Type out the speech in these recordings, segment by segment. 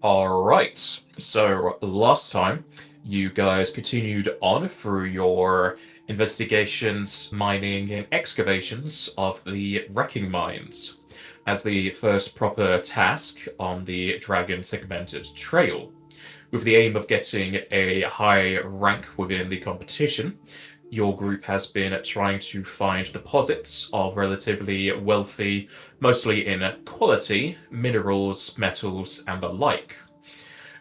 Alright, so last time you guys continued on through your investigations, mining, and excavations of the wrecking mines as the first proper task on the dragon segmented trail. With the aim of getting a high rank within the competition, your group has been trying to find deposits of relatively wealthy, mostly in quality, minerals, metals, and the like.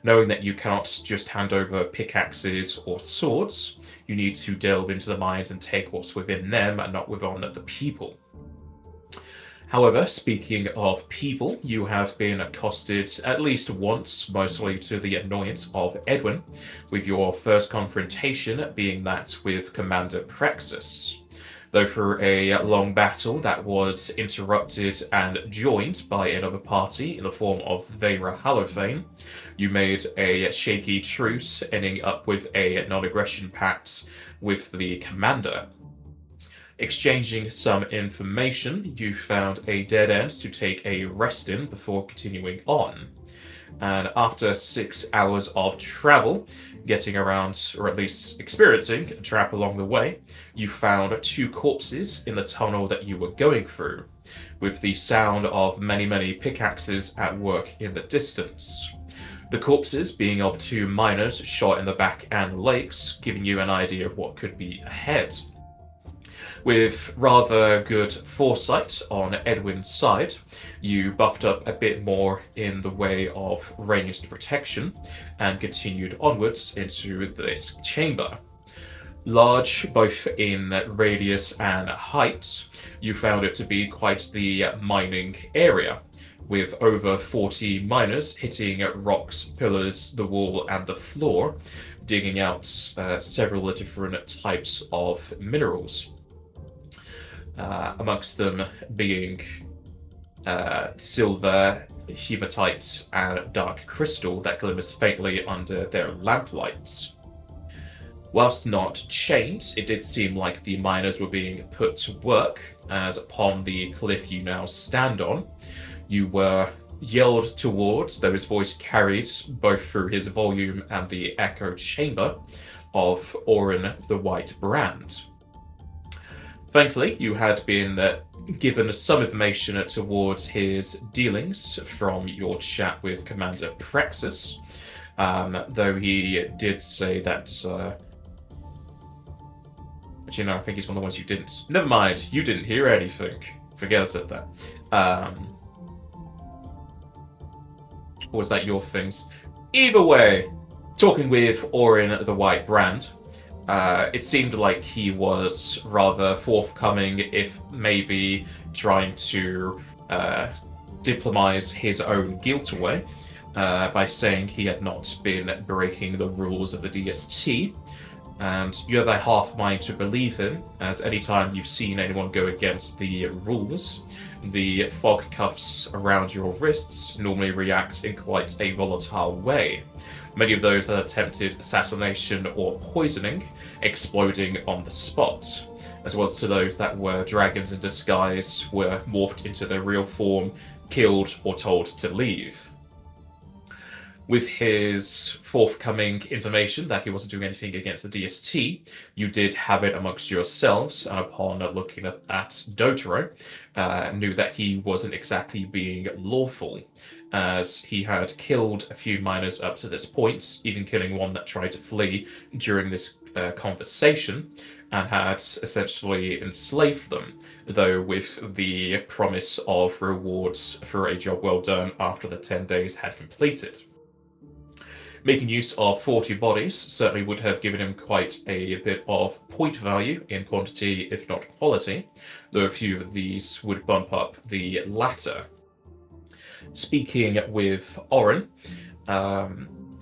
Knowing that you cannot just hand over pickaxes or swords, you need to delve into the mines and take what's within them and not within the people. However, speaking of people, you have been accosted at least once, mostly to the annoyance of Edwin, with your first confrontation being that with Commander Praxis. Though through a long battle that was interrupted and joined by another party in the form of Vera Hallowfane, you made a shaky truce, ending up with a non-aggression pact with the commander. Exchanging some information, you found a dead end to take a rest in before continuing on. And after 6 hours of travel, getting around, or at least experiencing a trap along the way, you found 2 corpses in the tunnel that you were going through, with the sound of many pickaxes at work in the distance. The corpses being of 2 miners shot in the back and legs, giving you an idea of what could be ahead. With rather good foresight on Edwin's side, you buffed up a bit more in the way of ranged protection and continued onwards into this chamber. Large both in radius and height, you found it to be quite the mining area, with over 40 miners hitting rocks, pillars, the wall, and the floor, digging out several different types of minerals. Amongst them being silver, hematite, and dark crystal that glimmers faintly under their lamplights. Whilst not chained, it did seem like the miners were being put to work, as upon the cliff you now stand on, you were yelled towards, though his voice carried both through his volume and the echo chamber of Orin the White Brand. Thankfully, you had been given some information towards his dealings from your chat with Commander Praxis, though he did say that... Actually, no, I think he's one of the ones you didn't. Never mind, you didn't hear anything. Forget I said that. Or was that your things? Either way, talking with Orin the White Brand, it seemed like he was rather forthcoming, if maybe trying to diplomize his own guilt away by saying he had not been breaking the rules of the DST. And you have a half mind to believe him, as anytime you've seen anyone go against the rules, the fog cuffs around your wrists normally react in quite a volatile way. Many of those that attempted assassination or poisoning exploding on the spot, as well as to those that were dragons in disguise, were morphed into their real form, killed, or told to leave. With his forthcoming information that he wasn't doing anything against the DST, you did have it amongst yourselves, and upon looking at Dotaro, knew that he wasn't exactly being lawful, as he had killed a few miners up to this point, even killing one that tried to flee during this conversation, and had essentially enslaved them, though with the promise of rewards for a job well done after the 10 days had completed. Making use of 40 bodies certainly would have given him quite a bit of point value in quantity, if not quality, though a few of these would bump up the latter. Speaking with Orin,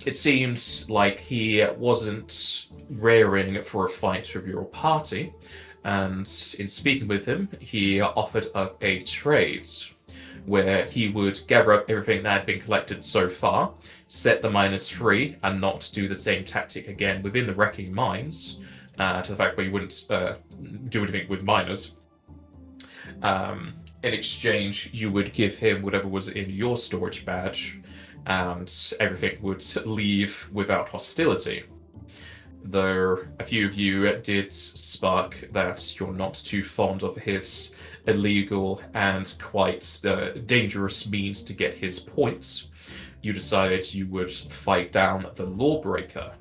it seems like he wasn't raring for a fight with your party, and in speaking with him, he offered up a trade where he would gather up everything that had been collected so far, set the miners free, and not do the same tactic again within the wrecking mines, to the fact where you wouldn't do anything with miners. In exchange, you would give him whatever was in your storage badge, and everything would leave without hostility. Though a few of you did spark that you're not too fond of his illegal and quite dangerous means to get his points, you decided you would fight down the lawbreaker.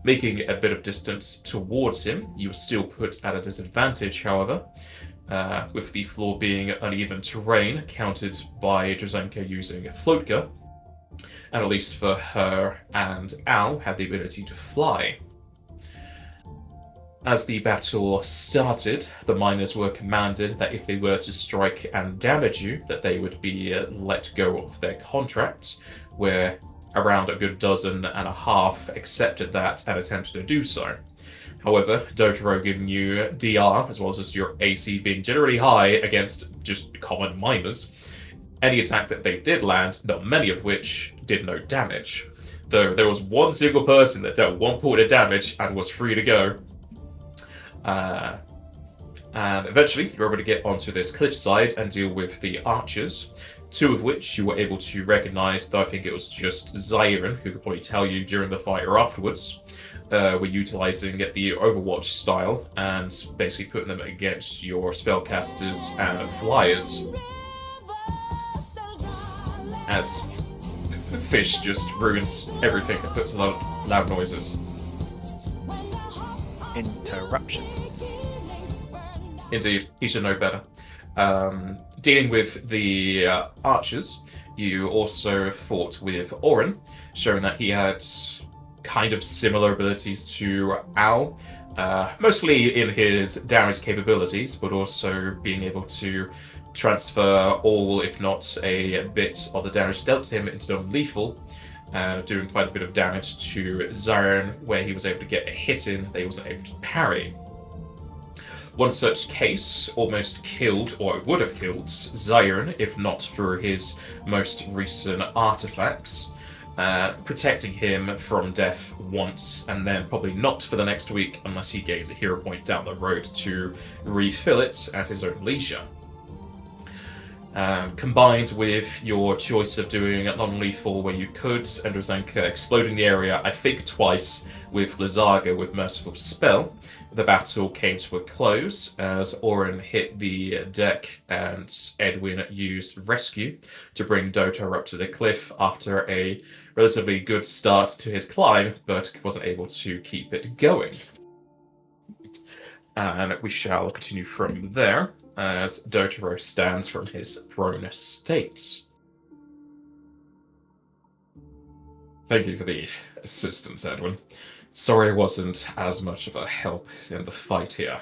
Making a bit of distance towards him, you were still put at a disadvantage, however, with the floor being uneven terrain, countered by Drazenka using Floatger, and at least for her and Al had the ability to fly. As the battle started, the miners were commanded that if they were to strike and damage you, that they would be let go of their contract, where around a good dozen and a half accepted that and attempted to do so. However, Dotaro giving you DR, as well as just your AC being generally high against just common miners, any attack that they did land, not many of which did no damage. Though there was one single person that dealt 1 point of damage and was free to go. And eventually, you were able to get onto this cliffside and deal with the archers, 2 of which you were able to recognize, though I think it was just Zyron, who could probably tell you during the fight or afterwards, were utilizing the Overwatch style and basically putting them against your spellcasters and flyers. As Fish just ruins everything and puts a lot of loud noises. Interruptions. Indeed, he should know better. Dealing with the archers, you also fought with Orin, showing that he had kind of similar abilities to Al, mostly in his damage capabilities, but also being able to transfer all, if not a bit, of the damage dealt to him into non-lethal, doing quite a bit of damage to Zyron, where he was able to get a hit in that he wasn't able to parry. One such case almost killed, or would have killed, Zyron, if not for his most recent artifacts, protecting him from death once, and then probably not for the next week unless he gains a hero point down the road to refill it at his own leisure. Combined with your choice of doing non-lethal where you could, and Drazenka exploding the area, I think twice, with Lysaga with Merciful Spell, the battle came to a close as Orin hit the deck and Edwin used Rescue to bring Dotaro up to the cliff after a relatively good start to his climb, but wasn't able to keep it going. And we shall continue from there, as Dotaro stands from his prone state. Thank you for the assistance, Edwin. Sorry I wasn't as much of a help in the fight here.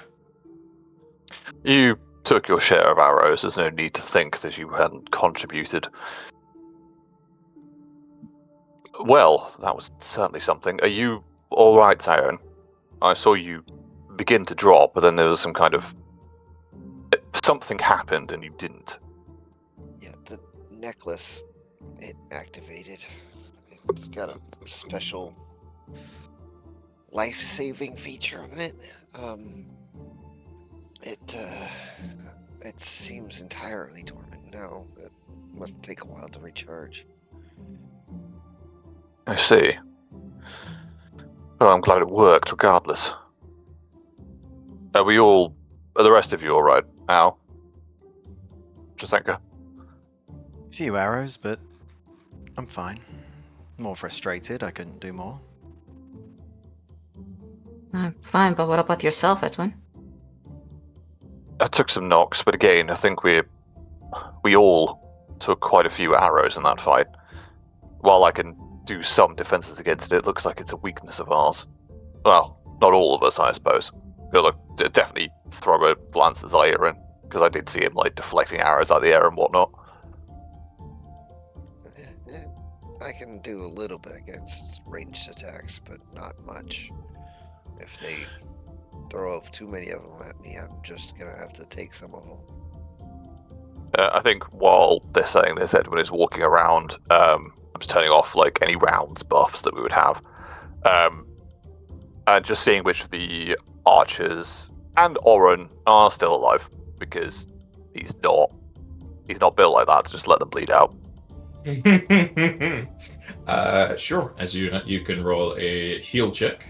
You took your share of arrows. There's no need to think that you hadn't contributed. Well, that was certainly something. Are you all right, Zyron? I saw you begin to drop, but then there was some kind of... something happened and you didn't. Yeah, the necklace, it activated. It's got a special life-saving feature on it. It seems entirely dormant now. It must take a while to recharge. I see. Well, I'm glad it worked, regardless. Are the rest of you alright? Al? Drazenka? Few arrows, but I'm fine. More frustrated, I couldn't do more. I'm fine, but what about yourself, Edwin? I took some knocks, but again, I think we all took quite a few arrows in that fight. While I can do some defenses against it, it looks like it's a weakness of ours. Well, not all of us, I suppose. Look, definitely throw a glance at Zyron, because I did see him deflecting arrows out of the air and whatnot. I can do a little bit against ranged attacks, but not much. If they throw too many of them at me, I'm just gonna have to take some of them. I think while they're saying this, Edwin is walking around. I'm just turning off any rounds buffs that we would have, and just seeing which of the archers and Orin are still alive, because he's not built like that to just let them bleed out. Sure. As you can roll a heal check.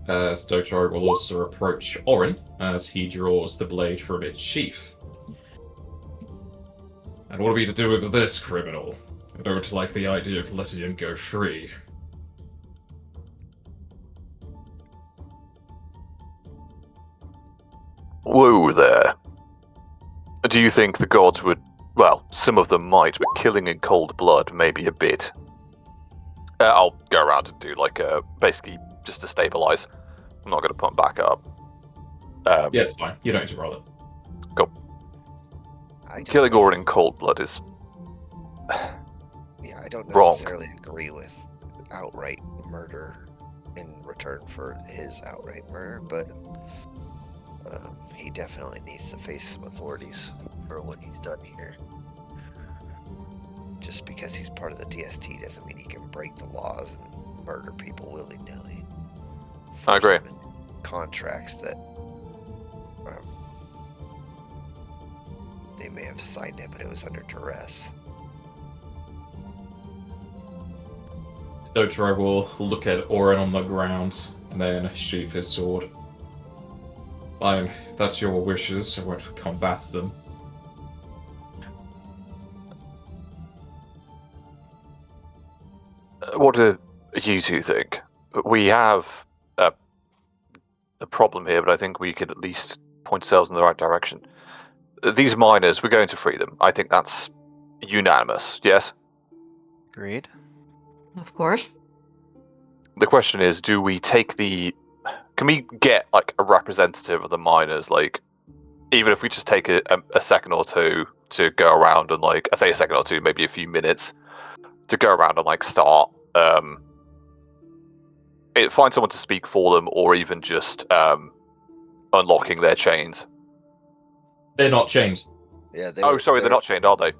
As Dotar will also approach Orin as he draws the blade from its sheath. And what are we to do with this criminal? I don't like the idea of letting him go free. Whoa there. Do you think the gods would... Well, some of them might, but killing in cold blood maybe a bit. I'll go around and do like basically just to stabilize. I'm not going to put him back up. Yeah, it's fine. You don't need to roll it. Killing Orin in cold blood is... Yeah, I don't wrong. necessarily agree with outright murder in return for his outright murder, but he definitely needs to face some authorities for what he's done here. Just because he's part of the DST doesn't mean he can break the laws and murder people willy-nilly. I agree. Force them in contracts that they may have signed it, but it was under duress. Dotar will look at Orin on the ground and then sheath his sword. Fine, that's your wishes. I won't combat them. What do you two think? We have a problem here, but I think we could at least point ourselves in the right direction. These miners, we're going to free them. I think that's unanimous, yes? Agreed. Of course. The question is, do we take the... Can we get, like, a representative of the miners, like, even if we just take a second or two to go around and, like, I say a second or two, maybe a few minutes, to go around and, like, start, find someone to speak for them, or even just, unlocking their chains. They're not chained. Yeah, They're not chained, are they?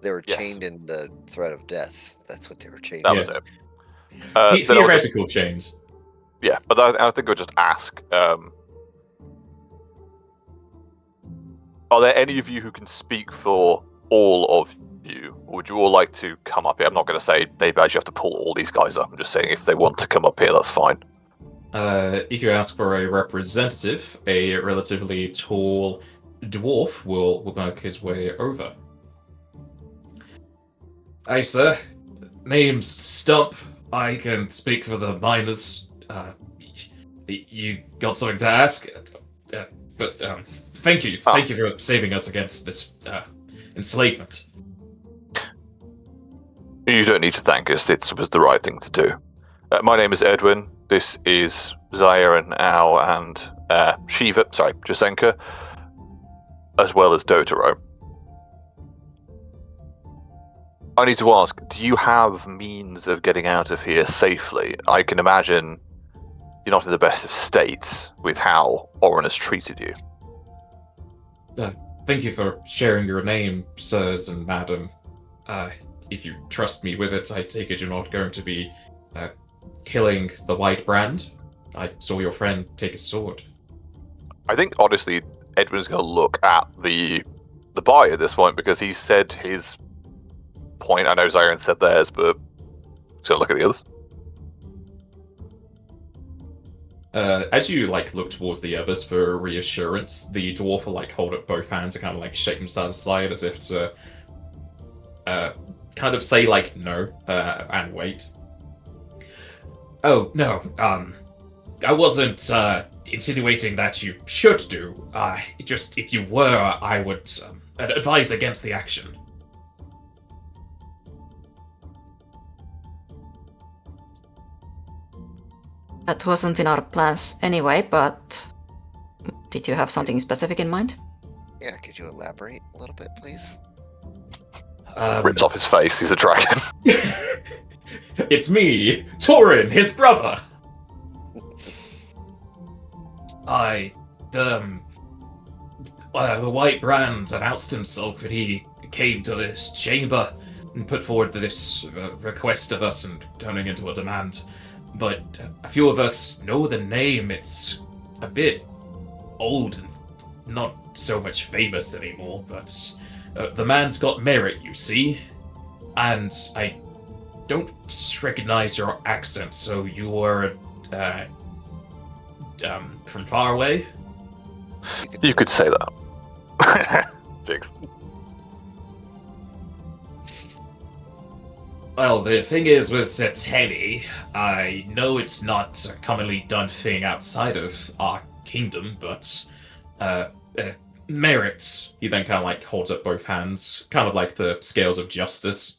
They were Yes. chained in the threat of death. That's what they were chained. That Yeah. was it. Then I'll just- Theoretical chains. Yeah, but I think I'll just ask. Are there any of you who can speak for all of you? Or would you all like to come up here? I'm not going to say maybe I should have to pull all these guys up. I'm just saying if they want to come up here, that's fine. If you ask for a representative, a relatively tall dwarf will make his way over. Hey, sir. Name's Stump. I can speak for the miners. You got something to ask? Thank you. Thank you for saving us against this enslavement. You don't need to thank us. It was the right thing to do. My name is Edwin. This is Zaya and Al and Shiva, Jasenka, as well as Dotaro. I need to ask, do you have means of getting out of here safely? I can imagine you're not in the best of states with how Orin has treated you. Thank you for sharing your name, sirs and madam. If you trust me with it, I take it you're not going to be killing the White Brand. I saw your friend take a sword. I think, honestly, Edwin's going to look at the buyer at this point because he said his point. I know Zion said theirs, but he's going to look at the others. As you look towards the others for reassurance, the dwarf will hold up both hands and kind of shake them side to side as if to kind of say no and wait. Oh no, I wasn't insinuating that you should do. Just if you were, I would advise against the action. That wasn't in our plans anyway, but did you have something specific in mind? Yeah, could you elaborate a little bit, please? Rips off his face. He's a dragon. It's me, Torin, his brother. The White Brand announced himself and he came to this chamber and put forward this request of us and turning into a demand. But a few of us know the name. It's a bit old and not so much famous anymore, but the man's got merit, you see. And I don't recognize your accent, so you are from far away? You could say that. Jinx. Well, the thing is with Seteni, I know it's not a commonly done thing outside of our kingdom, but uh, merit. He then kind of like holds up both hands, kind of like the scales of justice.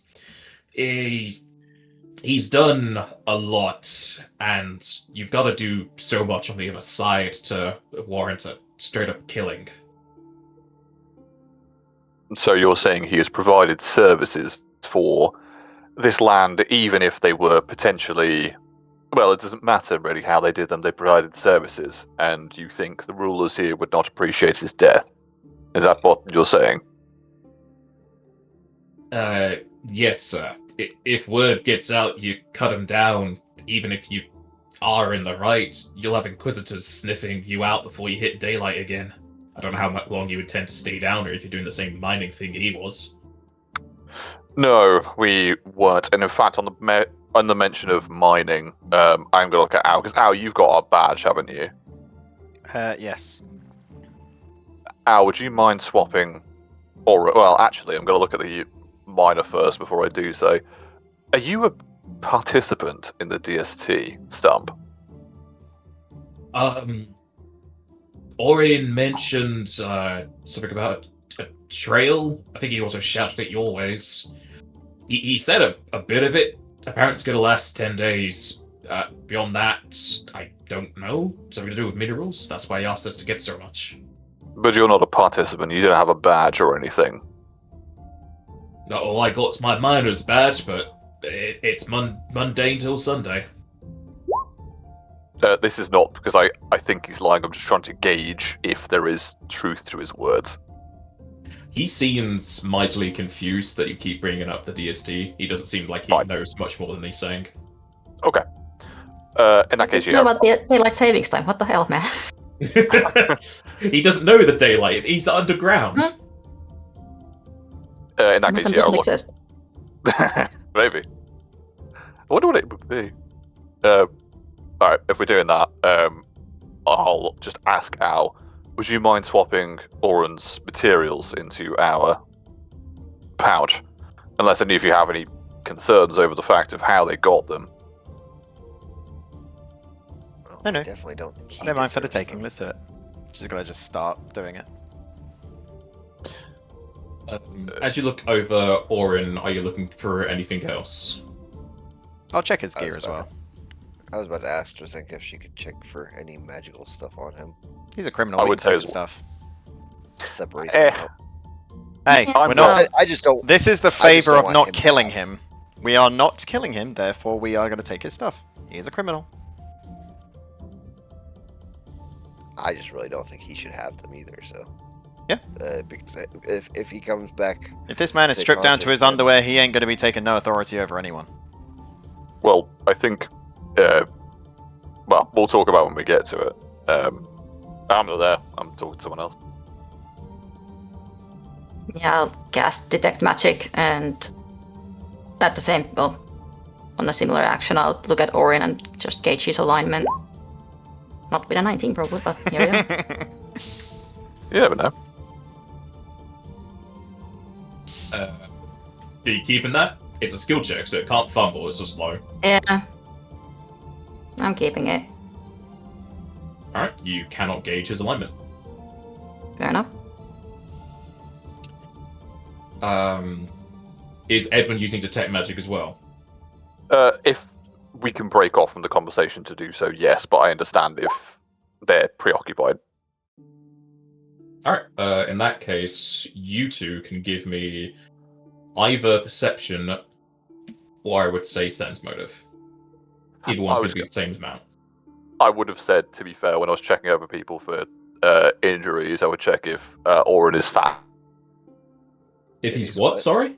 He's done a lot, and you've got to do so much on the other side to warrant a straight up killing. So you're saying he has provided services for this land, even if they were potentially... Well, it doesn't matter really how they did them. They provided services, and you think the rulers here would not appreciate his death. Is that what you're saying? Yes, sir. If word gets out you cut him down, even if you are in the right, you'll have inquisitors sniffing you out before you hit daylight again. I don't know how much long you intend to stay down, or if you're doing the same mining thing he was. No, we weren't. And in fact, on the mention of mining, I'm going to look at Al, because Al, you've got a badge, haven't you? Yes. Al, would you mind swapping... Or, well, actually, I'm going to look at the miner first before I do so. Are you a participant in the DST, Stump? Orion mentioned something about a trail. I think he also shouted it your ways. He said a bit of it. Apparently it's going to last 10 days. Beyond that, I don't know. Something to do with minerals. That's why he asked us to get so much. But you're not a participant. You don't have a badge or anything. All I got's my miner's badge, but it's mundane till Sunday. This is not because I think he's lying. I'm just trying to gauge if there is truth to his words. He seems mightily confused that you keep bringing up the DST. He doesn't seem like he Fine. knows much more than he's saying. Okay. In that case, you know have... about the daylight savings time? What the hell, man? He doesn't know the daylight. He's underground. Huh? in that Some of case, them yeah. doesn't Look... exist. Maybe. I wonder what it would be. Alright, if we're doing that, I'll just ask Al, would you mind swapping Oren's materials into our pouch? Unless any of you have any concerns over the fact of how they got them. Well, No, no. I definitely don't think he I don't mind for the deserves taking. them. Let's do it. Just gonna start doing it. As you look over Oren, are you looking for anything else? I'll check his I was gear as about well. I was about to ask Drazenka if she could check for any magical stuff on him. He's a criminal. I We would can say take his as stuff. Separate Eh. them out. Hey, Yeah, we're I'm not. I just don't. This is the just favor don't of want not him killing bad. him. We are not killing him, therefore we are going to take his stuff. He is a criminal. I just really don't think he should have them either. So. Yeah. Because if he comes back, If this man is Take stripped down to conscious his underwear, cleanse. he ain't going to be taking no authority over anyone. Well, I think... well, we'll talk about when we get to it. I'm not there. I'm talking to someone else. Yeah, I'll cast Detect Magic, and at the same, well, on a similar action, I'll look at Orin and just gauge his alignment. Not with a 19 probably, but here we are. You never know. Are you keeping that? It's a skill check, so it can't fumble, it's just low. Yeah. I'm keeping it. Alright, you cannot gauge his alignment. Fair enough. Is Edwin using Detect Magic as well? If we can break off from the conversation to do so, yes, but I understand if they're preoccupied. Alright, in that case, you two can give me either Perception or I would say Sense Motive. Either one's going to be the same amount. I would have said, to be fair, when I was checking over people for injuries, I would check if Oren is fast If he's he's what, what? sorry?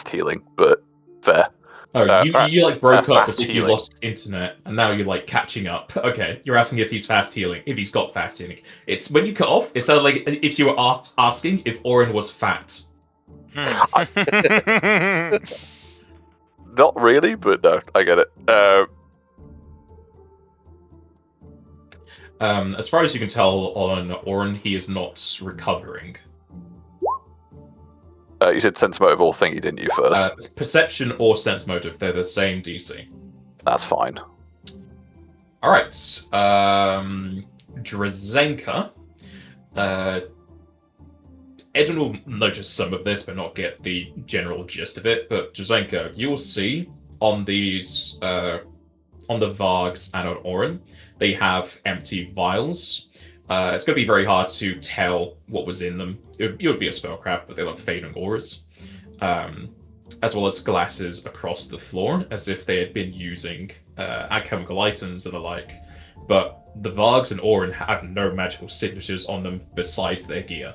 healing, but fair. Oh, alright. you like broke up Fast as if you healing. lost internet, and now you're like catching up. Okay, you're asking if he's fast healing, if he's got fast healing. It's when you cut off, it sounded like if you were asking if Oren was fat. Not really, but no, I get it. As far as you can tell on Orin, he is not recovering. You said sense motive or thingy, didn't you, first? It's perception or sense motive, they're the same DC. That's fine. Alright, Drazenka. Edwin will notice some of this, but not get the general gist of it. But Drazenka, you'll see on these, on the Vargs and on Orin, they have empty vials. It's going to be very hard to tell what was in them. It would be a spellcraft, but they'll have fading auras. As well as glasses across the floor, as if they had been using alchemical items and the like. But the Vargs and Orin have no magical signatures on them besides their gear.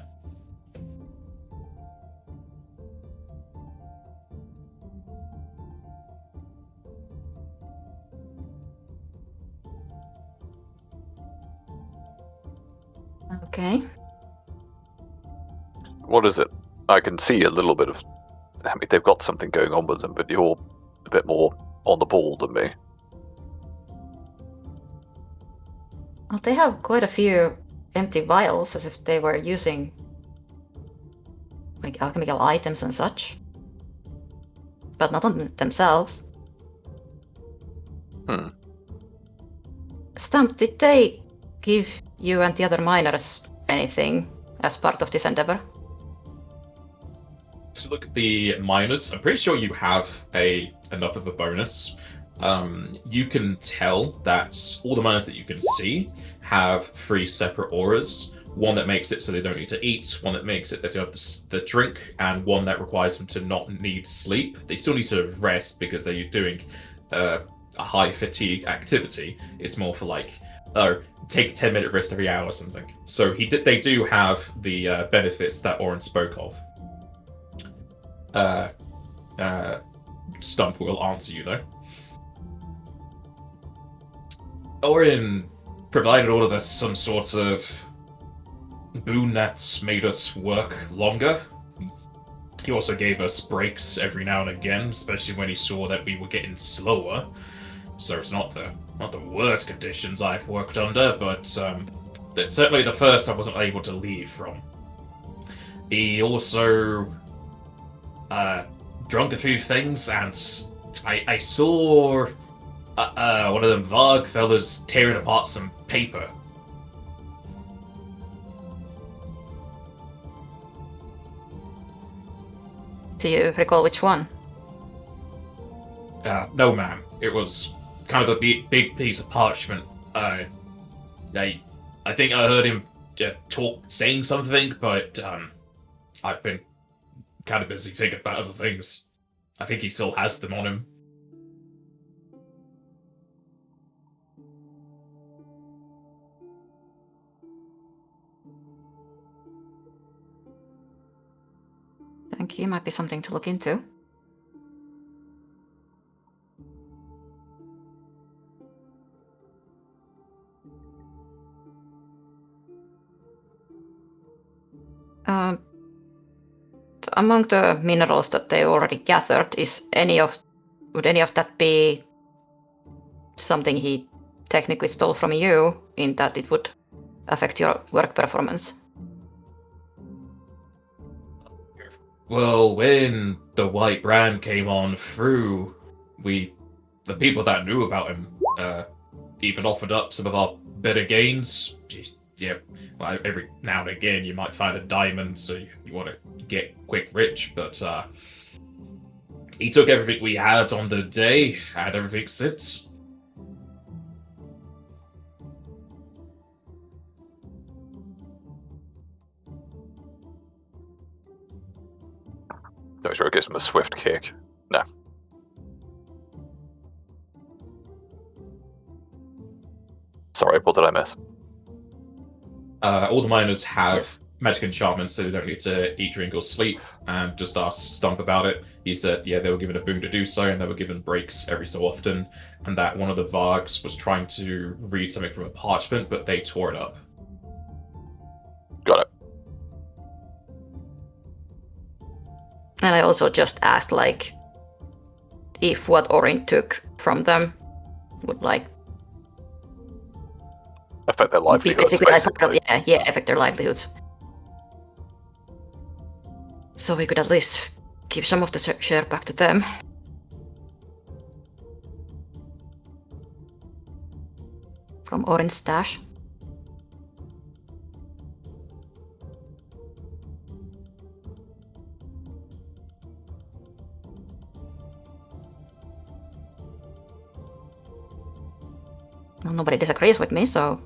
Okay. What is it? I can see a little bit of... I mean, they've got something going on with them, but you're a bit more on the ball than me. Well, they have quite a few empty vials, as if they were using like alchemical items and such. But not on themselves. Stamp, did they give you and the other miners anything as part of this endeavor? To look at the miners, I'm pretty sure you have enough of a bonus. You can tell that all the miners that you can see have 3 separate auras. One that makes it so they don't need to eat, one that makes it that they have the drink, and one that requires them to not need sleep. They still need to rest because they're doing a high fatigue activity. It's more for like, take a 10-minute rest every hour or something. So they do have the benefits that Orin spoke of. Stump will answer you though. Orin provided all of us some sort of boon that made us work longer. He also gave us breaks every now and again, especially when he saw that we were getting slower. So it's not the worst conditions I've worked under, but it's certainly the first I wasn't able to leave from. He also drunk a few things, and I saw one of them Varg fellas tearing apart some paper. Do you recall which one? No, ma'am. It was kind of a big piece of parchment. I think I heard him saying something, but I've been kind of busy thinking about other things. I think he still has them on him. Thank you. Might be something to look into. Among the minerals that they already gathered, would any of that be something he technically stole from you, in that it would affect your work performance? Well, when the White Brand came on through, the people that knew about him, even offered up some of our better gains. Yeah, well, every now and again you might find a diamond, so you want to get quick rich, but he took everything we had on the day, had everything since. No, sure, it gives him a swift kick. No. Sorry, what did I miss? All the miners have Yes. magic enchantments, so they don't need to eat, drink, or sleep, and just asked Stump about it. He said, yeah, they were given a boon to do so, and they were given breaks every so often, and that one of the Vargs was trying to read something from a parchment, but they tore it up. Got it. And I also just asked, like, if what Orin took from them would, like, Affect their be livelihoods, basically like, basically. yeah, affect their livelihoods. So we could at least give some of the share back to them. From Orin's stash. Well, nobody disagrees with me, so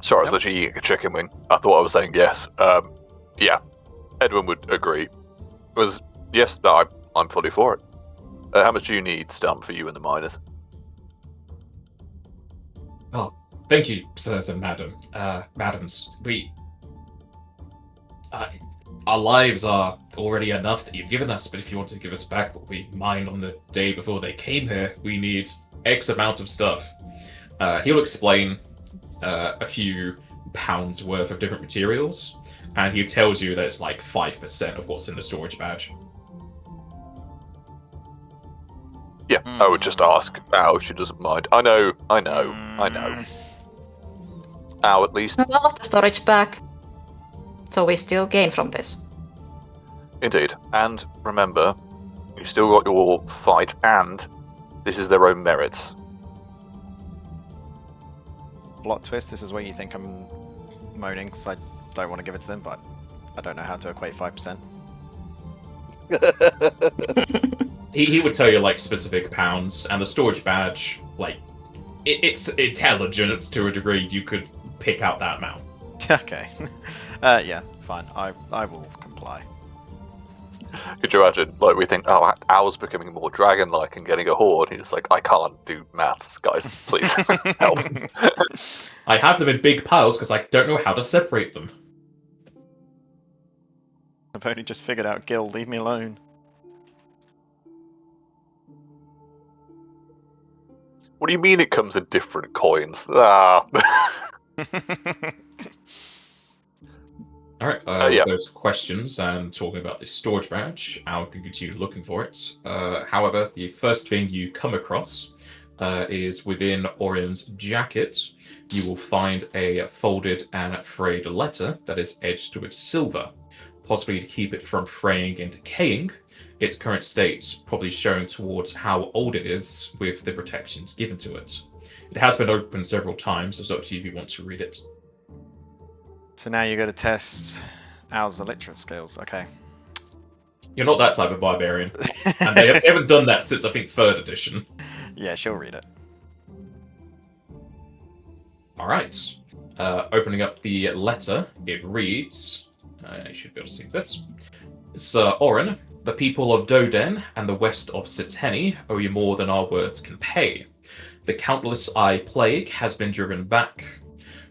Sorry, I was literally eating a chicken wing. I thought I was saying yes. Yeah, Edwin would agree. Yes, no, I'm fully for it. How much do you need, Stump, for you and the miners? Oh, thank you, sirs and madams. Our lives are already enough that you've given us, but if you want to give us back what we mined on the day before they came here, we need X amount of stuff. He'll explain a few pounds worth of different materials, and he tells you that it's like 5% of what's in the storage badge. Yeah, I would just ask Al if she doesn't mind. I know. Al, at least. not all of the storage back. So we still gain from this. Indeed. And remember, you've still got your fight, and this is their own merits. Plot twist, this is where you think I'm moaning because I don't want to give it to them, but I don't know how to equate 5%. He would tell you like specific pounds, and the storage badge, like it's intelligent to a degree. You could pick out that amount. Okay. Yeah, fine. I will comply. Could you imagine? Like, we think, oh, Al's becoming more dragon-like and getting a horde. He's like, I can't do maths, guys. Please help. I have them in big piles because I don't know how to separate them. I've only just figured out Gil. Leave me alone. What do you mean it comes in different coins? Ah. Alright, Yeah. with those questions and talking about the storage badge, I'll continue looking for it. However, the first thing you come across is within Orion's jacket. You will find a folded and frayed letter that is edged with silver, possibly to keep it from fraying and decaying. Its current state probably showing towards how old it is with the protections given to it. It has been opened several times, so it's up to you if you want to read it. So now you got to test Al's illiterate skills. Okay. You're not that type of barbarian. And they haven't done that since, I think, 3rd edition. Yeah, she'll read it. Alright. Opening up the letter, it reads... you should be able to see this. Sir Orin, the people of Doden and the west of Siteni owe you more than our words can pay. The countless eye plague has been driven back.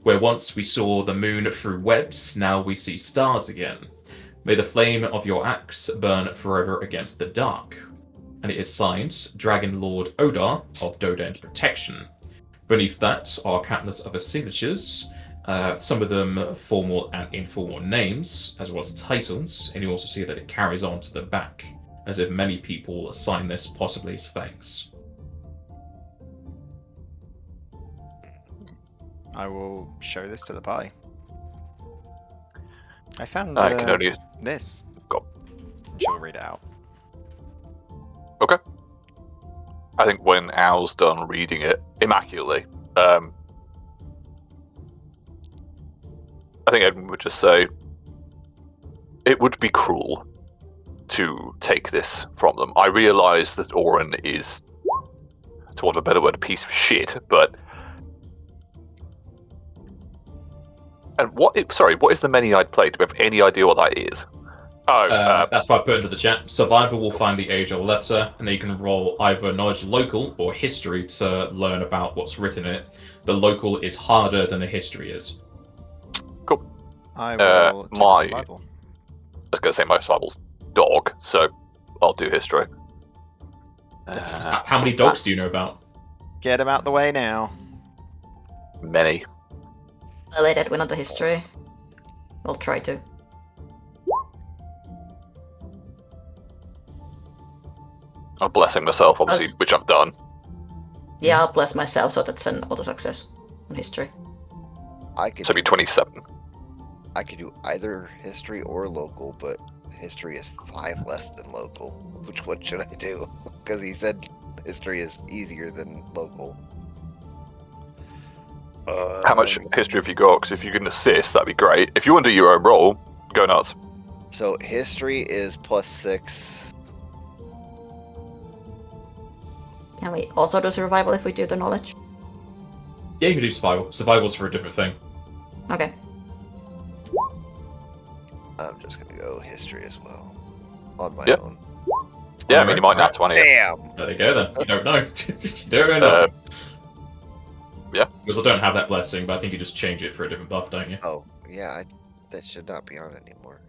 Where once we saw the moon through webs, now we see stars again. May the flame of your axe burn forever against the dark. And it is signed, Dragon Lord Odar of Doden's Protection. Beneath that are countless other signatures, some of them formal and informal names, as well as titles, and you also see that it carries on to the back, as if many people sign this possibly as thanks. I will show this to the party. I found I can only... this. Go. And she'll read it out. Okay. I think when Al's done reading it immaculately, I think Edwin would just say, it would be cruel to take this from them. I realise that Orin is, to want a better word, a piece of shit, but... And what is the many-eyed plate? Do we have any idea what that is? That's why I put into the chat. Survivor will find the age of the letter, and then you can roll either knowledge local or history to learn about what's written in it. The local is harder than the history is. Cool. I will take a survival. I was going to say my survival's dog, so I'll do history. How many dogs do you know about? Get him out the way now. Many. I'll let Edwin on the history. I'll try to. I'm blessing myself, obviously, That's- which I've done. Yeah, I'll bless myself, so that's an auto success on history. I could So it'd be 27. I could do either history or local, but history is 5 less than local. Which one should I do? Because he said history is easier than local. How much history have you got? Because if you can assist, that'd be great. If you want to do your own roll, go nuts. So history is +6. Can we also do survival if we do the knowledge? Yeah, you can do survival. Survival's for a different thing. Okay. I'm just gonna go history as well. On my Yep. own. Yeah, I mean, you might nat 20. Bam! There you go then. You don't know. You don't know nothing. Yeah. Because I don't have that blessing, but I think you just change it for a different buff, don't you? Oh, yeah, that should not be on anymore.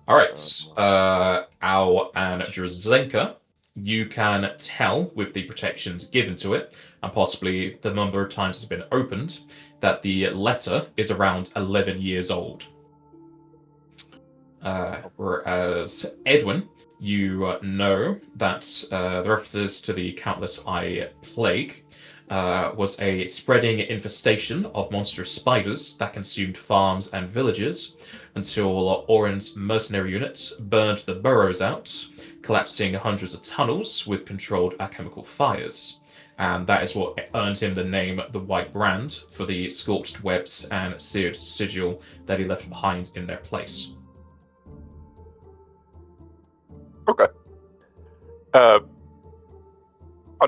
Alright, Al and Drazenka, you can tell with the protections given to it, and possibly the number of times it's been opened, that the letter is around 11 years old. Whereas Edwin, you know that the references to the Countless Eye Plague was a spreading infestation of monstrous spiders that consumed farms and villages until Oren's mercenary unit burned the burrows out, collapsing hundreds of tunnels with controlled alchemical fires. And that is what earned him the name The White Brand for the scorched webs and seared sigil that he left behind in their place. Okay. I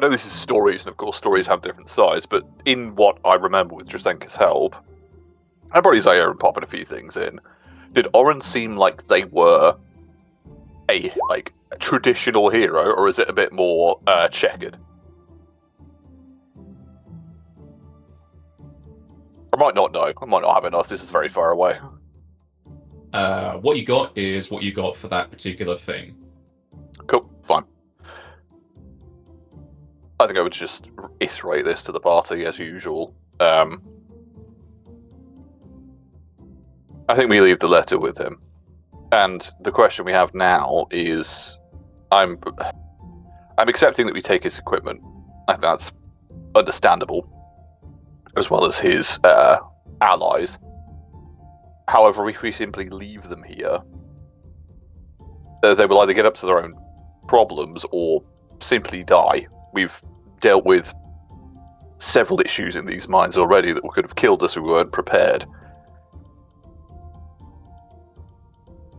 know this is stories, and of course stories have different sides, but in what I remember with Drazenka's help, I brought Isaiah and popping a few things in. Did Oren seem like they were a traditional hero, or is it a bit more checkered? I might not know. I might not have enough. This is very far away. What you got is what you got for that particular thing. Cool, fine. I think I would just iterate this to the party as usual. I think we leave the letter with him. And the question we have now is, I'm accepting that we take his equipment. I think that's understandable, as well as his allies. However, if we simply leave them here, they will either get up to their own problems or simply die. We've dealt with several issues in these mines already that could have killed us if we weren't prepared.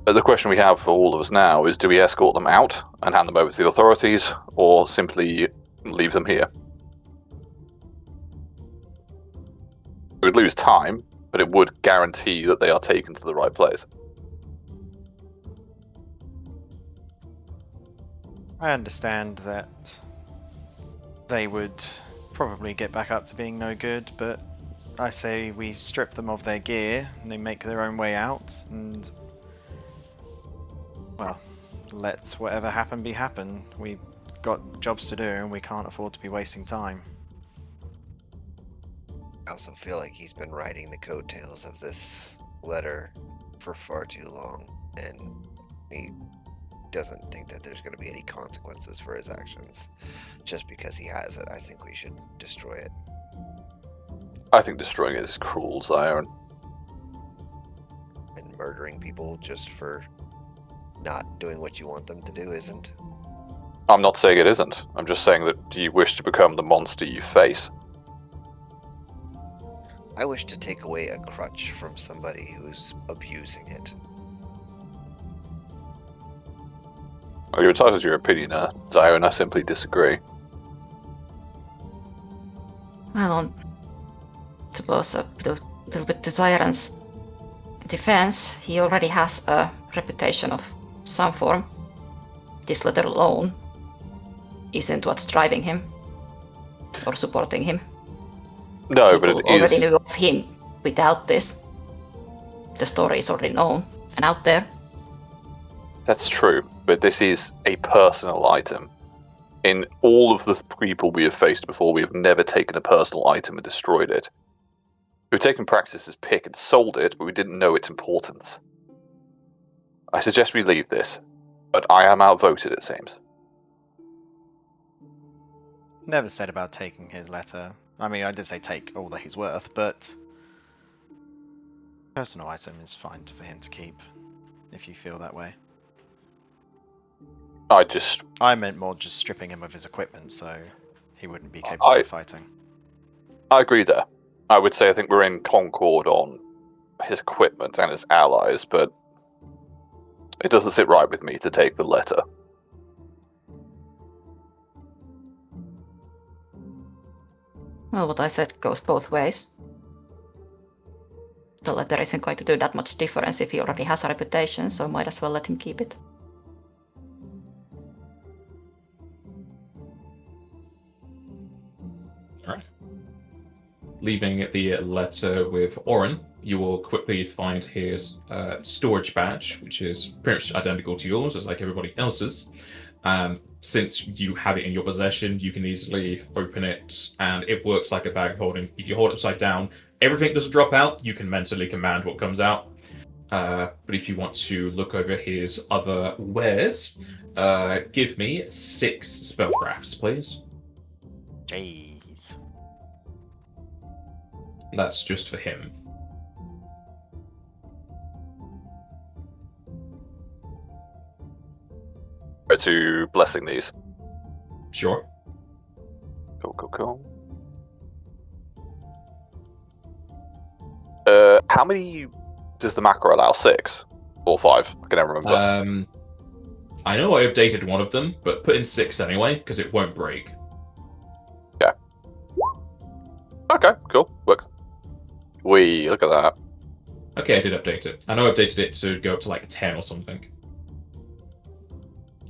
But the question we have for all of us now is, do we escort them out and hand them over to the authorities, or simply leave them here? We would lose time, but it would guarantee that they are taken to the right place. I understand that they would probably get back up to being no good, but I say we strip them of their gear and they make their own way out, and well, let whatever happen be happen. We've got jobs to do and we can't afford to be wasting time. I also feel like he's been riding the coattails of this letter for far too long, and he doesn't think that there's going to be any consequences for his actions just because he has it. I think we should destroy it. I think destroying it is cruel, Zion. And murdering people just for not doing what you want them to do isn't. I'm not saying it isn't. I'm just saying that, do you wish to become the monster you face? I wish to take away a crutch from somebody who's abusing it. Well, you're entitled to your opinion, Zion. I simply disagree. Well, I suppose a little bit to Zyron's defense, he already has a reputation of some form. This letter alone isn't what's driving him or supporting him. No, but People it already is. knew of him without this. The story is already known and out there. That's true, but this is a personal item. In all of the people we have faced before, we have never taken a personal item and destroyed it. We've taken Praxis's pick and sold it, but we didn't know its importance. I suggest we leave this, but I am outvoted, it seems. Never said about taking his letter. I mean, I did say take all that he's worth, but personal item is fine for him to keep, if you feel that way. I meant more just stripping him of his equipment, so he wouldn't be capable of fighting. I agree there. I would say I think we're in concord on his equipment and his allies, but it doesn't sit right with me to take the letter. Well, what I said goes both ways. The letter isn't going to do that much difference if he already has a reputation, so might as well let him keep it. Alright. Leaving the letter with Orin, you will quickly find his storage badge, which is pretty much identical to yours, as like everybody else's. Since you have it in your possession, you can easily open it, and it works like a bag holding. If you hold it upside down, everything doesn't drop out. You can mentally command what comes out. But if you want to look over his other wares, give me 6 spellcrafts, please. Jeez. That's just for him. Go to blessing these. Sure. Cool. How many does the macro allow? 6 or 5? I can never remember. I know I updated one of them, but put in 6 anyway, because it won't break. Yeah. Okay, cool. Works. Look at that. Okay, I did update it. I know I updated it to go up to like 10 or something.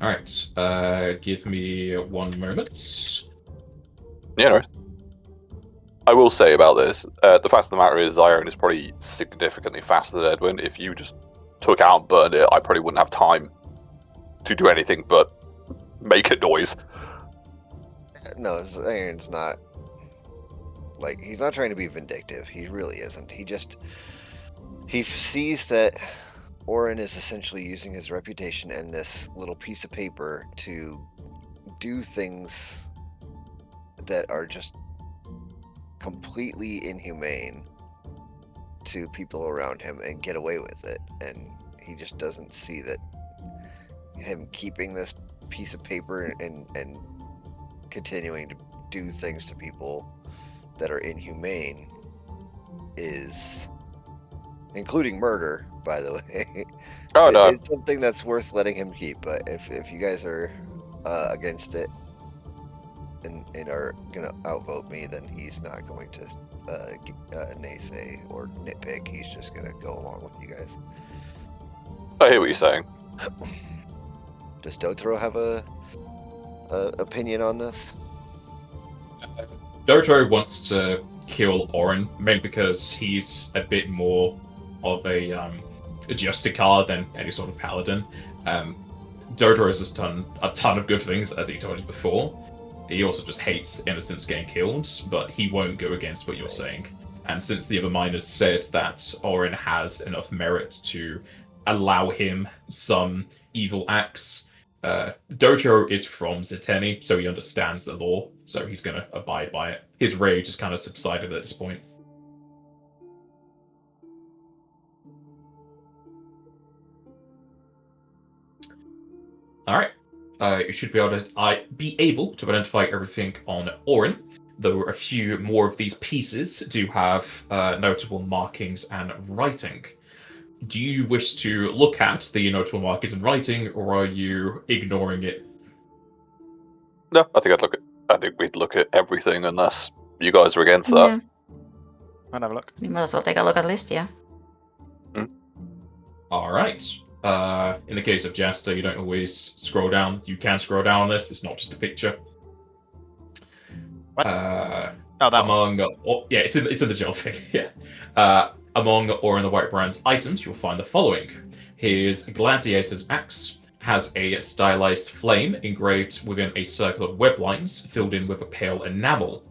Alright, give me 1 moment. Yeah, no. I will say about this, the fact of the matter is Zion is probably significantly faster than Edwin. If you just took out and burned it, I probably wouldn't have time to do anything but make a noise. No, Zion's not. Like, he's not trying to be vindictive. He really isn't. He sees that Orin is essentially using his reputation and this little piece of paper to do things that are just completely inhumane to people around him and get away with it. And he just doesn't see that him keeping this piece of paper and continuing to do things to people that are inhumane is, including murder, by the way. Oh, no. It's something that's worth letting him keep. But if you guys are against it and are gonna outvote me, then he's not going to naysay or nitpick. He's just gonna go along with you guys. I hear what you're saying. Does Dotaro have a opinion on this? Dotaro wants to kill Orin, mainly because he's a bit more of a Justicar than any sort of paladin. Dotaro has just done a ton of good things, as he told you before. He also just hates innocents getting killed, but he won't go against what you're saying. And since the other miners said that Orin has enough merit to allow him some evil acts, Dotaro is from Ziteni, so he understands the law, so he's going to abide by it. His rage has kind of subsided at this point. Alright. You should be able to identify everything on Orin, though a few more of these pieces do have notable markings and writing. Do you wish to look at the notable markings and writing, or are you ignoring it? No, I think we'd look at everything unless you guys are against that. Yeah, I'll have a look. we might as well take a look at the list, yeah. Alright. In the case of Jester, you don't always scroll down. You can scroll down on this, it's not just a picture. What? Oh, that one. Yeah, it's in the job thing, yeah. Among Orin the White Brand's items, you'll find the following. His Gladiator's Axe has a stylized flame engraved within a circle of web lines filled in with a pale enamel.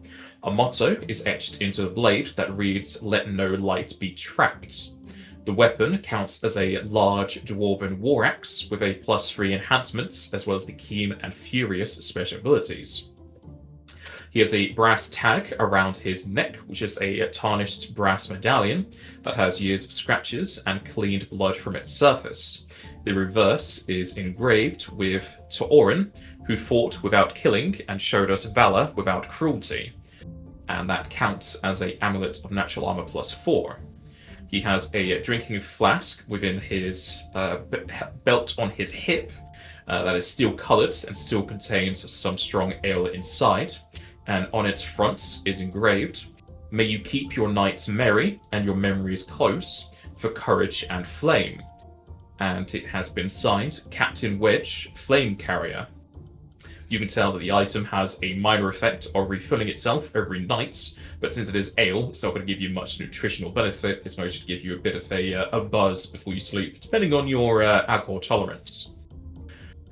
A motto is etched into the blade that reads, "Let no light be trapped." The weapon counts as a large dwarven war axe with a +3 enhancements, as well as the keen and furious special abilities. He has a brass tag around his neck, which is a tarnished brass medallion that has years of scratches and cleaned blood from its surface. The reverse is engraved with "To Orin, who fought without killing and showed us valor without cruelty," and that counts as an amulet of natural armor +4. He has a drinking flask within his belt on his hip that is steel coloured and still contains some strong ale inside, and on its front is engraved, "May you keep your nights merry and your memories close, for courage and flame." And it has been signed Captain Wedge, Flame Carrier. You can tell that the item has a minor effect of refilling itself every night, but since it is ale, it's not going to give you much nutritional benefit. It's mostly to give you a bit of a buzz before you sleep, depending on your alcohol tolerance.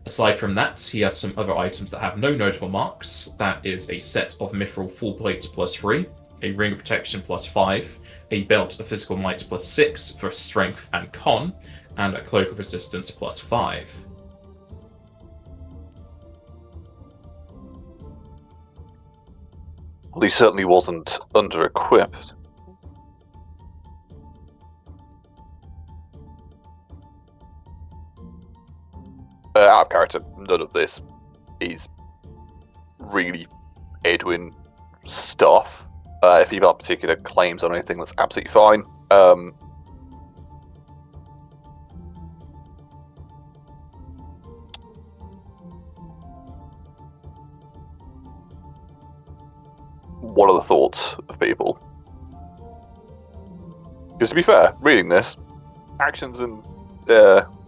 Aside from that, he has some other items that have no notable marks. That is a set of mithril full plate +3, a ring of protection +5, a belt of physical might +6 for strength and con, and a cloak of resistance +5. Well, he certainly wasn't under-equipped. Out of character, none of this is really Edwin stuff. If people have particular claims on anything, that's absolutely fine. What are the thoughts of people? Because to be fair, reading this, actions and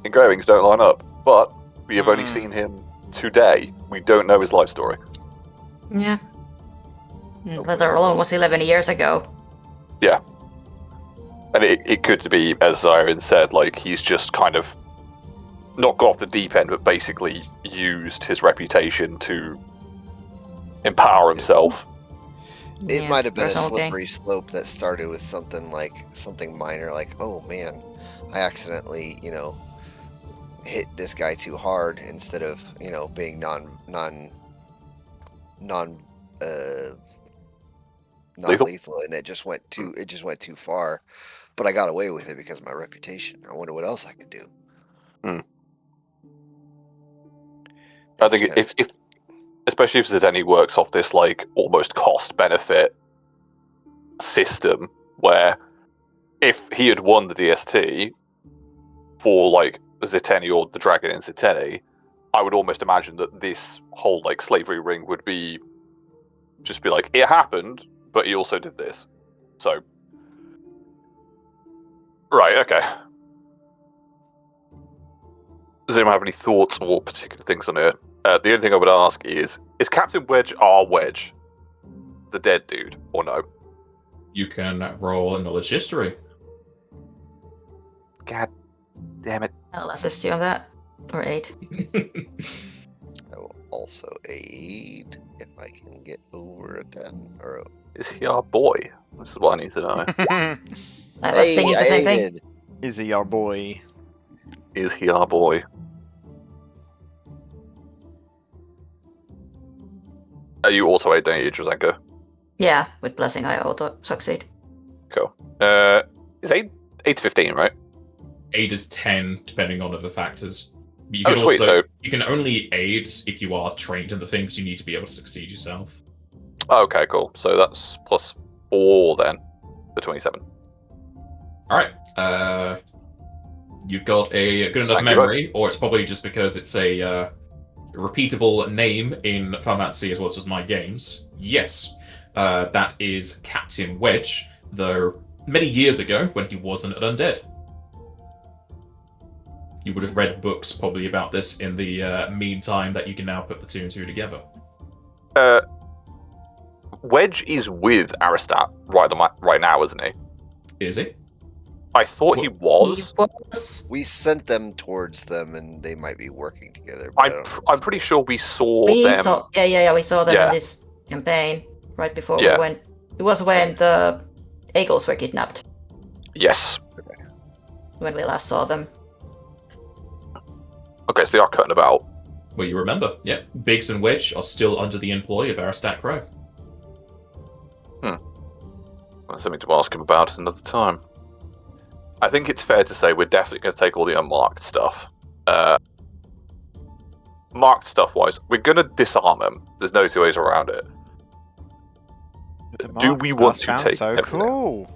engravings don't line up, but we have only seen him today. We don't know his life story. Yeah. Letter alone was 11 years ago. Yeah. And it could be, as Zyron said, like he's just kind of not got off the deep end, but basically used his reputation to empower himself. It might have been a slippery slope that started with something minor, like, oh man, I accidentally, hit this guy too hard instead of, being non-lethal, and it just went too far. But I got away with it because of my reputation. I wonder what else I could do. I think if especially if Zedeni works off this like almost cost benefit system, where if he had won the DST for like Ziteni or the Dragon in Ziteni, I would almost imagine that this whole like slavery ring would be like, it happened, but he also did this. So right, okay. Does anyone have any thoughts or particular things on it? The only thing I would ask is Captain Wedge our Wedge the dead dude, or no? You can roll a knowledge history. God damn it. I'll assist you on that. Or aid. I will also aid if I can get over a 10 or a... Is he our boy? This is what I need to know. I was thinking the same thing. Is he our boy? Is he our boy? You also aid, don't you, Drazenko? Yeah, with blessing I auto succeed. Cool. Is aid 8 to 15, right? Aid is 10, depending on other factors. But you Oh, can sweet, also, so... you can only aid if you are trained in the things. You need to be able to succeed yourself. Okay, cool. So that's +4 then, for 27. Alright. You've got a good enough memory, or it's probably just because it's a repeatable name in Final Fantasy as well as my games. Yes, that is Captain Wedge, though many years ago when he wasn't an undead. You would have read books probably about this in the meantime that you can now put the 2 and 2 together. Wedge is with Aristat right now, isn't he? Is he? I thought he was. We sent them towards them, and they might be working together. I'm pretty sure we saw them. We saw them in this campaign right before we went. It was when the Eagles were kidnapped. Yes. When we last saw them. Okay, so they are cutting about. Well, you remember, yeah. Biggs and Wedge are still under the employ of Aristat Crow. That's something to ask him about another time. I think it's fair to say we're definitely going to take all the unmarked stuff. Marked stuff-wise, we're going to disarm them. There's no two ways around it. The Do marked we stuff want to sounds take so everything? cool.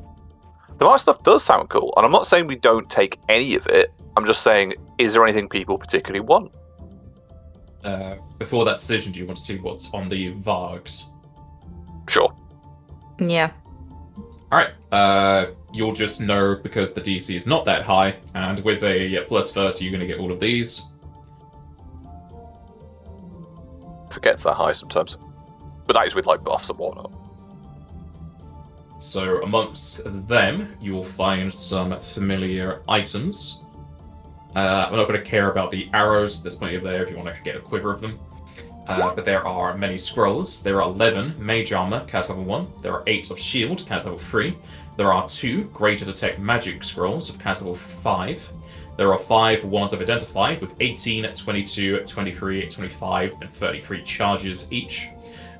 The marked stuff does sound cool, and I'm not saying we don't take any of it. I'm just saying, is there anything people particularly want? Before that decision, do you want to see what's on the Vargs? Sure. Yeah. Alright, you'll just know because the DC is not that high, and with a plus 30, you're going to get all of these. Forgets that high sometimes. But that is with like buffs and whatnot. So amongst them, you will find some familiar items. I'm not going to care about the arrows. There's plenty of there if you want to get a quiver of them. But there are many scrolls. There are 11 mage armor, cast level 1. There are 8 of shield, cast level 3. There are 2 greater detect magic scrolls of cast level 5. There are 5 ones I've identified with 18, 22, 23, 25, and 33 charges each.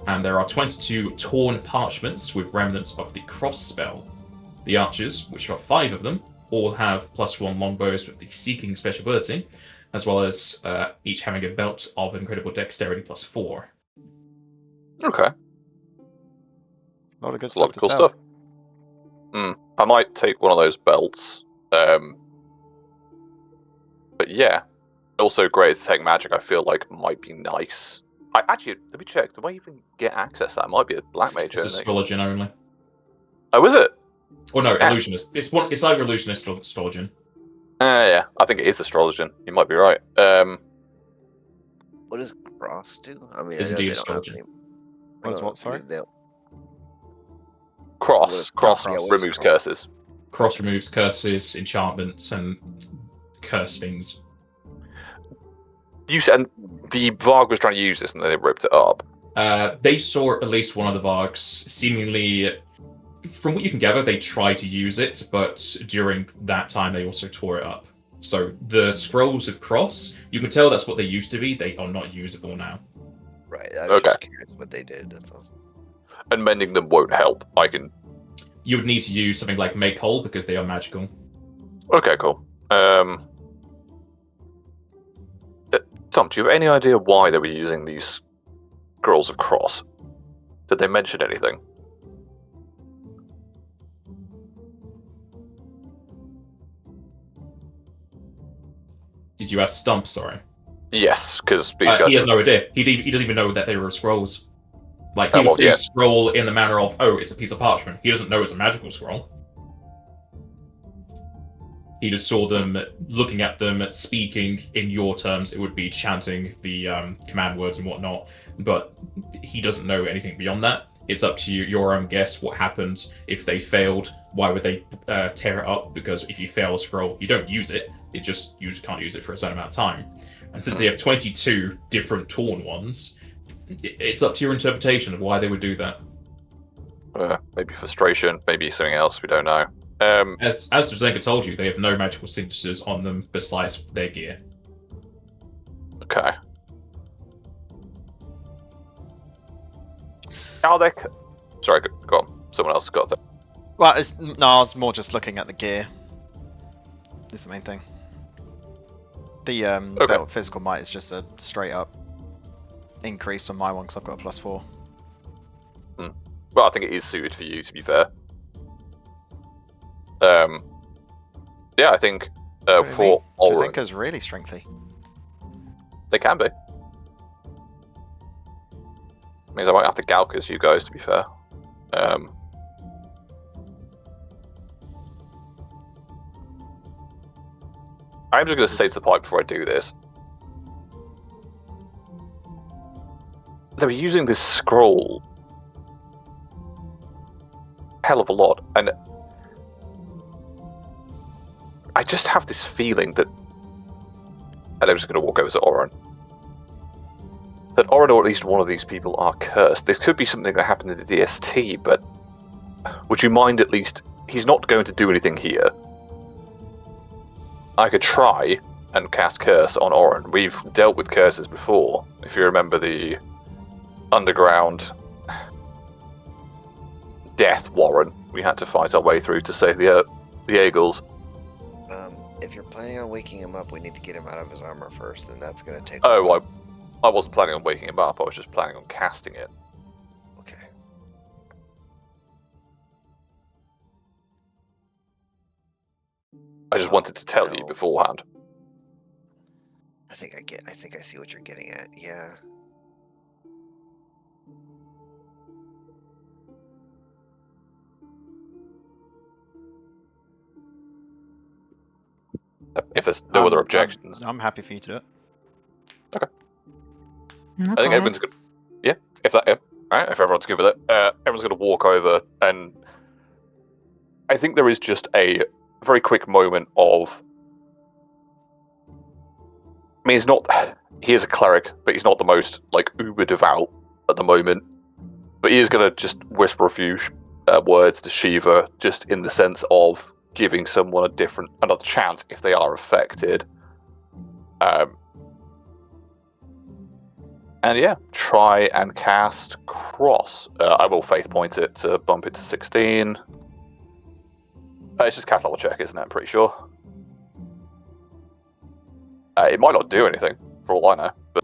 And there are 22 torn parchments with remnants of the cross spell. The archers, which are 5 of them, all have +1 longbows with the seeking special ability, as well as each having a belt of incredible dexterity +4. Okay. A lot of good That's a lot stuff of to cool sell. stuff. I might take one of those belts. But yeah. Also great to take magic, I feel like might be nice. Actually, let me check. Do I even get access to that? It might be a black mage. It's astrologian only. Oh, is it? Or no, illusionist. It's either illusionist or astrologian. Yeah, I think it is astrologian. You might be right. What does cross do? I mean, Is I know indeed they don't have astrology. any. What is what, sorry? Cross Cross removes curses. Cross removes curses, enchantments, and curse things. And the Varg was trying to use this, and then they ripped it up. They saw at least one of the Vargs seemingly, from what you can gather, they tried to use it, but during that time they also tore it up. So the scrolls of cross, you can tell that's what they used to be. They are not usable now. Right. I was Okay. just curious what they did. That's all. And mending them won't help. You would need to use something like Make Whole because they are magical. Okay, cool. Tom, do you have any idea why they were using these scrolls of cross? Did they mention anything? Did you ask Stump? Sorry. Yes, because these guys. He has no idea. He doesn't even know that they were scrolls. Like he Oh, would well, say yeah. scroll in the manner of, oh, it's a piece of parchment. He doesn't know it's a magical scroll. He just saw them looking at them, speaking in your terms. It would be chanting the command words and whatnot, but he doesn't know anything beyond that. It's up to you, your own guess, what happened if they failed. Why would they tear it up? Because if you fail a scroll, you don't use it. You just can't use it for a certain amount of time. And since they have 22 different torn ones, it's up to your interpretation of why they would do that. Maybe frustration, maybe something else, we don't know. As Drzenka told you, they have no magical signatures on them besides their gear. Okay. Are they... Sorry, go on. Someone else got that. Well, I was more just looking at the gear. Is the main thing. The belt of physical might is just a straight up increase on my one because I've got a +4. Well, I think it is suited for you, to be fair. Yeah, I think for Oren, Drzenka's really strengthy. they can be. Means I won't have to Galcus you guys, to be fair. I'm just going to say to the pipe before I do this. They were using this scroll hell of a lot, and I just have this feeling that, and I'm just going to walk over to Oren, that Oren or at least one of these people are cursed. This could be something that happened in the DST, but would you mind at least, he's not going to do anything here. I could try and cast Curse on Oren. We've dealt with curses before. If you remember the underground death warrant we had to fight our way through to save the Eagles. If you're planning on waking him up, we need to get him out of his armor first, and that's going to take a Oh, while. I wasn't planning on waking him up. I was just planning on casting it. Okay. I just wanted to tell you No. beforehand. I think I see what you're getting at. Yeah. If there's no other I'm- objections, I'm happy for you to do it. No, I go think ahead. everyone's good. Yeah, if everyone's good with it, everyone's going to walk over, and I think there is just a very quick moment of. I mean, he is a cleric, but he's not the most like uber devout at the moment. But he is going to just whisper a few words to Shiva, just in the sense of giving someone another chance if they are affected. And yeah, try and cast Cross. I will faith point it to bump it to 16. It's just cast level check, isn't it? I'm pretty sure. It might not do anything, for all I know. But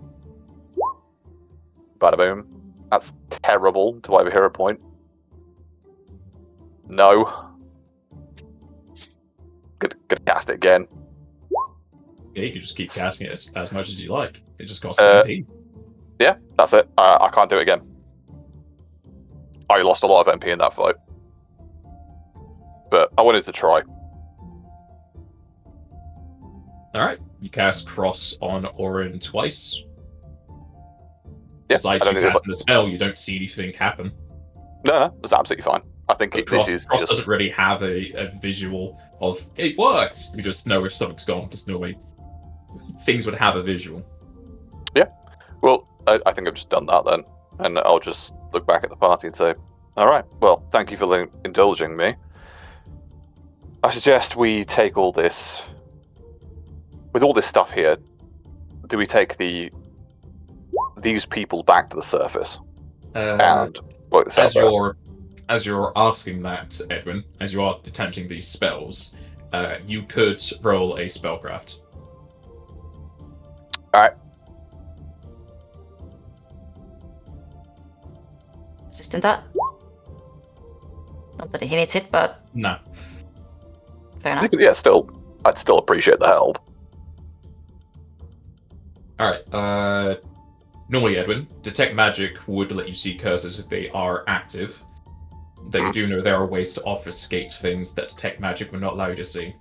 bada boom. That's terrible. Do I have a hero point? No. Gonna cast it again. Yeah, you can just keep casting it as much as you like. It just costs MP. Yeah, that's it. I can't do it again. I lost a lot of MP in that fight. But I wanted to try. Alright, you cast Cross on Orin twice. Yeah, Besides I you don't think casting the spell, you don't see anything happen. No, it's absolutely fine. I think But this is Cross just... doesn't really have a visual of, it worked! You just know if something's gone, because no way things would have a visual. Yeah. Well, I think I've just done that then. And I'll just look back at the party and say, alright, well, thank you for indulging me. I suggest we take all this... With all this stuff here, do we take these people back to the surface and work this out there? As you're asking that, Edwin, as you are attempting these spells, you could roll a spellcraft. Alright. Assistant that. Not that he needs it, but No. fair enough. Yeah, I'd still appreciate the help. Alright, normally, Edwin, Detect Magic would let you see cursors if they are active. Though you do know there are ways to obfuscate things that Detect Magic would not allow you to see.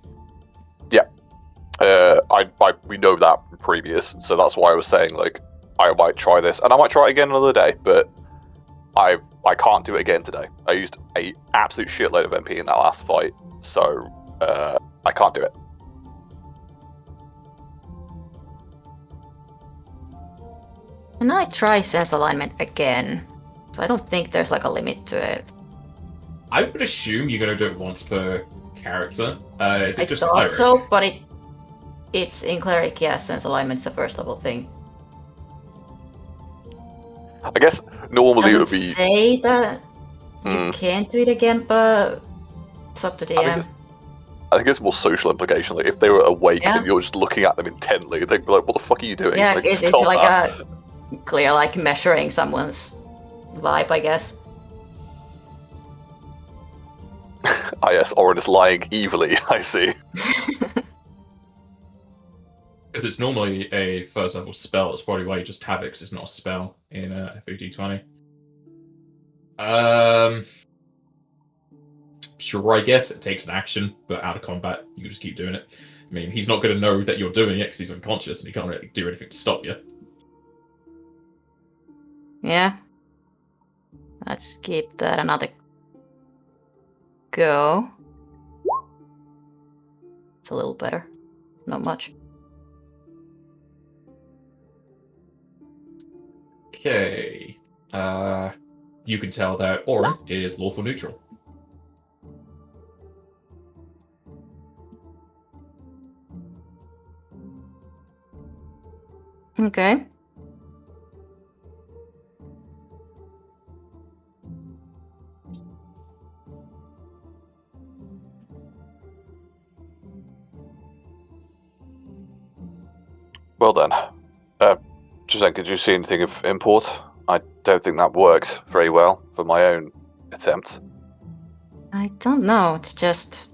Yeah. We know that from previous, so that's why I was saying, like, I might try this, and I might try it again another day, but I can't do it again today. I used a absolute shitload of MP in that last fight, so I can't do it. And I try sense alignment again. So I don't think there's like a limit to it. I would assume you're going to do it once per character. Is it I just thought cleric? so, but it's in cleric, yeah, sense alignment's a first level thing. I guess normally it Doesn't would be... say that you can't do it again, but it's up to DM. I think it's more social implication. Like, if they were awake Yeah. and you're just looking at them intently, they'd be like, what the fuck are you doing? Yeah, Like, it's stop like that. a clear, like measuring someone's vibe, I guess. Ah, yes, Orin is lying evilly, I see. Because it's normally a first level spell, that's probably why you just have it, because it's not a spell in FFd20. Sure, I guess it takes an action, but out of combat, you can just keep doing it. I mean, he's not going to know that you're doing it because he's unconscious and he can't really do anything to stop you. Yeah. Let's give that another go. It's a little better. Not much. Okay. You can tell that Orin is lawful neutral. Okay. Well then, Jose, could you see anything of import? I don't think that worked very well for my own attempt. I don't know. It's just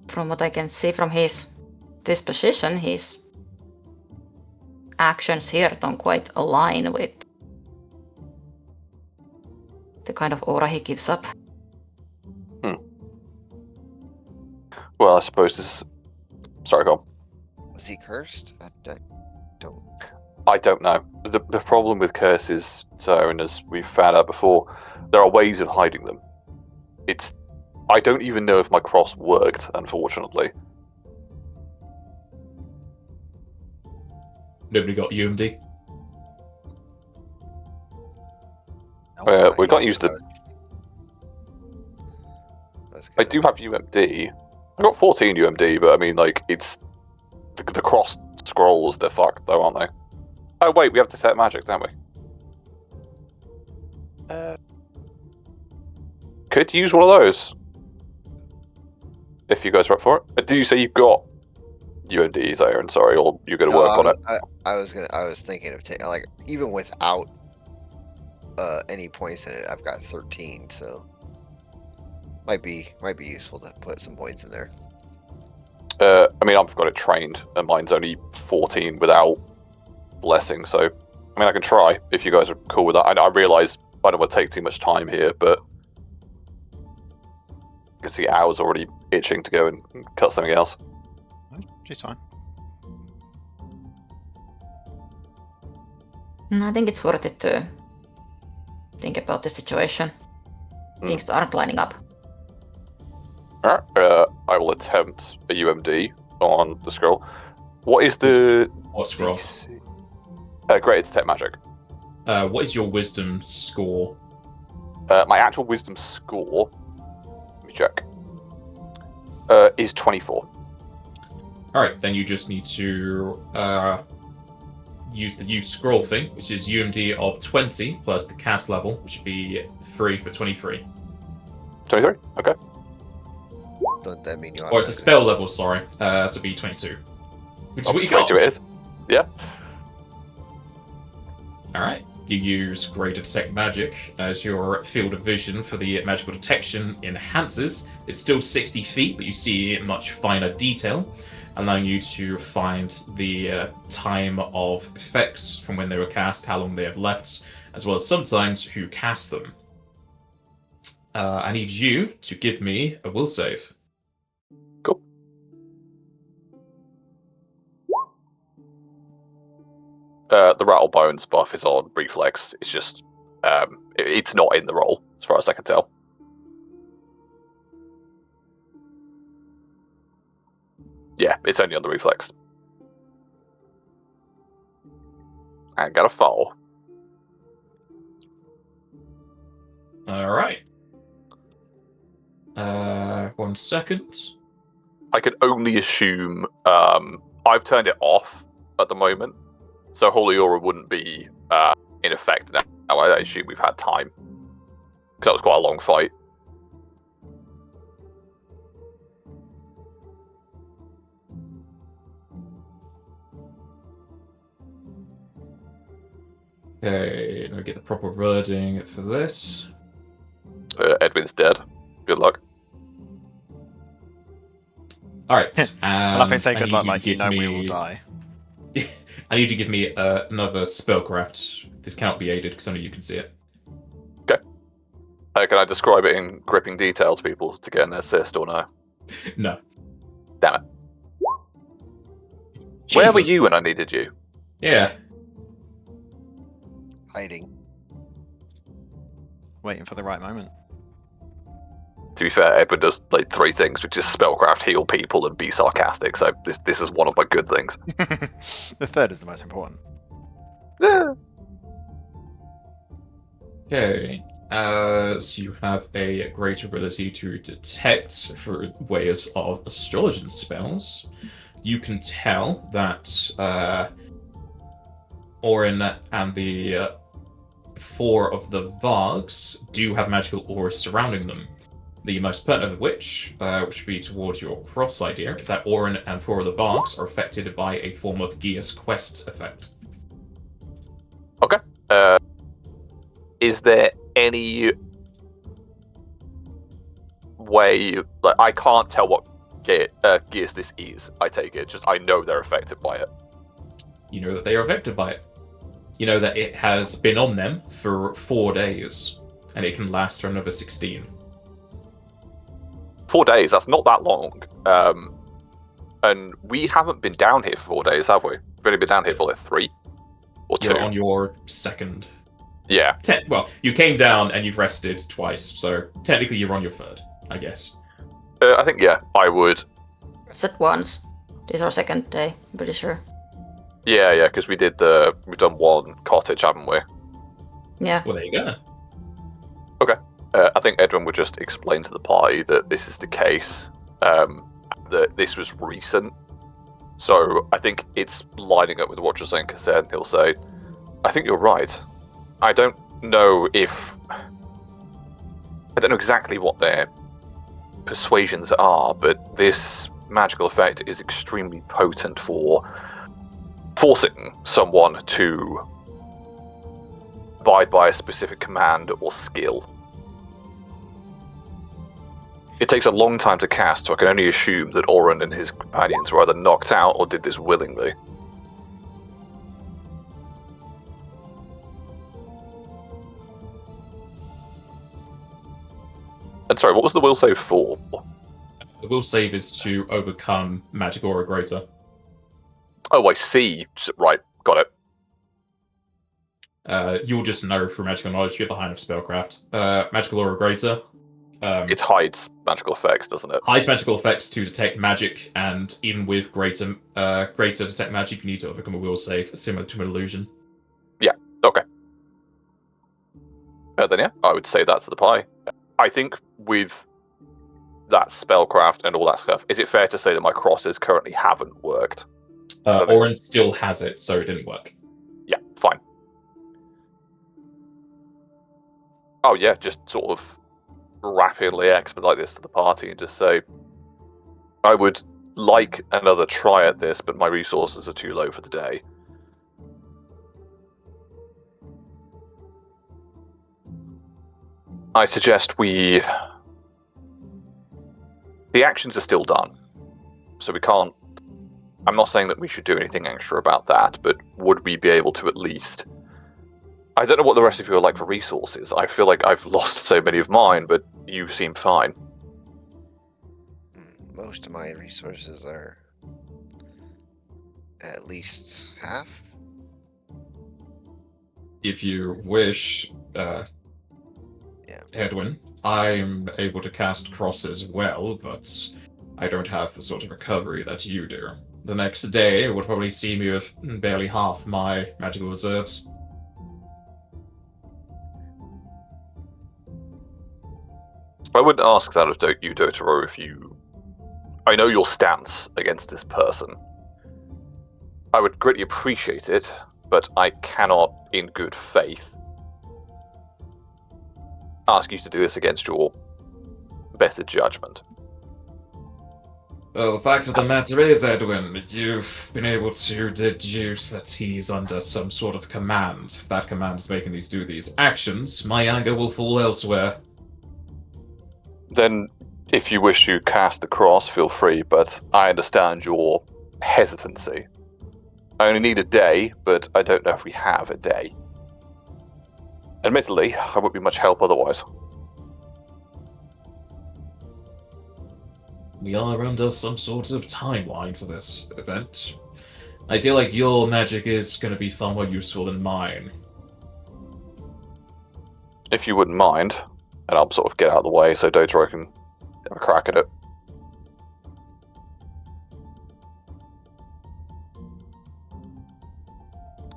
from what I can see from his disposition, his actions here don't quite align with the kind of aura he gives up. Well, I suppose this. Sorry, go on. Was he cursed? I don't. I don't know. The problem with curses, sir, and as we've found out before, there are ways of hiding them. I don't even know if my cross worked, unfortunately. Nobody got UMD? We can't use the. I do have UMD. I got 14 UMD, but I mean, like, it's the cross scrolls. They're fucked, though, aren't they? Oh wait, we have detect magic, don't we? Could use one of those if you guys are up for it. Did you say you've got UMDs, Aaron? Sorry, or you're going to work on it? I was thinking of taking, like, even without any points in it, I've got 13, so might be useful to put some points in there. I mean, I've got it trained, and mine's only 14 without blessing. So, I mean, I can try if you guys are cool with that. I realise I don't want to take too much time here, but I can see Owl's already itching to go and cut something else. She's fine. I think it's worth it to think about the situation. Things aren't lining up. Alright, I will attempt a UMD on the scroll. What is the... What scroll? Greater detect magic. What is your wisdom score? My actual wisdom score, let me check, is 24. Alright, then you just need to use the use scroll thing, which is UMD of 20 plus the cast level, which would be 3 for 23. 23? Okay. Don't that mean you? Or it's a spell level, sorry. So it'd be 22. Which is what you got. 22 it is. Yeah. Alright. You use Greater Detect Magic as your field of vision for the magical detection enhances. It's still 60 feet, but you see much finer detail, allowing you to find the time of effects from when they were cast, how long they have left, as well as sometimes who cast them. I need you to give me a will save. Cool. The rattle bones buff is on reflex. It's just it's not in the roll as far as I can tell. Yeah, it's only on the reflex. I got a foul. Alright. 1 second. I can only assume I've turned it off at the moment, so Holy Aura wouldn't be in effect now. I assume we've had time, because that was quite a long fight. Okay, let me get the proper wording for this. Edwin's dead. Good luck. Alright, And if I say I good need luck, you to like, you give know we me- will die. I need you to give me another spellcraft. This cannot be aided because only you can see it. Can I describe it in gripping detail to people to get an assist or no? No. Damn it. Where were Jesus. you when I needed you? Yeah. Hiding. Waiting for the right moment. To be fair, Edwin does like 3 things, which is spellcraft, heal people, and be sarcastic. So this is one of my good things. The third is the most important. Okay. As you have a greater ability to detect for ways of astrologian spells, you can tell that Orin and the 4 of the Vargs do have magical auras surrounding them. The most pertinent of which would be towards your cross idea, is that Orin and 4 of the Varks are affected by a form of Geas Quest effect. Okay. Is there any way, like, I can't tell what Geas this is, I take it, just I know they're affected by it. You know that they are affected by it. You know that it has been on them for 4 days, and it can last for another 16. 4 days, that's not that long. And we haven't been down here for 4 days, have we? We've only been down here for like 3 or 2. You're on your second. Yeah. Well, you came down and you've rested twice, so technically you're on your third, I guess. I think, yeah, I would. Set once. This is our second day, I'm pretty sure. Yeah, because we've done 1 cottage, haven't we? Yeah. Well, there you go. Okay. I think Edwin would just explain to the party that this is the case, that this was recent. So I think it's lining up with what Josenka said, and he'll say, I think you're right. I don't know exactly what their persuasions are, but this magical effect is extremely potent for forcing someone to abide by a specific command or skill. It takes a long time to cast, so I can only assume that Orin and his companions were either knocked out or did this willingly. And sorry, what was the will save for? The will save is to overcome Magic Aura Greater. Oh, I see. Right, got it. You'll just know through magical knowledge you have the Hind of Spellcraft. Magical Aura Greater. It hides magical effects, doesn't it? Hides magical effects to detect magic, and even with greater detect magic, you need to overcome a will save, similar to an illusion. Yeah, okay. Then yeah, I would say that's the pie. I think with that spellcraft and all that stuff, is it fair to say that my crosses currently haven't worked? Orin still has it, so it didn't work. Yeah, fine. Oh yeah, just sort of rapidly expedite this to the party and just say, I would like another try at this, but my resources are too low for the day. I suggest the actions are still done, so we can't. I'm not saying that we should do anything extra about that, but would we be able to at least? I don't know what the rest of you are like for resources. I feel like I've lost so many of mine, but you seem fine. Most of my resources are at least half. If you wish, Edwin, I'm able to cast cross as well, but I don't have the sort of recovery that you do. The next day would probably see me with barely half my magical reserves. I wouldn't ask that of you, Dotaro, if you... I know your stance against this person. I would greatly appreciate it, but I cannot, in good faith, ask you to do this against your better judgment. Well, the fact of the matter is, Edwin, you've been able to deduce that he's under some sort of command. If that command is making these do these actions, my anger will fall elsewhere. Then, if you wish to cast the cross, feel free, but I understand your hesitancy. I only need a day, but I don't know if we have a day. Admittedly, I won't be much help otherwise. We are under some sort of timeline for this event. I feel like your magic is going to be far more useful than mine. If you wouldn't mind, and I'll sort of get out of the way so Dotaro can have a crack at it.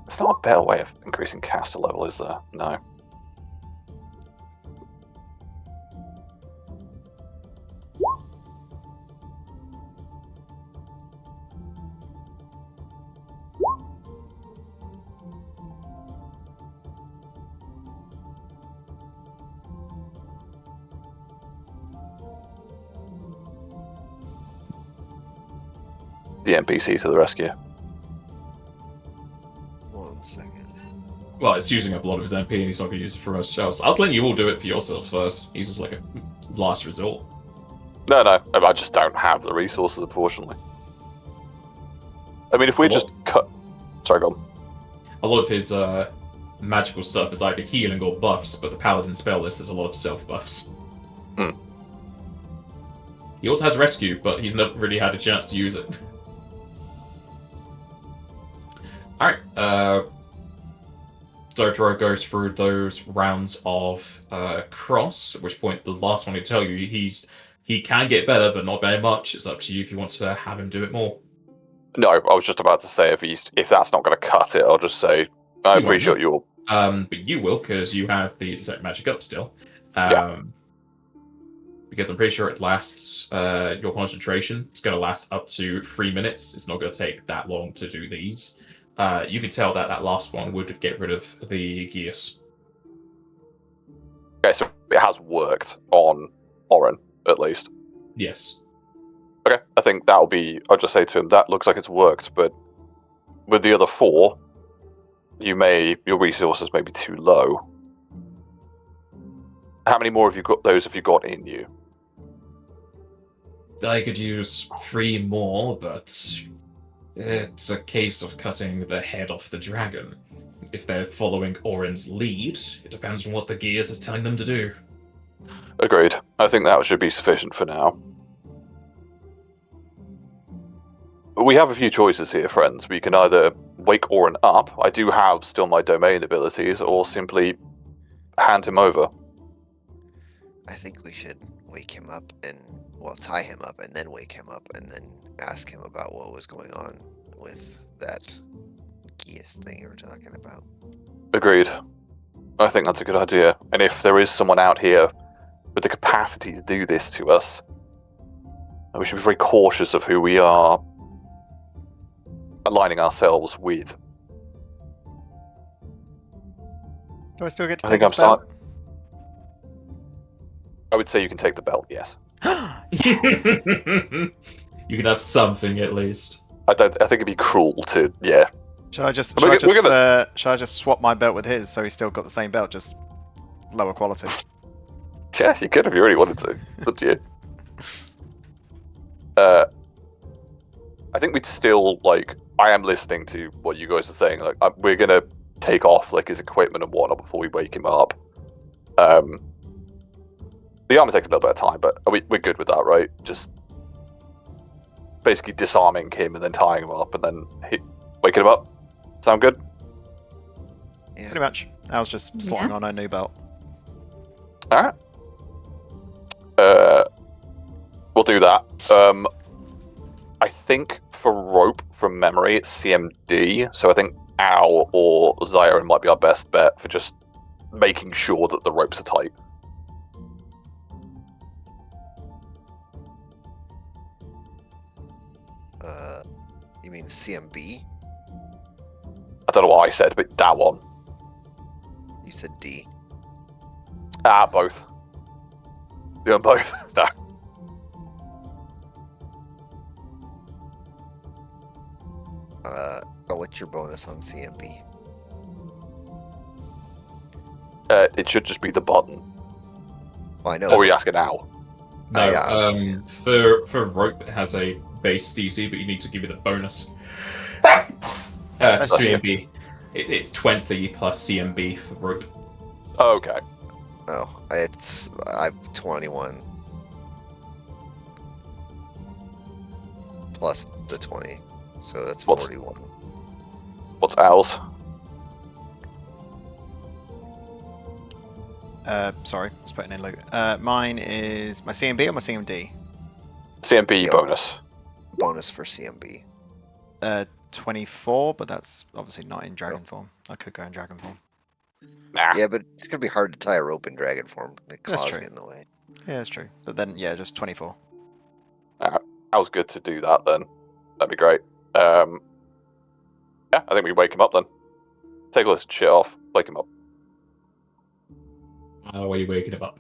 It's not a better way of increasing caster level, is there? No. the NPC to the rescue. 1 second. Well, it's using up a lot of his MP, and he's not going to use it for us. I was letting you all do it for yourself first. He's just like a last resort. No, I just don't have the resources, unfortunately. I mean, if we just cut... Sorry, go on. A lot of his magical stuff is either healing or buffs, but the paladin spell list is a lot of self buffs. He also has rescue, but he's never really had a chance to use it. Alright, Dotaro goes through those rounds of cross, at which point the last one to tell you he can get better, but not very much. It's up to you if you want to have him do it more. No, I was just about to say if that's not going to cut it, I'll just say I appreciate your. But you will, because you have the detect magic up still. Yeah. Because I'm pretty sure it lasts your concentration. It's going to last up to 3 minutes. It's not going to take that long to do these. You can tell that last one would get rid of the gears. Okay, so it has worked on Oren, at least. Yes. Okay, I think that'll be... I'll just say to him, that looks like it's worked, but with the other 4, your resources may be too low. How many more have you got in you? I could use 3 more, but it's a case of cutting the head off the dragon. If they're following Oren's lead, it depends on what the gears is telling them to do. Agreed. I think that should be sufficient for now. We have a few choices here, friends. We can either wake Oren up, I do have still my domain abilities, or simply hand him over. I think we should wake him up and, well, tie him up and then wake him up and then ask him about what was going on with that Geas thing you were talking about. Agreed. I think that's a good idea. And if there is someone out here with the capacity to do this to us, we should be very cautious of who we are aligning ourselves with. Do I still get to I take think his belt? I would say you can take the belt, yes. You can have something at least. I think it'd be cruel to, yeah. Shall I just swap my belt with his so he's still got the same belt, just lower quality? Yeah, you could if you really wanted to. It's up to you. I think we'd still, I am listening to what you guys are saying. We're going to take off, his equipment and whatnot before we wake him up. The armor takes a little bit of time, but we're good with that, right? Just basically disarming him and then tying him up and then waking him up. Sound good? Yeah. Pretty much. I was just slotting on a new belt. Alright. We'll do that. I think for rope, from memory, it's CMD, so I think Al or Zyron might be our best bet for just making sure that the ropes are tight. You mean CMB? I don't know what I said, but that one. You said D. Both. Doing both. No. What's your bonus on CMB? It should just be the button. Oh, I know. Or are you asking Al? No, yeah. for rope it has a base DC, but you need to give it a bonus. To CMB. It's 20 plus CMB for rope. Oh, okay. Oh, I'm 21. Plus the 20. So that's 41. What's Al's? Sorry, I was putting in logo. Mine is my CMB or my CMD? CMB Yeah. bonus. Bonus for CMB. 24, but that's obviously not in dragon form. I could go in dragon form. Nah. Yeah, but it's gonna be hard to tie a rope in dragon form. The That's claws true. get in the way. Yeah, that's true. But then, yeah, just 24. Al's good to do that then. That'd be great. Yeah, I think we wake him up then. Take all this shit off. Wake him up. How are you waking him up?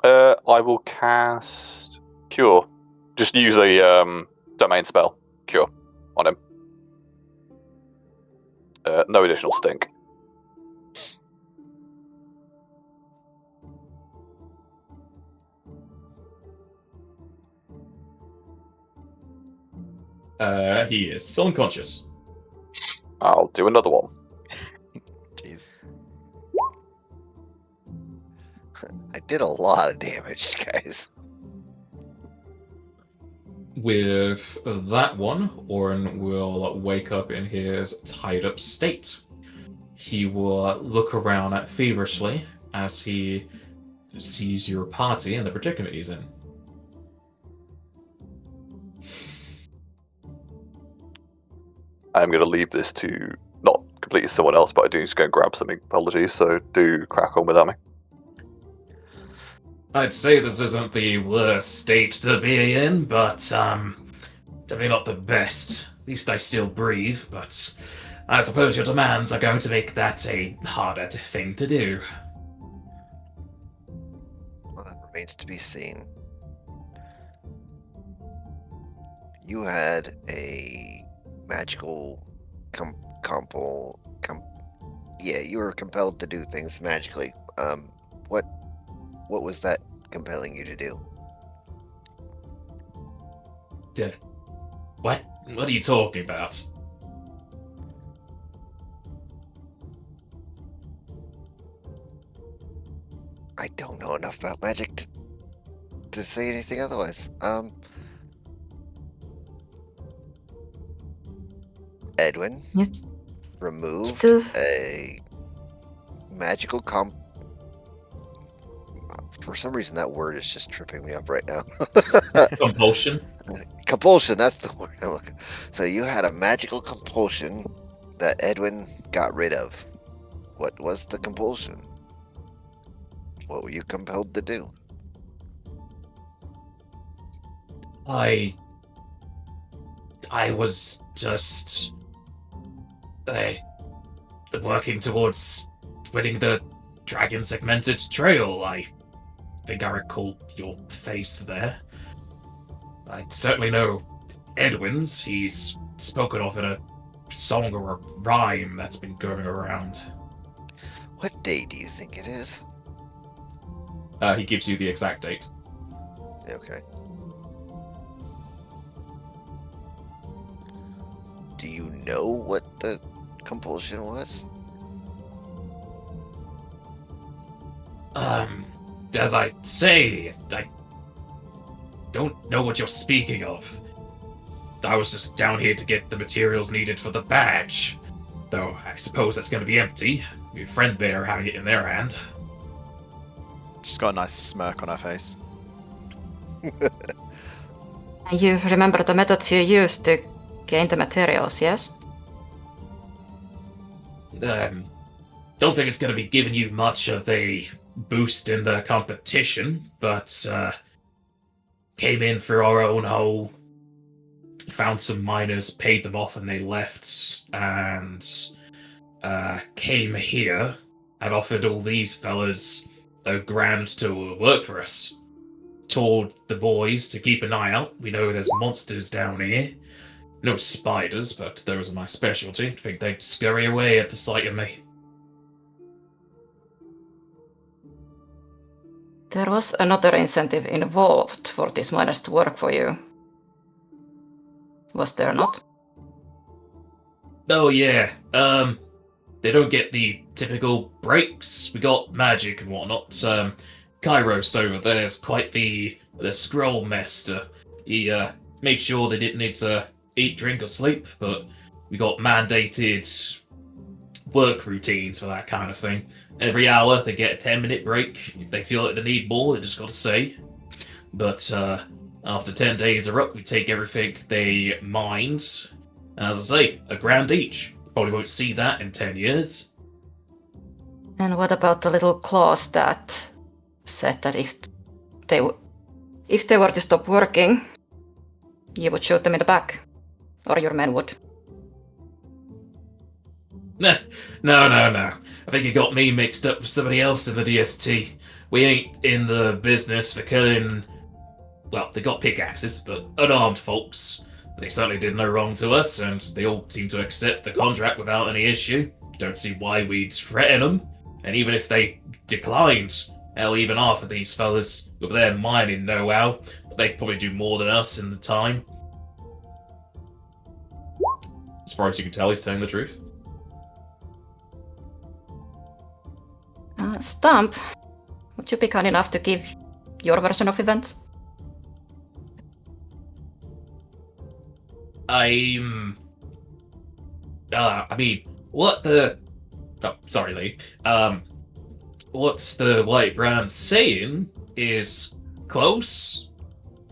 I will cast Cure. Just use a domain spell. Sure. On him. No additional stink. He is still unconscious. I'll do another one. Jeez. I did a lot of damage, guys. With that one, Orin will wake up in his tied up state. He will look around feverishly as he sees your party and the predicament he's in. I'm going to leave this to not completely someone else, but I do just go and grab something. Apologies, so do crack on without me. I'd say this isn't the worst state to be in, but definitely not the best. At least I still breathe, but I suppose your demands are going to make that a harder thing to do. Well, that remains to be seen. You had a magical you were compelled to do things magically. What was that compelling you to do? What? What are you talking about? I don't know enough about magic to say anything otherwise. Edwin Yes. removed Still- a magical for some reason that word is just tripping me up right now. Compulsion? Compulsion, that's the word I'm looking. So you had a magical compulsion that Edwin got rid of. What was the compulsion? What were you compelled to do? I was just working towards winning the dragon segmented trail. I think I recall your face there. I certainly know Edwin's. He's spoken of in a song or a rhyme that's been going around. What day do you think it is? He gives you the exact date. Okay. Do you know what the compulsion was? As I say, I don't know what you're speaking of. I was just down here to get the materials needed for the badge. Though I suppose that's going to be empty. Your friend there having it in their hand. She's got a nice smirk on her face. You remember the methods you used to gain the materials, yes? Don't think it's going to be giving you much of a boost in the competition, but came in for our own hole, found some miners, paid them off, and they left, and came here and offered all these fellas $1,000 to work for us. Told the boys to keep an eye out. We know there's monsters down here. No spiders, but those are my specialty. I think they'd scurry away at the sight of me. There was another incentive involved for these miners to work for you. Was there not? Oh yeah, they don't get the typical breaks. We got magic and whatnot. Kairos over there is quite the scroll master. He made sure they didn't need to eat, drink, or sleep, but we got mandated work routines for that kind of thing. Every hour they get a 10-minute break. If they feel like they need more, they just got to say. But after 10 days are up, we take everything they mined. And as I say, $1,000 each. Probably won't see that in 10 years. And what about the little clause that said that if they were to stop working, you would shoot them in the back? Or your men would? No. I think you got me mixed up with somebody else in the DST. We ain't in the business for killing... Well, they got pickaxes, but unarmed folks. They certainly did no wrong to us, and they all seem to accept the contract without any issue. Don't see why we'd threaten them. And even if they declined, hell, even half of these fellas with their mining know-how, they'd probably do more than us in the time. As far as you can tell, he's telling the truth. Stump, would you be kind enough to give your version of events? I mean, what the... Oh, sorry, Lee. What's the White Brand saying is close.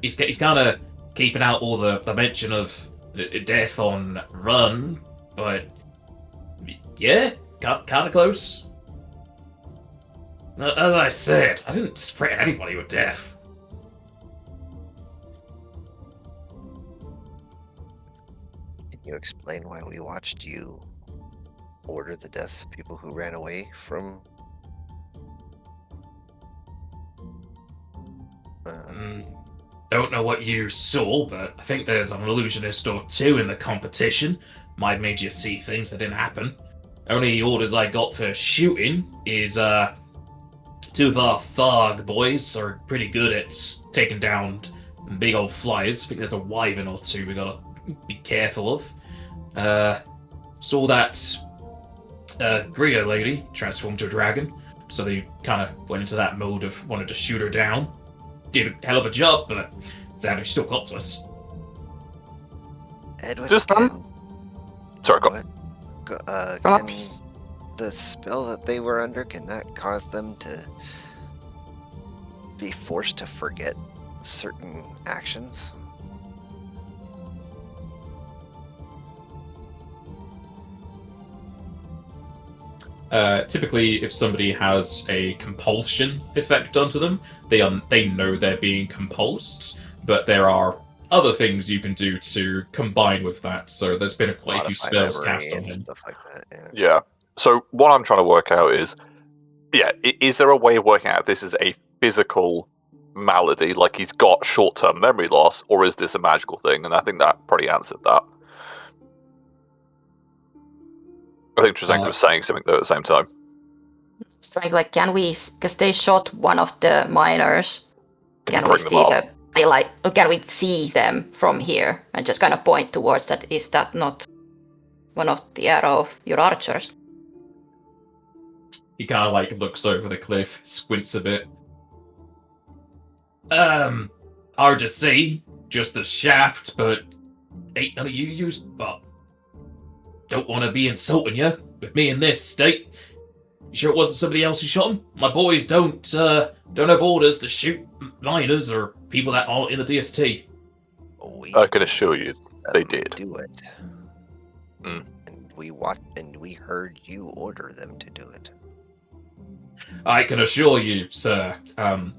He's kind of keeping out all the mention of death on run, but yeah, kind of close. As I said, I didn't threaten anybody with death. Can you explain why we watched you order the deaths of people who ran away from? Don't know what you saw, but I think there's an illusionist or two in the competition. Might have made you see things that didn't happen. Only orders I got for shooting is, two of our Tharg boys are pretty good at taking down big old flyers. I think there's a wyvern or two we gotta be careful of. Saw that Gria lady transformed to a dragon, so they kind of went into that mode of wanted to shoot her down. Did a hell of a job, but sadly still got to us. Edwin, Just sorry, go. Can the spell that they were under, can that cause them to be forced to forget certain actions? Typically, if somebody has a compulsion effect onto them, they know they're being compulsed, but there are other things you can do to combine with that. So there's been quite a few spells cast on him. Stuff like that, Yeah. So what I'm trying to work out is, is there a way of working out if this is a physical malady, like he's got short-term memory loss, or is this a magical thing? And I think that probably answered that. I think Trasenko was saying something though at the same time. Strike, like, can we, because they shot one of the miners, Can can you we bring them see can we see them from here and just kind of point towards that? Is that not one of the arrow of your archers? He kind of like looks over the cliff, squints a bit. Hard to see, just the shaft, but ain't none of you used. Well, don't want to be insulting you with me in this state. You sure it wasn't somebody else who shot him? My boys don't have orders to shoot miners or people that aren't in the DST. I can assure you they did. Do it. Mm. And we heard you order them to do it. I can assure you, sir. I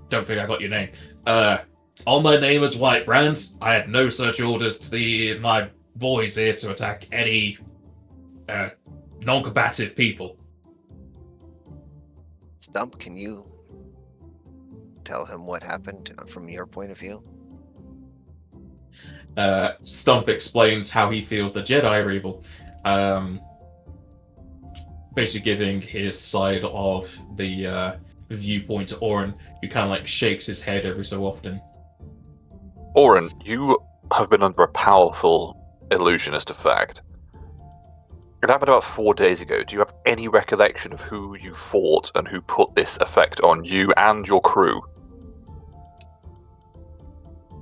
don't think I got your name. On my name as White Brand, I had no such orders to my boys here to attack any non-combative people. Stump, can you tell him what happened from your point of view? Stump explains how he feels the Jedi are evil. Basically giving his side of the viewpoint to Orin, who kind of like shakes his head every so often. Orin, you have been under a powerful illusionist effect. It happened about 4 days ago. Do you have any recollection of who you fought and who put this effect on you and your crew?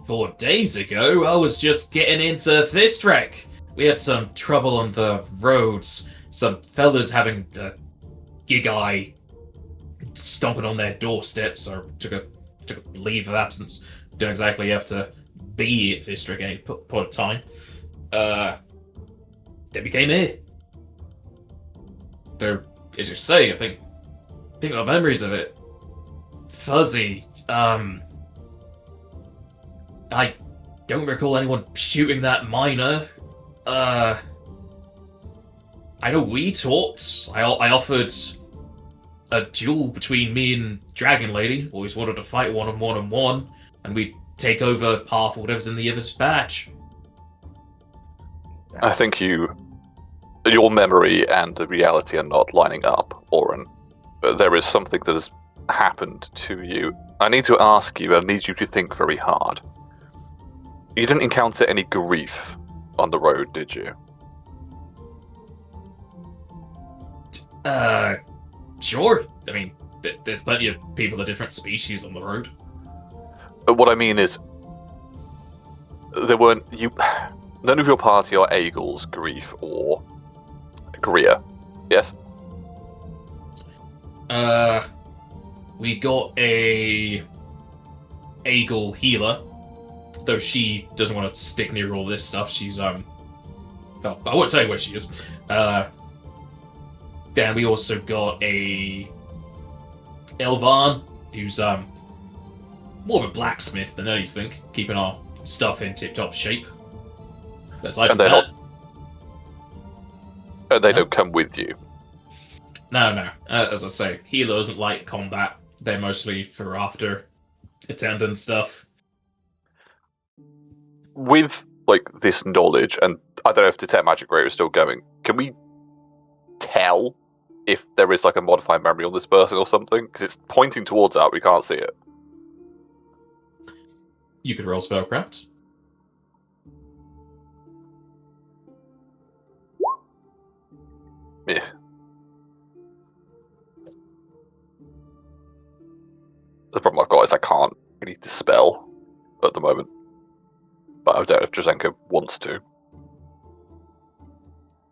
4 days ago, I was just getting into Fistrek. We had some trouble on the roads. Some fellas having a gig eye stomping on their doorsteps, or took a leave of absence. Don't exactly have to be at Fistrek any point of time. Then we came here. Though, as you say, I think my memories of it fuzzy. I don't recall anyone shooting that miner. I know we talked. I offered a duel between me and Dragon Lady. Always wanted to fight one on one, and we take over half or whatever's in the other's batch. I think your memory and the reality are not lining up, Oren. There is something that has happened to you. I need to ask you, I need you to think very hard. You didn't encounter any grief on the road, did you? Sure. I mean, there's plenty of people of different species on the road. But what I mean is, there weren't you. None of your party are Aegles, Grief, or Greer. Yes. We got a Aegle healer, though she doesn't want to stick near all this stuff. She's well, I won't tell you where she is. Then we also got a Elvan, who's more of a blacksmith than anything, keeping our stuff in tip-top shape. Aside from that, And they don't come with you. no. As I say, healer doesn't like combat. They're mostly for after attendant stuff. With like this knowledge, and I don't know if Detect Magic Rate is still going, can we tell if there is like a modified memory on this person or something? Because it's pointing towards that, we can't see it. You could roll spellcraft. Yeah. The problem I've got is I can't really dispel at the moment. But I don't know if Drazenko wants to.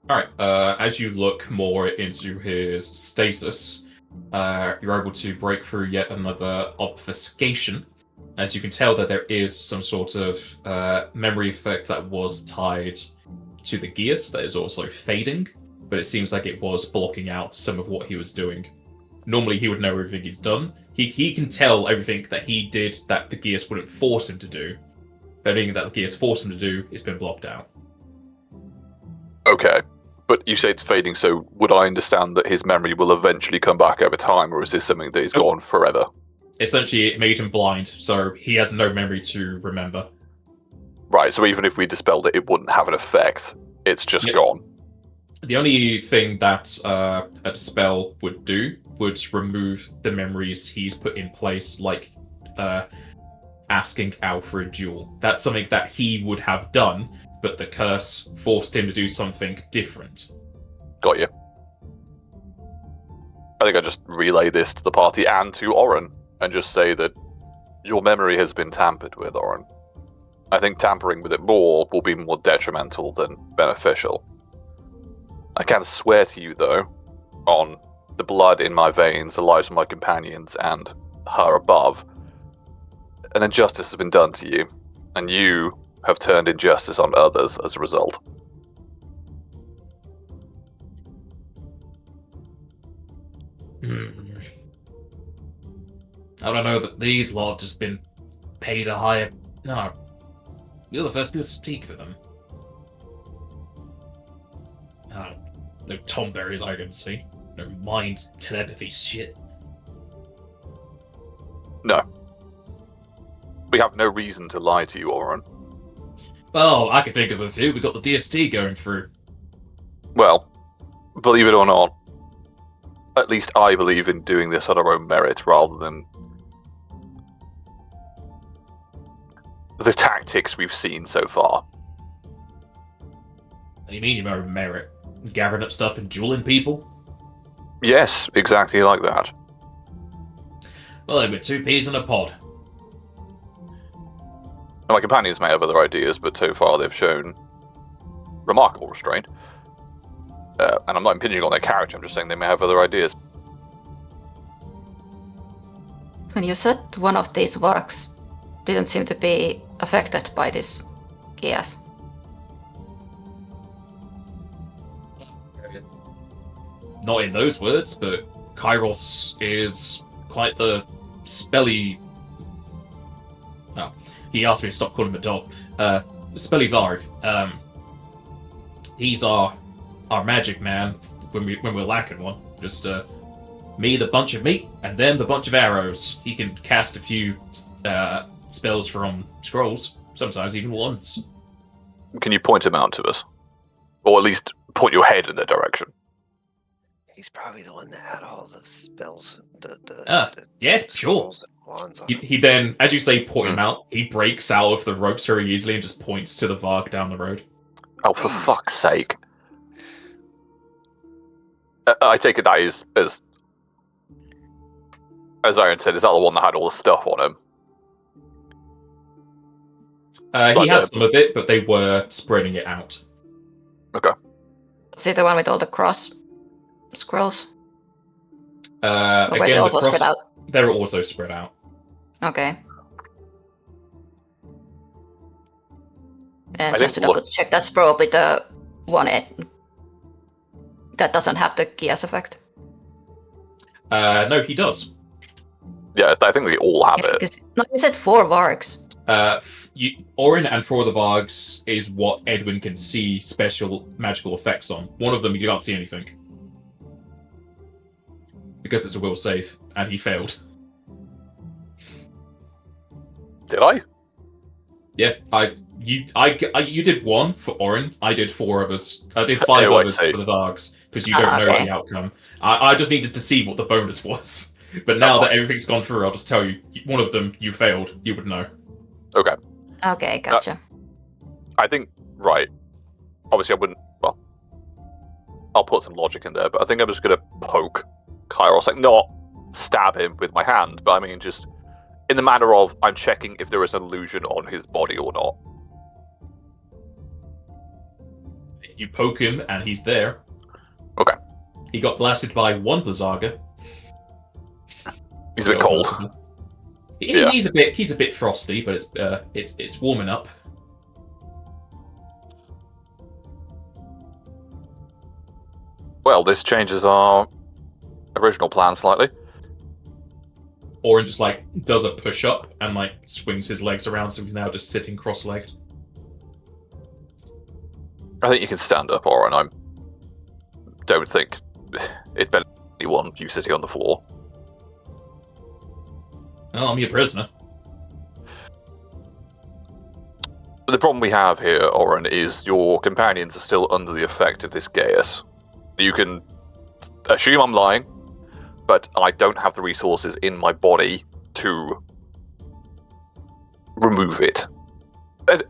Alright, as you look more into his status, you're able to break through yet another obfuscation. As you can tell that there is some sort of memory effect that was tied to the gears that is also fading, but it seems like it was blocking out some of what he was doing. Normally he would know everything he's done. He can tell everything that he did that the gears wouldn't force him to do. Everything that the gears force him to do has been blocked out. Okay. But you say it's fading, so would I understand that his memory will eventually come back over time, or is this something that he's gone forever? Essentially, it made him blind, so he has no memory to remember. Right, so even if we dispelled it, it wouldn't have an effect. It's just gone. The only thing that a spell would do would remove the memories he's put in place, like asking Al for a duel. That's something that he would have done, but the curse forced him to do something different. Got you. I think I just relay this to the party and to Oren, and just say that your memory has been tampered with, Oren. I think tampering with it more will be more detrimental than beneficial. I can swear to you, though, on the blood in my veins, the lives of my companions, and her above, an injustice has been done to you, and you have turned injustice on others as a result. I don't know that these lot have just been paid a higher... No. You're the first people to speak with them. No tomberries I can see. No mind telepathy shit. No. We have no reason to lie to you, Oren. Well, I can think of a few. We got the DST going through. Well, believe it or not, at least I believe in doing this on our own merit rather than the tactics we've seen so far. What do you mean your own merit? Gathering up stuff and dueling people? Yes, exactly like that. Well, then we're two peas in a pod. And my companions may have other ideas, but so far they've shown remarkable restraint. And I'm not impinging on their character, I'm just saying they may have other ideas. When you said one of these wargs didn't seem to be affected by this gas. Not in those words, but Kairos is quite the spelly... Oh, he asked me to stop calling him a dog. Spelly Varg. He's our magic man when we're lacking one. Just me the bunch of meat, and them the bunch of arrows. He can cast a few spells from scrolls, sometimes even once. Can you point him out to us? Or at least point your head in the direction? He's probably the one that had all the spells, the Yeah, sure. scrolls and wands on He then, as you say, point him Hmm. out, he breaks out of the ropes very easily and just points to the Varg down the road. Oh, for fuck's sake. I take it that is, as Aaron said, is that the one that had all the stuff on him? He had some of it, but they were spreading it out. Is it the one with all the cross scrolls? Or were they Again, also spread out? They're also spread out. Okay. And I just to think- double check, that's probably the one that doesn't have the Gias effect. No, he does. Yeah, I think they all have it. Because no, you said 4 Vargs. Orin and 4 of the Vargs is what Edwin can see special magical effects on. One of them you can't see anything. Because it's a will save, and he failed. Did I? Yeah, you did 1 for Orin. I did 4 of us. I did 5 Oh, I others see. for the Vargs because you don't know okay. the outcome. I just needed to see what the bonus was. But now that everything's gone through, I'll just tell you. One of them you failed. You would know. Okay. Okay, gotcha. I think, right. Obviously, I wouldn't. Well, I'll put some logic in there, but I think I'm just going to poke Kairos. Like, not stab him with my hand, but I mean, just in the manner of I'm checking if there is an illusion on his body or not. You poke him, and he's there. Okay. He got blasted by 1 Blizzaga. He's a bit cold. Yeah. He's a bit frosty, but it's warming up. Well, this changes our original plan slightly. Orin just like does a push up and like swings his legs around, so he's now just sitting cross-legged. I think you can stand up, Orin. I don't think it'd benefit anyone you sitting on the floor. Oh, I'm your prisoner. The problem we have here, Orin, is your companions are still under the effect of this Gaius. You can assume I'm lying, but I don't have the resources in my body to remove it.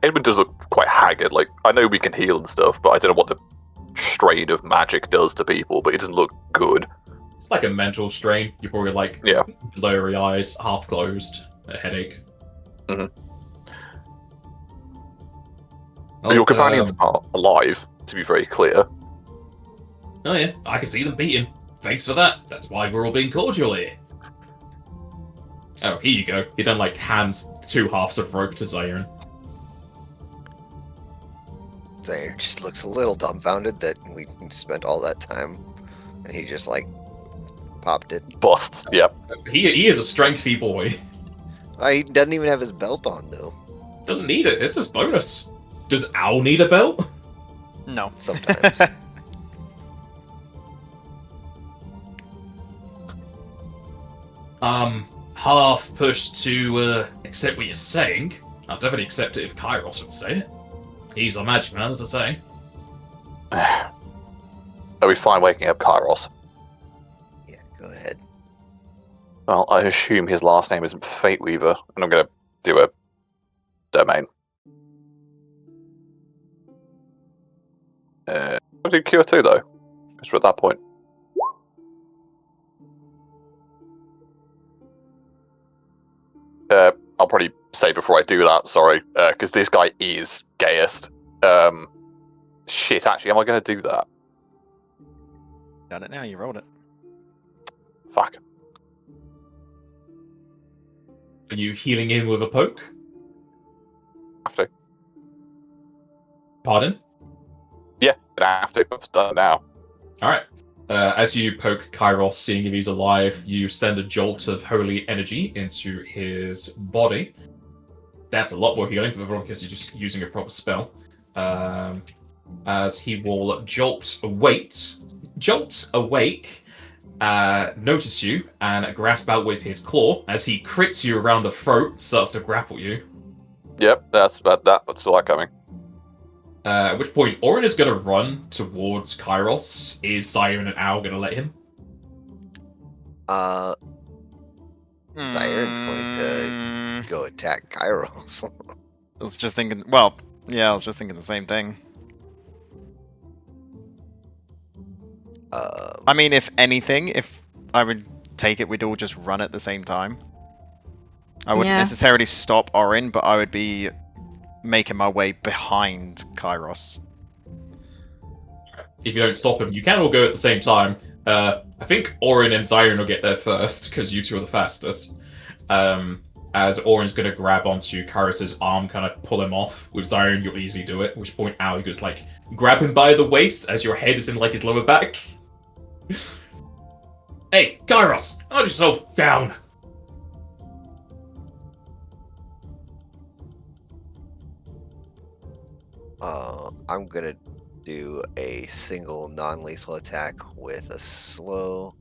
Edmund does look quite haggard. Like, I know we can heal and stuff, but I don't know what the strain of magic does to people, but it doesn't look good. It's like a mental strain. You're probably like blurry eyes, half closed, a headache. Mm-hmm. Oh, your companions are alive, to be very clear. Oh yeah, I can see them beating. Thanks for that. That's why we're all being cordial here. Oh, here you go. He then like hands 2 halves of rope to Zion. Zaire just looks a little dumbfounded that we spent all that time, and he just like popped it. Busts, yep. He is a strengthy boy. He doesn't even have his belt on though. Doesn't need it. It's just bonus. Does Owl need a belt? No. Sometimes. Half pushed to accept what you're saying. I'll definitely accept it if Kairos would say it. He's our magic man, as I say. Are we fine waking up Kairos? Yeah, go ahead. Well, I assume his last name isn't Fate Weaver, and I'm going to do a domain. I'll do Cure 2, though, because we're at that point. I'll probably say before I do that, sorry, because this guy is gayest. Shit, actually, am I going to do that? Got it now, you rolled it. Fuck. Are you healing in with a poke? Have to. Pardon? Yeah, I have to. I've done it now. Alright. As you poke Kairos, seeing if he's alive, you send a jolt of holy energy into his body. That's a lot more healing, because you're just using a proper spell. As he will jolt awake, notice you and grasp out with his claw as he crits you around the throat, starts to grapple you. Yep, that's about that, but saw that coming. At which point, Orin is going to run towards Kairos. Is Siren and Owl going to let him? Zyron's going to go attack Kairos. I was just thinking. Well, yeah, I was just thinking the same thing. I mean, if anything, if I would take it, we'd all just run at the same time. I wouldn't Yeah. necessarily stop Orin, but I would be making my way behind Kairos. If you don't stop him, you can all go at the same time. I think Orin and Zyron will get there first, because you two are the fastest. As Orin's going to grab onto Kairos' arm, kind of pull him off. With Zyron, you'll easily do it. At which point, Owl, you just, like, grab him by the waist as your head is in, like, his lower back. Hey, Kairos, hold yourself down. I'm gonna do a single non-lethal attack with a slow.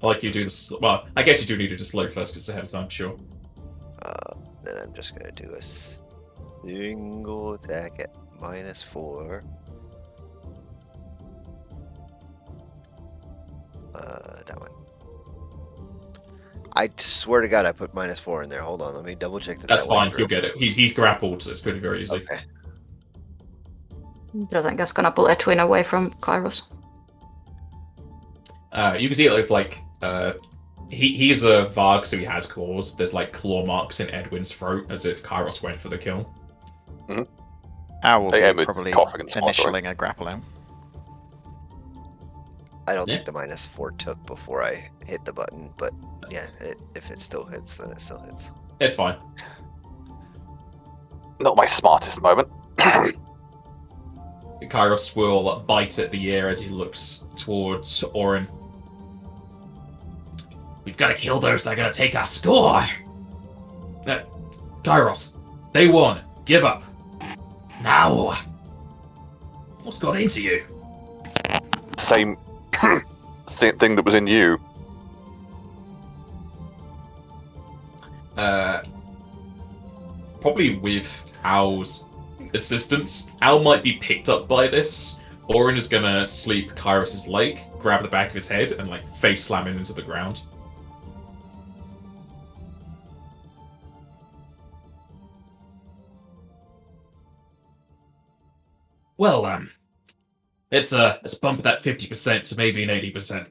Like you do this. Well, I guess you do need to do slow first because ahead of time, sure. Then I'm just gonna do a single attack at -4. That one. I swear to God, I put -4 in there. Hold on, let me double check that. That's that went fine. through. You'll get it. He's grappled, so it's pretty very easy. Okay. Do you think that's gonna pull Edwin away from Kairos? You can see it looks like he's a Varg, so he has claws. There's like claw marks in Edwin's throat, as if Kairos went for the kill. Owl will Yeah, be with probably coughing and smothering. initialing a grappling. I don't Yeah. think the -4 took before I hit the button, but yeah, if it still hits, then it still hits. It's fine. Not my smartest moment. Kairos will bite at the ear as he looks towards Orin. We've got to kill those that are going to take our score. Kairos, they won. Give up. Now. What's got into you? Same thing that was in you. Probably with Owl's assistance. Owl might be picked up by this. Orin is gonna sleep Kairos' leg, grab the back of his head, and like face slam him into the ground. Well, let's bump that 50% to maybe an 80%.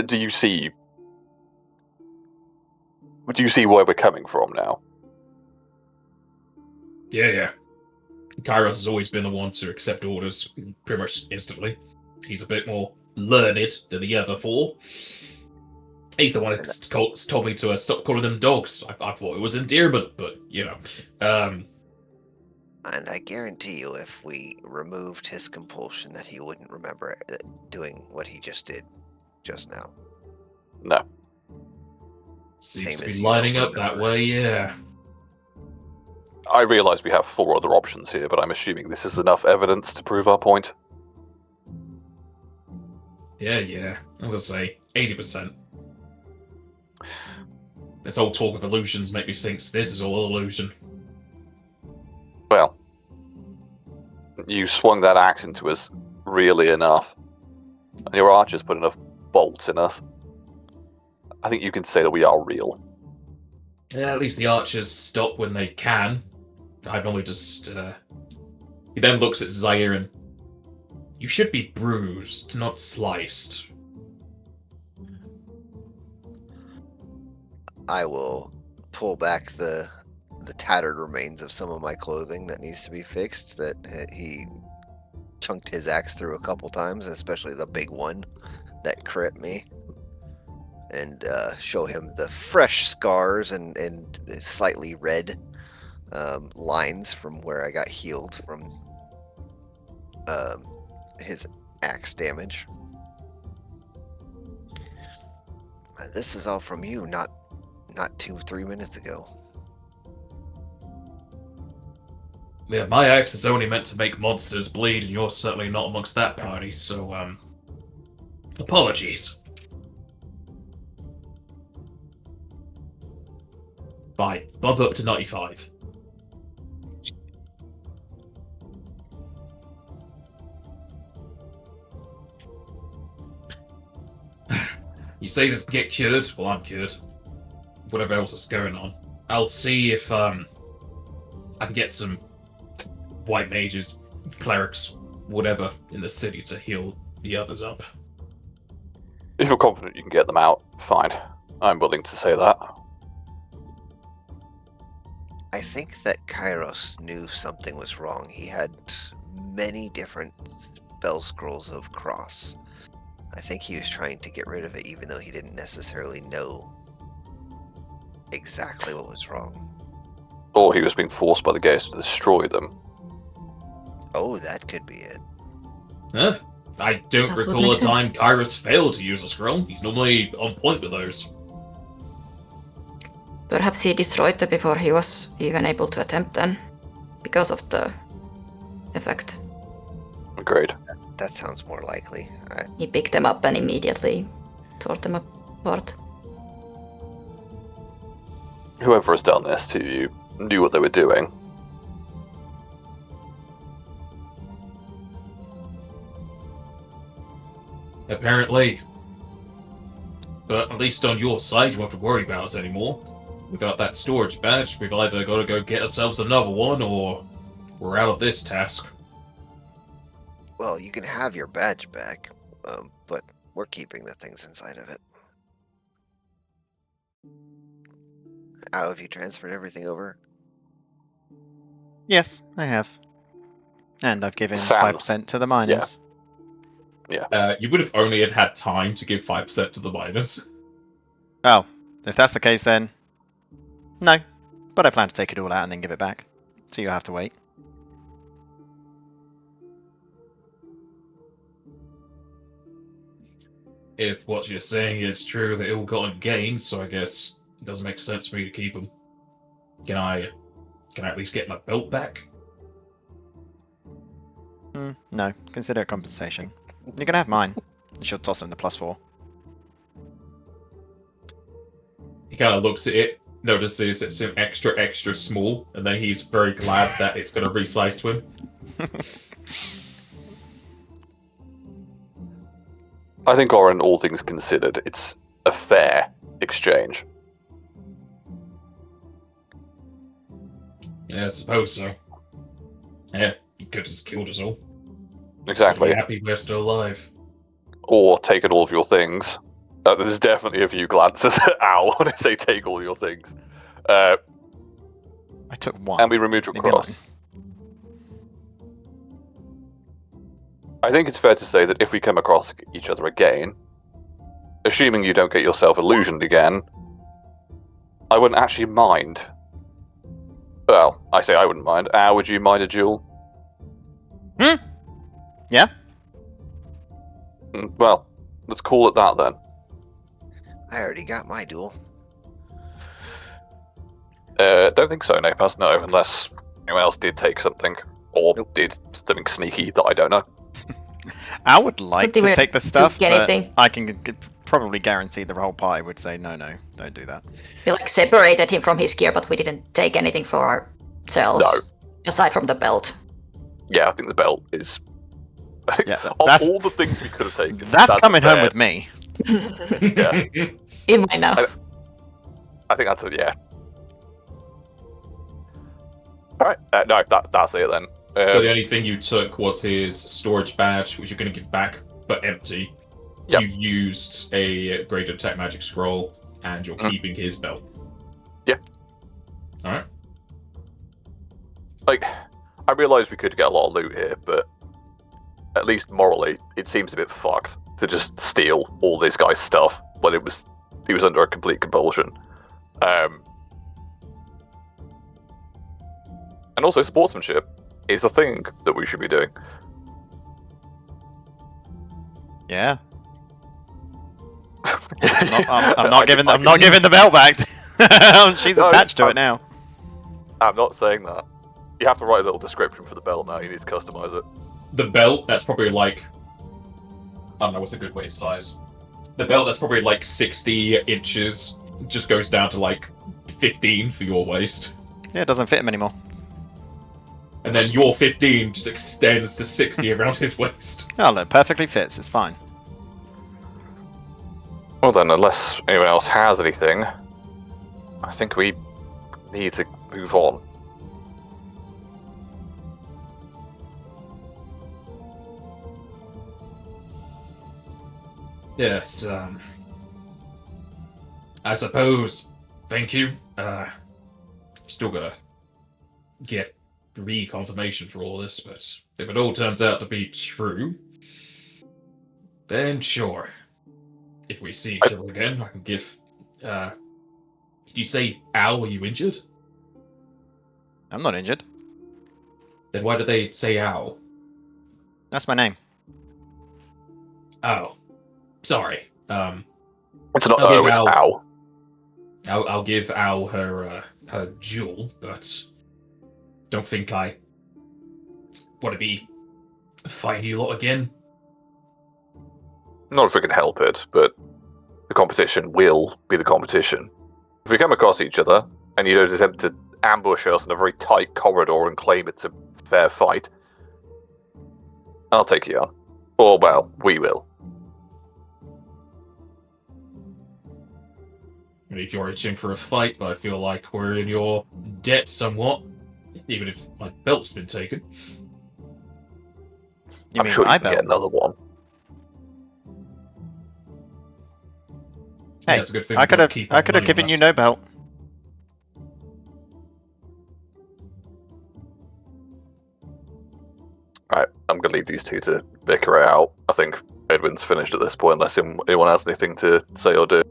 Do you see where we're coming from now? Yeah. Kairos has always been the one to accept orders pretty much instantly. He's a bit more learned than the other four. He's the one who told me to stop calling them dogs. I thought it was endearment, but, you know. And I guarantee you, if we removed his compulsion, that he wouldn't remember doing what he just did just now. No. Seems Same to as be you lining don't up that remember. way, yeah. I realise we have 4 other options here, but I'm assuming this is enough evidence to prove our point. Yeah. As I say, 80%. This whole talk of illusions make me think this is all illusion. Well, you swung that axe into us really enough, and your archers put enough bolts in us. I think you can say that we are real. Yeah, at least the archers stop when they can. I normally just, He then looks at Zaire and... You should be bruised, not sliced. I will pull back the tattered remains of some of my clothing that needs to be fixed, that he chunked his axe through a couple times, especially the big one that crit me, and show him the fresh scars and slightly red lines from where I got healed from his axe damage. This is all from you, not 2-3 minutes ago. Yeah, my axe is only meant to make monsters bleed, and you're certainly not amongst that party, so, apologies. Fine, bump up to 95. You say this get cured? Well, I'm cured. Whatever else is going on. I'll see if, I can get some white mages, clerics, whatever, in the city to heal the others up. If you're confident you can get them out, fine. I'm willing to say that. I think that Kairos knew something was wrong. He had many different spell scrolls of cross. I think he was trying to get rid of it, even though he didn't necessarily know exactly what was wrong. Or he was being forced by the ghost to destroy them. Oh, that could be it. Huh? I don't That would recall make a sense. time Kairos failed to use a scroll. He's normally on point with those. Perhaps he destroyed them before he was even able to attempt them, because of the effect. Agreed. That sounds more likely. He picked them up and immediately tore them apart. Whoever has done this to you knew what they were doing. Apparently. But at least on your side, you won't have to worry about us anymore. Without that storage badge, we've either got to go get ourselves another one, or we're out of this task. Well, you can have your badge back, but we're keeping the things inside of it. How have you transferred everything over? Yes, I have. And I've given Sounds- 5% to the miners. You would have only had time to give 5% to the miners. Oh, if that's the case then... No. But I plan to take it all out and then give it back. So you'll have to wait. If what you're saying is true, they're ill-gotten gains, so I guess it doesn't make sense for me to keep them. Can I at least get my belt back? No, consider it compensation. You can have mine. You should toss it in the +4. He kind of looks at it, notices it's an extra small, and then he's very glad that it's going to resize to him. I think, Oren, all things considered, it's a fair exchange. Yeah, I suppose so. Yeah, he could have just killed us all. Exactly. Be happy we're still alive. Or taken all of your things. There's definitely a few glances at Al when I say take all your things. I took one. And we removed your Leave me cross. I think it's fair to say that if we come across each other again, assuming you don't get yourself illusioned again, I wouldn't actually mind. Well, I say I wouldn't mind. Al, would you mind a duel? Yeah? Well, let's call it that then. I already got my duel. Don't think so, Napas, no, unless anyone else did take something. Or Nope. did something sneaky that I don't know. I would like Pretty to weird take the to stuff, get but anything. I can probably guarantee the whole party would say, no, don't do that. We separated him from his gear, but we didn't take anything for ourselves. No. Aside from the belt. Yeah, I think the belt is... Yeah, of that's all the things we could have taken, that's coming home fair. with me. Yeah. In my now. I think that's a yeah. Alright, no, that's it then. So the only thing you took was his storage badge, which you're going to give back, but empty. Yep. You used a greater attack magic scroll, and you're keeping his belt. Yeah. Alright. Like, I realise we could get a lot of loot here, but at least morally, it seems a bit fucked to just steal all this guy's stuff when he was under a complete compulsion. And also, sportsmanship is a thing that we should be doing. Yeah. I'm not giving the belt back. She's No, attached to it now. I'm not saying that. You have to write a little description for the belt now. You need to customize it. The belt, that's probably like... I don't know, what's a good waist size? The belt, that's probably like 60 inches. Just goes down to like 15 for your waist. Yeah, it doesn't fit him anymore. And then your 15 just extends to 60 around his waist. Oh, no, perfectly fits. It's fine. Well then, unless anyone else has anything, I think we need to move on. Yes, I suppose. Thank you. Still gotta get reconfirmation for all this, but if it all turns out to be true, then sure. If we see each other again, I can give. Did you say ow? Were you injured? I'm not injured. Then why did they say ow? That's my name. Oh, sorry. It's not I'll give it's Al- ow. I'll give Al her jewel, but don't think I want to be fighting you lot again. Not if we can help it, but the competition will be the competition. If we come across each other and you don't attempt to ambush us in a very tight corridor and claim it's a fair fight, I'll take you on. Or, well, we will. If you're itching for a fight, but I feel like we're in your debt somewhat, even if my belt's been taken. You I'm mean sure my you can belt? get another one. Hey, That's a good thing I we could don't have keep our money given on you us. no belt. Right, I'm going to leave these two to bicker it out. I think Edwin's finished at this point, unless anyone has anything to say or do.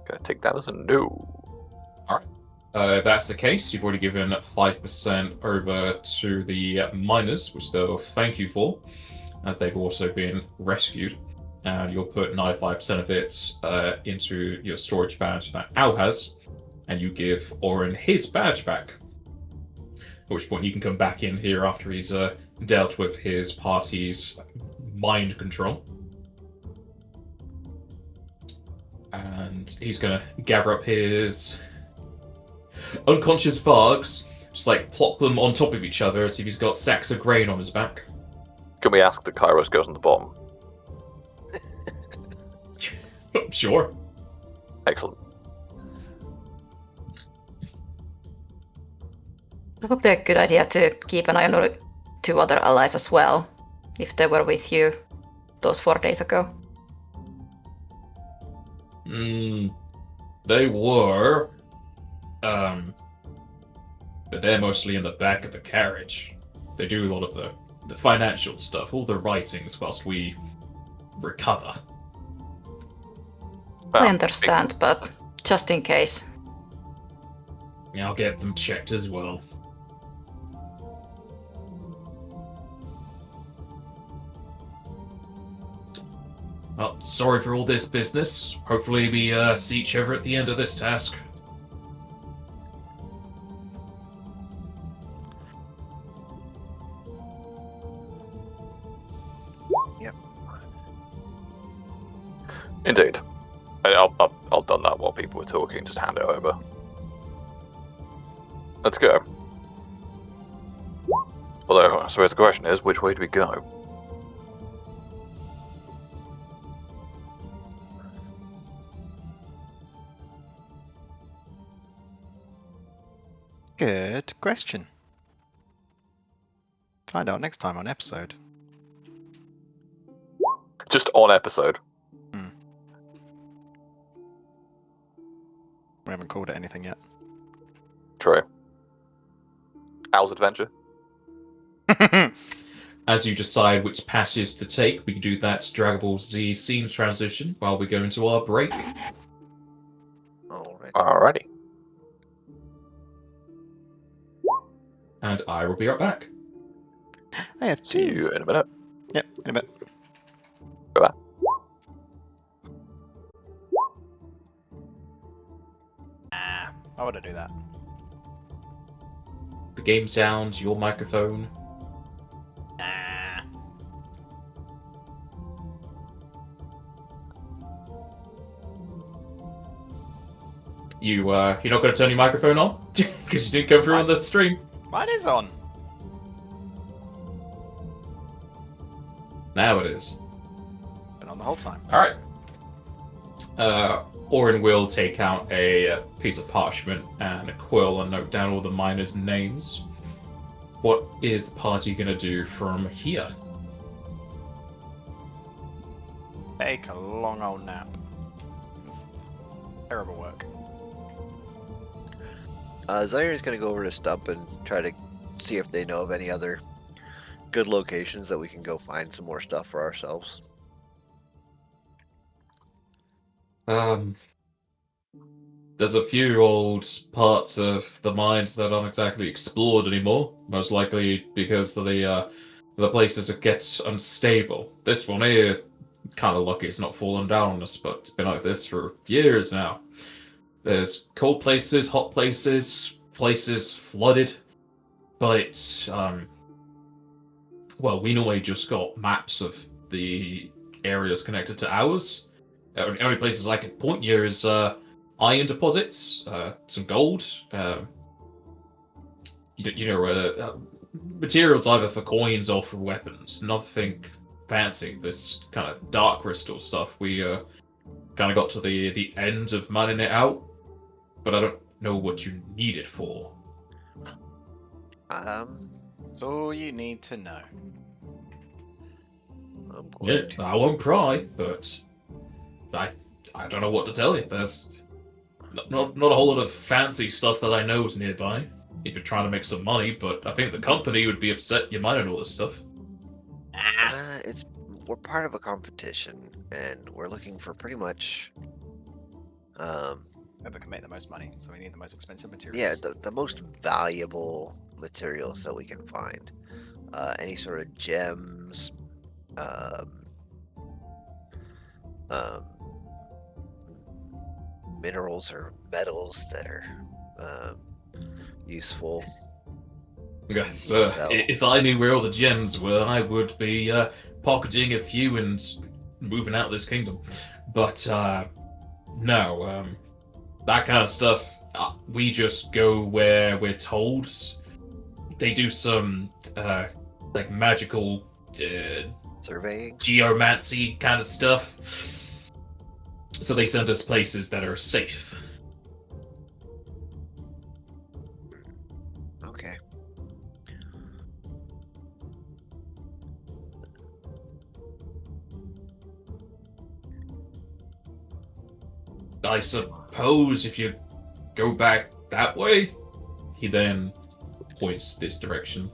Gonna take that as a no. If that's the case, you've already given 5% over to the miners, which they'll thank you for, as they've also been rescued. And you'll put 95% of it into your storage badge that Al has, and you give Oren his badge back. At which point you can come back in here after he's dealt with his party's mind control. And he's gonna gather up his unconscious vargs, just like plop them on top of each other as if he's got sacks of grain on his back. Can we ask that Kairos goes on the bottom? Sure. Excellent. Probably a good idea to keep an eye on our two other allies as well, if they were with you those 4 days ago. They were. But they're mostly in the back of the carriage. They do a lot of the financial stuff, all the writings, whilst we recover. I understand, but just in case. I'll get them checked as well. Well, sorry for all this business. Hopefully we see each other at the end of this task. Yep. Indeed. I'll done that while people were talking. Just hand it over. Let's go. Although, I suppose the question is, which way do we go? Good question. Find out next time on episode. Just on episode. We haven't called it anything yet. True. Al's adventure. as you decide which patches to take, we can do that Dragon Ball Z scene transition while we go into our break. Alright. Alrighty. And I will be right back. I have See you in a minute. Yep, in a bit. Bye-bye. Why would I do that? The game sounds, your microphone. You're not going to turn your microphone on because you didn't come through on the stream. Mine is on. Now it is. Been on the whole time. All right. Orin will take out a piece of parchment and a quill and note down all the miners' names. What is the party going to do from here? Take a long old nap. It's terrible work. Zaire's gonna go over to Stump and try to see if they know of any other good locations that we can go find some more stuff for ourselves. There's a few old parts of the mines that aren't exactly explored anymore, most likely because of the places that get unstable. This one here, kind of lucky it's not fallen down on us, but it's been like this for years now. There's cold places, hot places, places flooded, but well, we normally just got maps of the areas connected to ours. The only places I can point you is iron deposits, some gold, materials either for coins or for weapons. Nothing fancy. This kind of dark crystal stuff. We kind of got to the end of mining it out, but I don't know what you need it for. That's all you need to know. I'm going Yeah, to. I won't pry, but I don't know what to tell you. There's not a whole lot of fancy stuff that I know is nearby. If you're trying to make some money, but I think the company would be upset you're mining all this stuff. We're part of a competition, and we're looking for pretty much, Whoever can make the most money, so we need the most expensive materials. yeah, the most valuable materials that we can find. Any sort of gems, minerals or metals that are useful. Yes, So- if I knew where all the gems were, I would be pocketing a few and moving out of this kingdom. But no, that kind of stuff, we just go where we're told. They do some like magical Surveying. geomancy kind of stuff. So they send us places that are safe. Okay. I suppose if you go back that way, he then points this direction.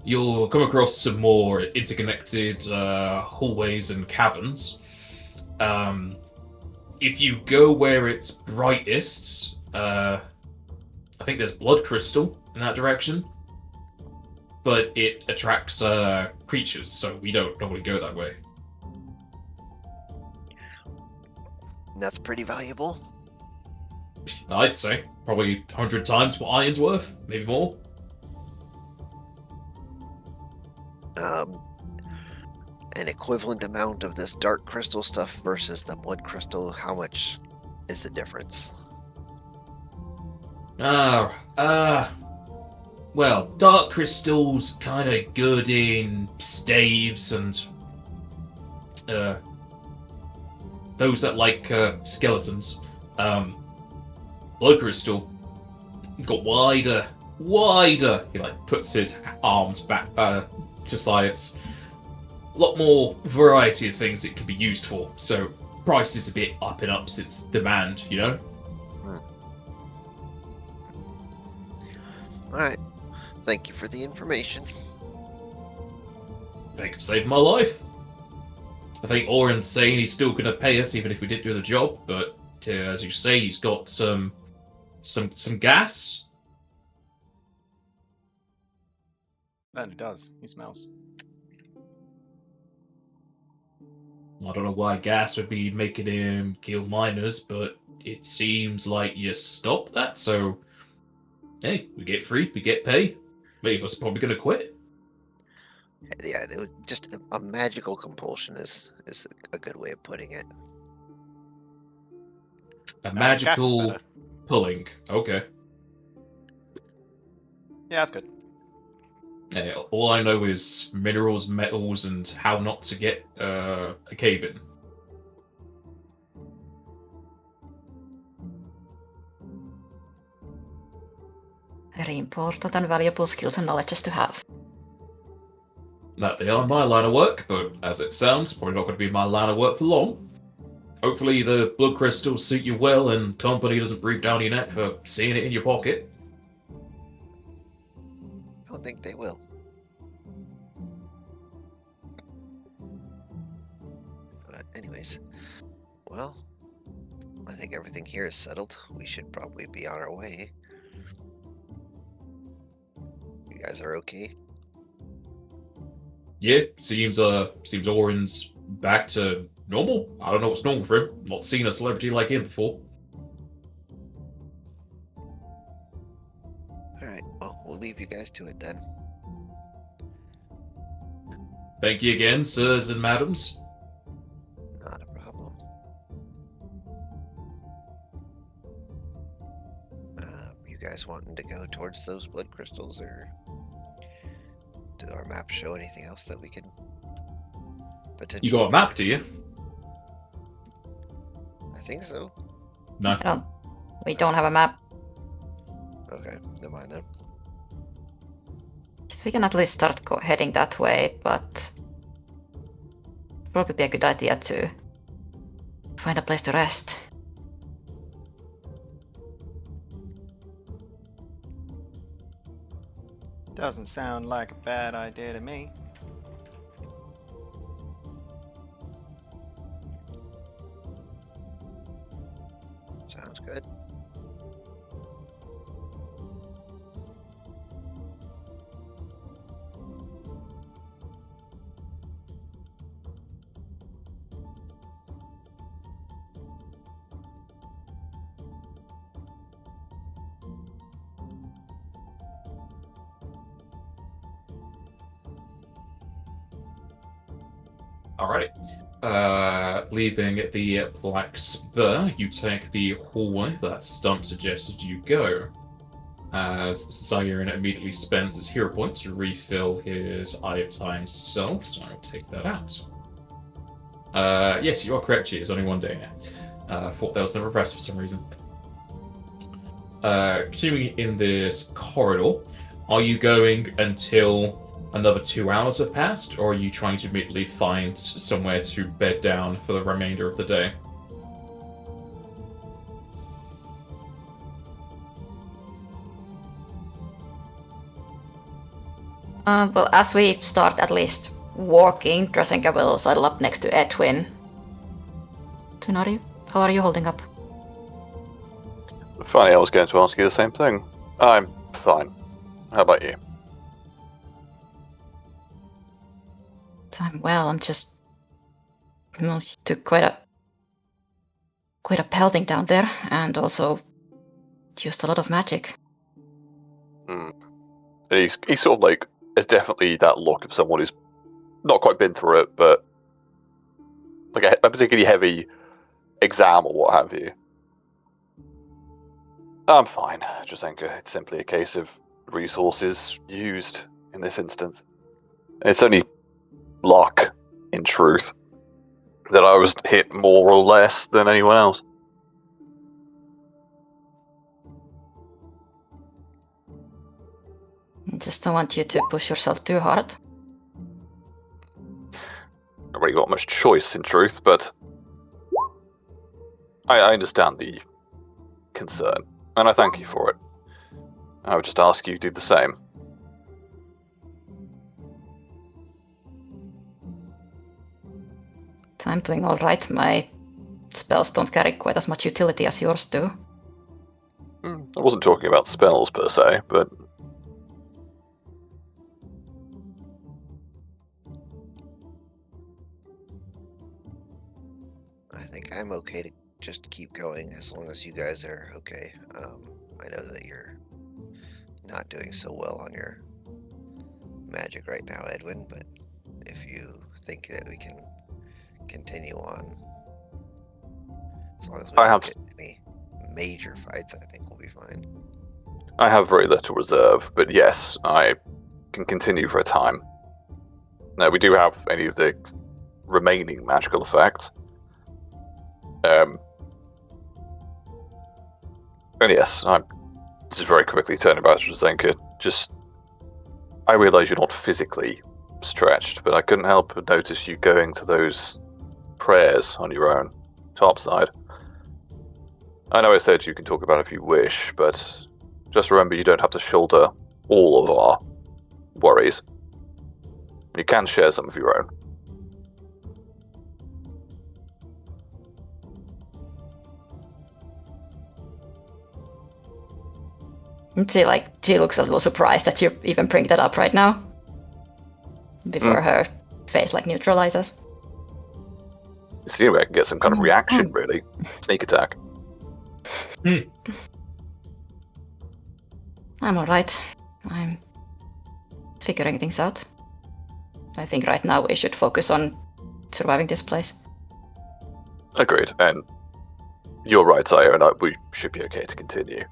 You'll come across some more interconnected hallways and caverns. If you go where it's brightest, I think there's blood crystal in that direction, but it attracts creatures, so we don't normally go that way. And that's pretty valuable. I'd say probably 100 times what iron's worth, maybe more. An equivalent amount of this dark crystal stuff versus the blood crystal, how much is the difference? Well, dark crystal's kind of good in staves and those that like skeletons. Blood crystal got wider. He like puts his arms back to sides. A lot more variety of things it can be used for. So price is a bit up and up since demand, you know. Alright. Thank you for the information. think it saved my life. I think Oren's saying he's still going to pay us even if we didn't do the job, but as you say, he's got some gas. And it does. He smells. I don't know why gas would be making him kill miners, but it seems like you stop that, so hey, we get free, we get pay. Many of us are probably going to quit. Yeah, it was just a magical compulsion is a good way of putting it. A Gas is magical better. pulling. Okay. Yeah, that's good. All I know is minerals, metals, and how not to get a cave in. Very important and valuable skills and knowledges to have. That they are my line of work, but as it sounds, probably not going to be my line of work for long. Hopefully the blood crystals suit you well and company doesn't breathe down your neck for seeing it in your pocket. I don't think they will. But anyways, well, I think everything here is settled. We should probably be on our way. You guys are okay? Yeah, seems Oren's back to normal. I don't know what's normal for him. Not seen a celebrity like him before. Alright, well, we'll leave you guys to it then. Thank you again, sirs and madams. Not a problem. You guys wanting to go towards those blood crystals, or do our map show anything else that we can potentially... You got a map, do you? I think so. No. We don't have a map. Okay, never mind then. Guess we can at least start heading that way, but probably be a good idea to find a place to rest. Doesn't sound like a bad idea to me. Sounds good. Alright. Leaving the Black Spur, you take the hallway that Stump suggested you go. As Siren immediately spends his hero point to refill his Eye of Time self, so I'll take that out. Yes, you are correct, G. It's only one day now. Thought that was never pressed for some reason. Continuing in this corridor, are you going until another 2 hours have passed, or are you trying to immediately find somewhere to bed down for the remainder of the day? Well, as we start at least walking, Drasenka will sidle up next to Edwin. Tunari, how are you holding up? Funny, I was going to ask you the same thing. I'm fine. How about you? I'm well. I'm just took quite a pelting down there, and also used a lot of magic. He's sort of like, there's definitely that look of someone who's not quite been through it, but like a particularly heavy exam or what have you. I'm fine, Jasenka. It's simply a case of resources used in this instance. It's only luck, in truth, that I was hit more or less than anyone else. I just don't want you to push yourself too hard. Not really got much choice, in truth, but I understand the concern, and I thank you for it. I would just ask you to do the same. I'm doing alright. My spells don't carry quite as much utility as yours do. I wasn't talking about spells per se, but I think I'm okay to just keep going as long as you guys are okay. I know that you're not doing so well on your magic right now, Edwin, but if you think that we can continue on, as long as we don't get any major fights, I think we'll be fine. I have very little reserve, but yes, I can continue for a time. Now, we do have any of the remaining magical effects. And yes, I'm just very quickly turning back to Zenka. I realise you're not physically stretched, but I couldn't help but notice you going to those prayers on your own, topside. I know I said you can talk about it if you wish, but just remember you don't have to shoulder all of our worries. You can share some of your own. And she looks a little surprised that you even bring that up right now. Before her face neutralizes. See if I can get some kind of reaction, really. Sneak attack. I'm alright. I'm figuring things out. I think right now we should focus on surviving this place. Agreed, and you're right, Aya, and we should be okay to continue.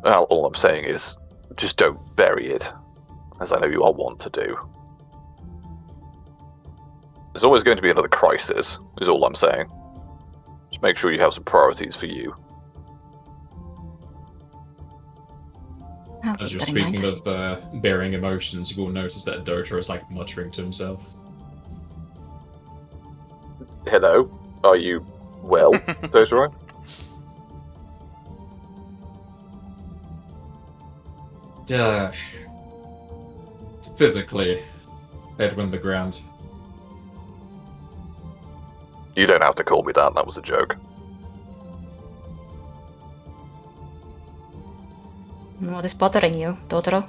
Well, all I'm saying is, just don't bury it, as I know you all want to do. There's always going to be another crisis, is all I'm saying. Just make sure you have some priorities for you. As you're speaking of bearing emotions, you will notice that Dota is muttering to himself. Hello? Are you well, Dota? Physically, Edwin the Grand. You don't have to call me that was a joke. What is bothering you, Totoro?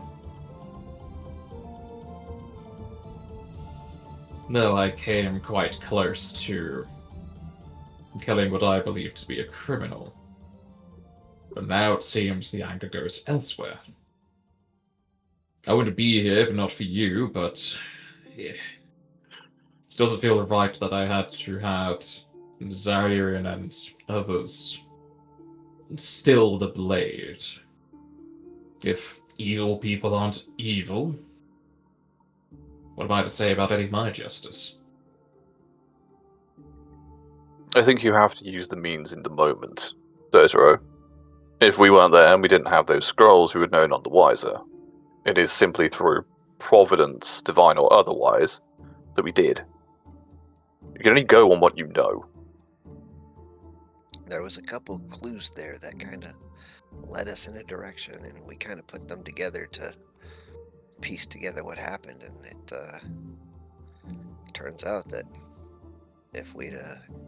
No, I came quite close to killing what I believe to be a criminal. But now it seems the anger goes elsewhere. I wouldn't be here if not for you, but yeah. It doesn't feel right that I had to have Zarian and others still the blade. If evil people aren't evil, what am I to say about any of my justice? I think you have to use the means in the moment, Dotaro. If we weren't there and we didn't have those scrolls, we would know none the wiser. It is simply through providence, divine or otherwise, that we did. You can only go on what you know. There was a couple clues there that kind of led us in a direction, and we kind of put them together to piece together what happened, and it turns out that if we'd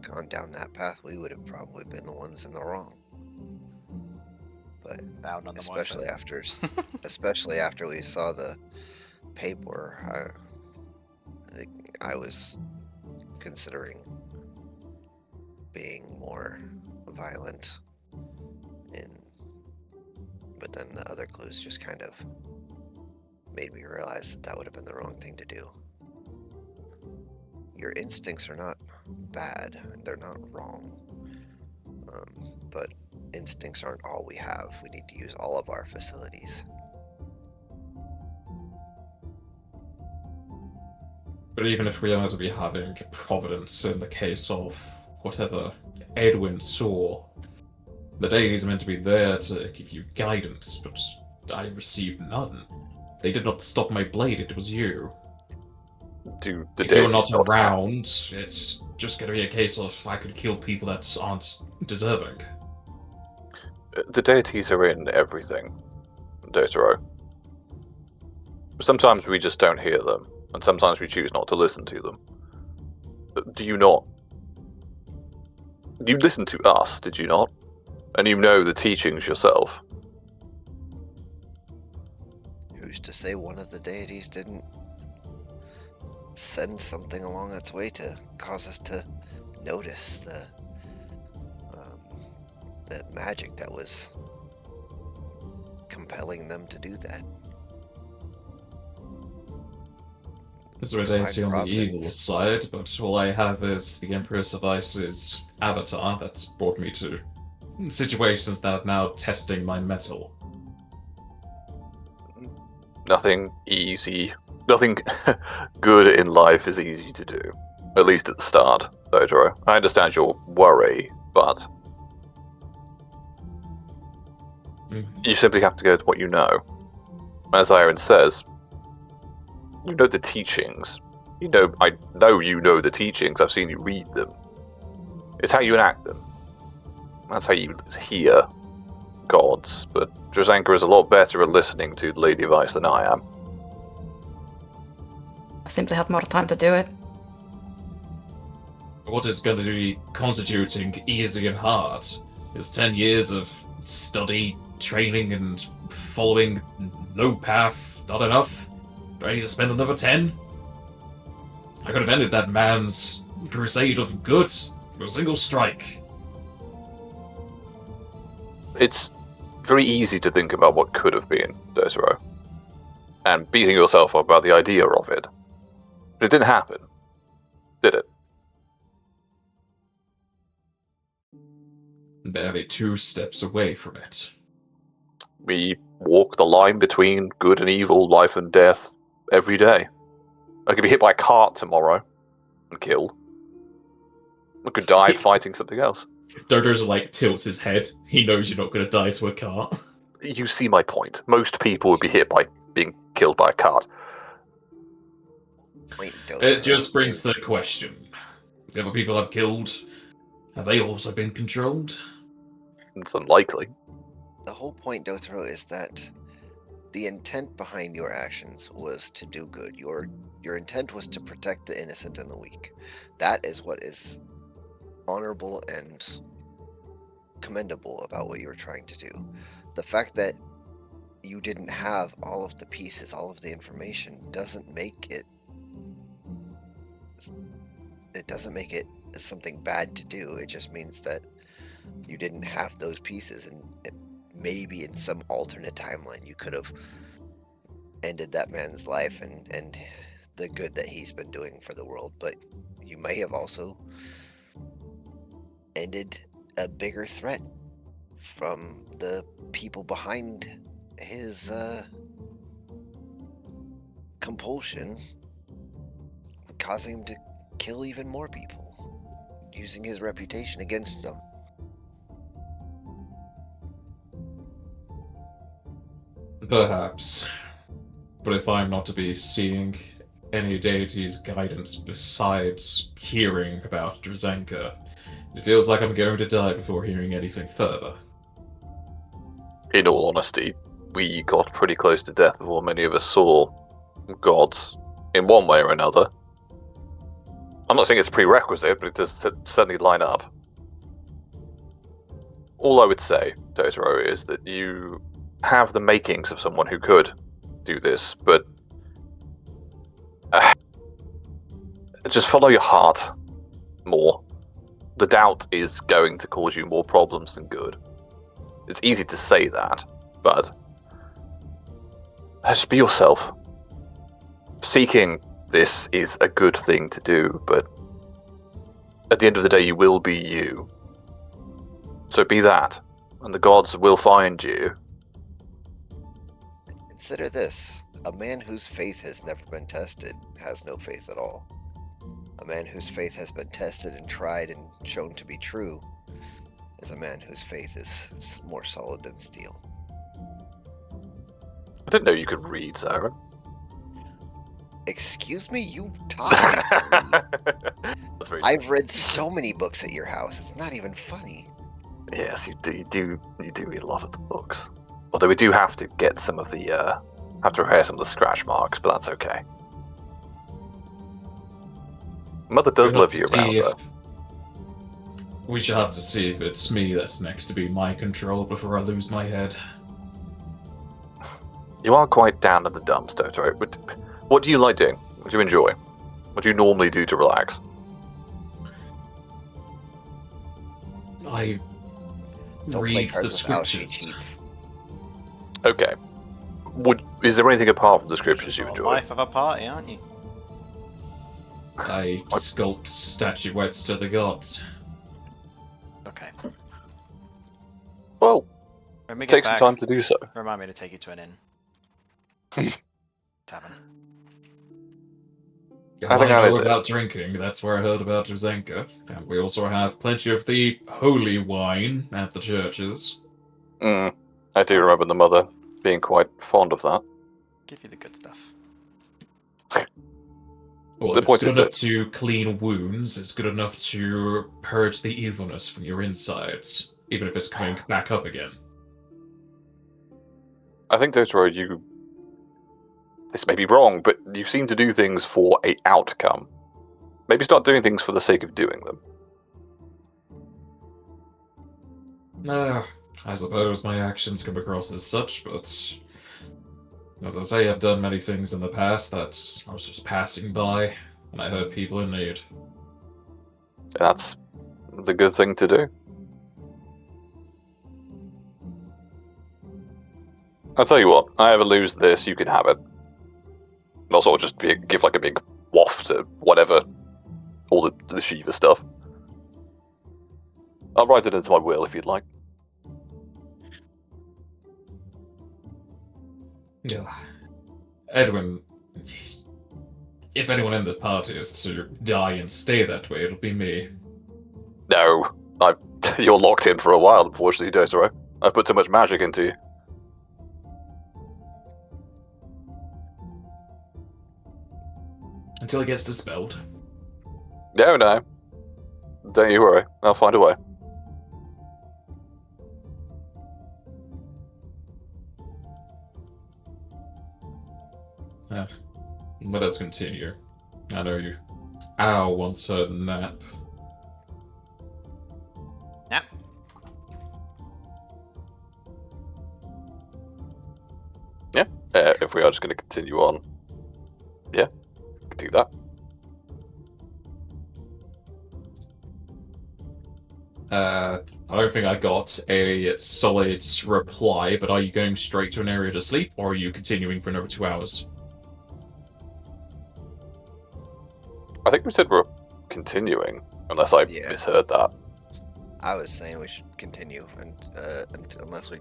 gone down that path, we would have probably been the ones in the wrong. But especially after we saw the paper, I was considering being more violent, but then the other clues just kind of made me realize that would have been the wrong thing to do. Your instincts are not bad, they're not wrong, but instincts aren't all we have. We need to use all of our facilities. But even if we are to be having providence in the case of whatever Edwin saw, the deities are meant to be there to give you guidance, but I received none. They did not stop my blade, it was you. If you're not around, it's just going to be a case of I could kill people that aren't deserving. The deities are in everything, Dotaro. Sometimes we just don't hear them, and sometimes we choose not to listen to them. do you not? You listened to us, did you not? And you know the teachings yourself. Who's to say one of the deities didn't send something along its way to cause us to notice the magic that was compelling them to do that? There's a deity on the Providence. evil side, but all I have is the Empress of Ice's avatar that's brought me to situations that are now testing my mettle. Nothing easy. Nothing good in life is easy to do. At least at the start, Dodro. I understand your worry, but you simply have to go with what you know. As Iron says, you know the teachings. I know you know the teachings. I've seen you read them. It's how you enact them. That's how you hear gods. But Drizanka is a lot better at listening to the Lady of Ice than I am. I simply had more time to do it. What is going to be constituting easy and hard is 10 years of study, training, and following no path not enough? Do I need to spend another 10? I could have ended that man's crusade of good with a single strike. It's very easy to think about what could have been, Dotaro, and beating yourself up about the idea of it. But it didn't happen, did it? Barely 2 steps away from it. We walk the line between good and evil, life and death, every day. I could be hit by a cart tomorrow and killed. I could die fighting something else. Dodo's tilts his head. He knows you're not going to die to a cart. You see my point. Most people would be hit by being killed by a cart. It just brings the question. The other people I've killed, have they also been controlled? It's unlikely. The whole point, Dotaro, is that the intent behind your actions was to do good. Your intent was to protect the innocent and the weak. That is what is honorable and commendable about what you were trying to do. The fact that you didn't have all of the pieces, all of the information, doesn't make it something bad to do. It just means that you didn't have those pieces, and maybe in some alternate timeline you could have ended that man's life and the good that he's been doing for the world, but you may have also ended a bigger threat from the people behind his compulsion, causing him to kill even more people, using his reputation against them. Perhaps. But if I'm not to be seeing any deity's guidance besides hearing about Drizanka, it feels like I'm going to die before hearing anything further. In all honesty, we got pretty close to death before many of us saw gods, in one way or another. I'm not saying it's a prerequisite, but it does certainly line up. All I would say, Totoro, is that you have the makings of someone who could do this, but just follow your heart more. The doubt is going to cause you more problems than good. It's easy to say that, but just be yourself. Seeking this is a good thing to do, but at the end of the day, you will be you. So be that, and the gods will find you. Consider this. A man whose faith has never been tested has no faith at all. A man whose faith has been tested and tried and shown to be true is a man whose faith is more solid than steel. I didn't know you could read, Siren. Excuse me, you taught me to read. That's very I've read so many books at your house, it's not even funny. Yes, you do read a lot of the books. Although we do have to get some of the have to repair some of the scratch marks, but that's okay. Mother does We'll have love to you see around, if- though. We shall have to see if it's me that's next to be mind control before I lose my head. You are quite down in the dumps, Totoro. But what do you like doing? What do you enjoy? What do you normally do to relax? I Don't play read the cards without cheat scriptures. sheets. Okay. Is there anything apart from the scriptures You're you the enjoy? life of a party, aren't you? I sculpt statuettes to the gods. Okay. Well, When we get take some back, time to do so. remind me to take you to an inn. Tavern. If I think I that know is it. about drinking, that's where I heard about Drzenka. And we also have plenty of the holy wine at the churches. I do remember the mother being quite fond of that. Give you the good stuff. Well, The if it's point good is enough that- to clean wounds, it's good enough to purge the evilness from your insides, even if it's coming back up again. I think, Totoro, this may be wrong, but you seem to do things for a outcome. Maybe start doing things for the sake of doing them. I suppose my actions come across as such, but as I say, I've done many things in the past that I was just passing by, and I heard people in need. That's the good thing to do. I'll tell you what, I ever lose this, you can have it. And also just give like a big waft to whatever, all the Shiva stuff. I'll write it into my will if you'd like. Yeah. Edwin, if anyone in the party is to die and stay that way, it'll be me. No, you're locked in for a while, unfortunately, Totoro. I put too much magic into you. Until it gets dispelled. No, don't you worry. I'll find a way. Let us continue. I know you. Al wants her nap. Yep. If we are just going to continue on, yeah, we can do that. I don't think I got a solid reply, but are you going straight to an area to sleep, or are you continuing for another 2 hours? I think we said we're continuing, unless I Yeah. misheard that. I was saying we should continue, and unless we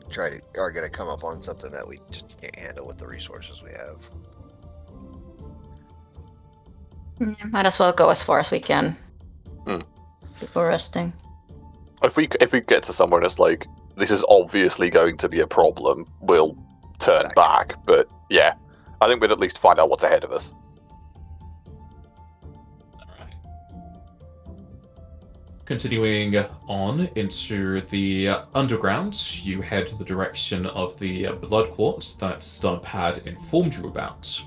are going to come up on something that we just can't handle with the resources we have. Yeah, might as well go as far as we can Hmm. before resting. If we get to somewhere and it's like, this is obviously going to be a problem, we'll turn back. But yeah, I think we'd at least find out what's ahead of us. Alright. Continuing on into the underground, you head in the direction of the blood quartz that Stump had informed you about.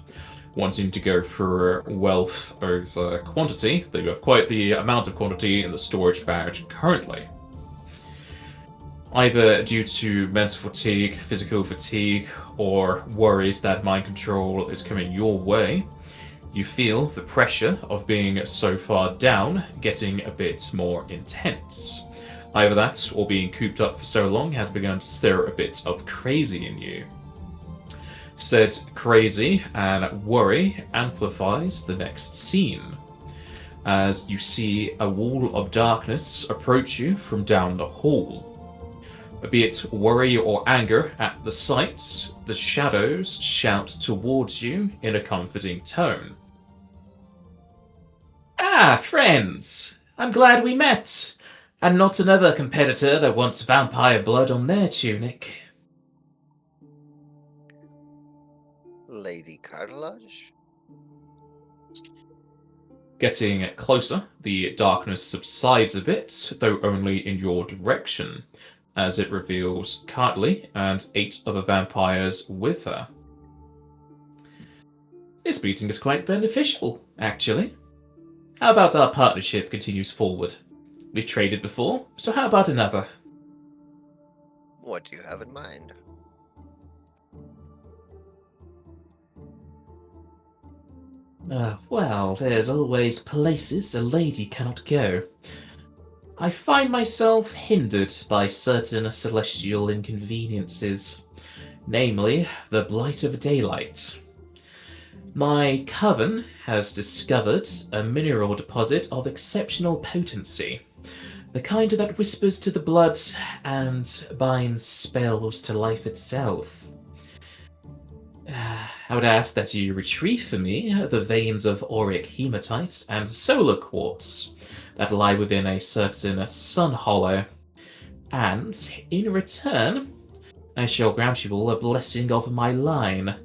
Wanting to go for wealth over quantity, though you have quite the amount of quantity in the storage barrage currently. Either due to mental fatigue, physical fatigue, or worries that mind control is coming your way, you feel the pressure of being so far down getting a bit more intense. Either that, or being cooped up for so long has begun to stir a bit of crazy in you. Said crazy and worry amplifies the next scene, as you see a wall of darkness approach you from down the hall. Be it worry or anger at the sight, the shadows shout towards you in a comforting tone. Ah, friends! I'm glad we met! And not another competitor that wants vampire blood on their tunic. Lady Cartilage? Getting closer, the darkness subsides a bit, though only in your direction, as it reveals Cartley and 8 other vampires with her. This meeting is quite beneficial, actually. How about our partnership continues forward? We've traded before, so how about another? What do you have in mind? Well, there's always places a lady cannot go. I find myself hindered by certain celestial inconveniences, namely the blight of daylight. My coven has discovered a mineral deposit of exceptional potency, the kind that whispers to the blood and binds spells to life itself. I would ask that you retrieve for me the veins of auric hematite and solar quartz that lie within a certain sun hollow, and in return, I shall grant you all a blessing of my line,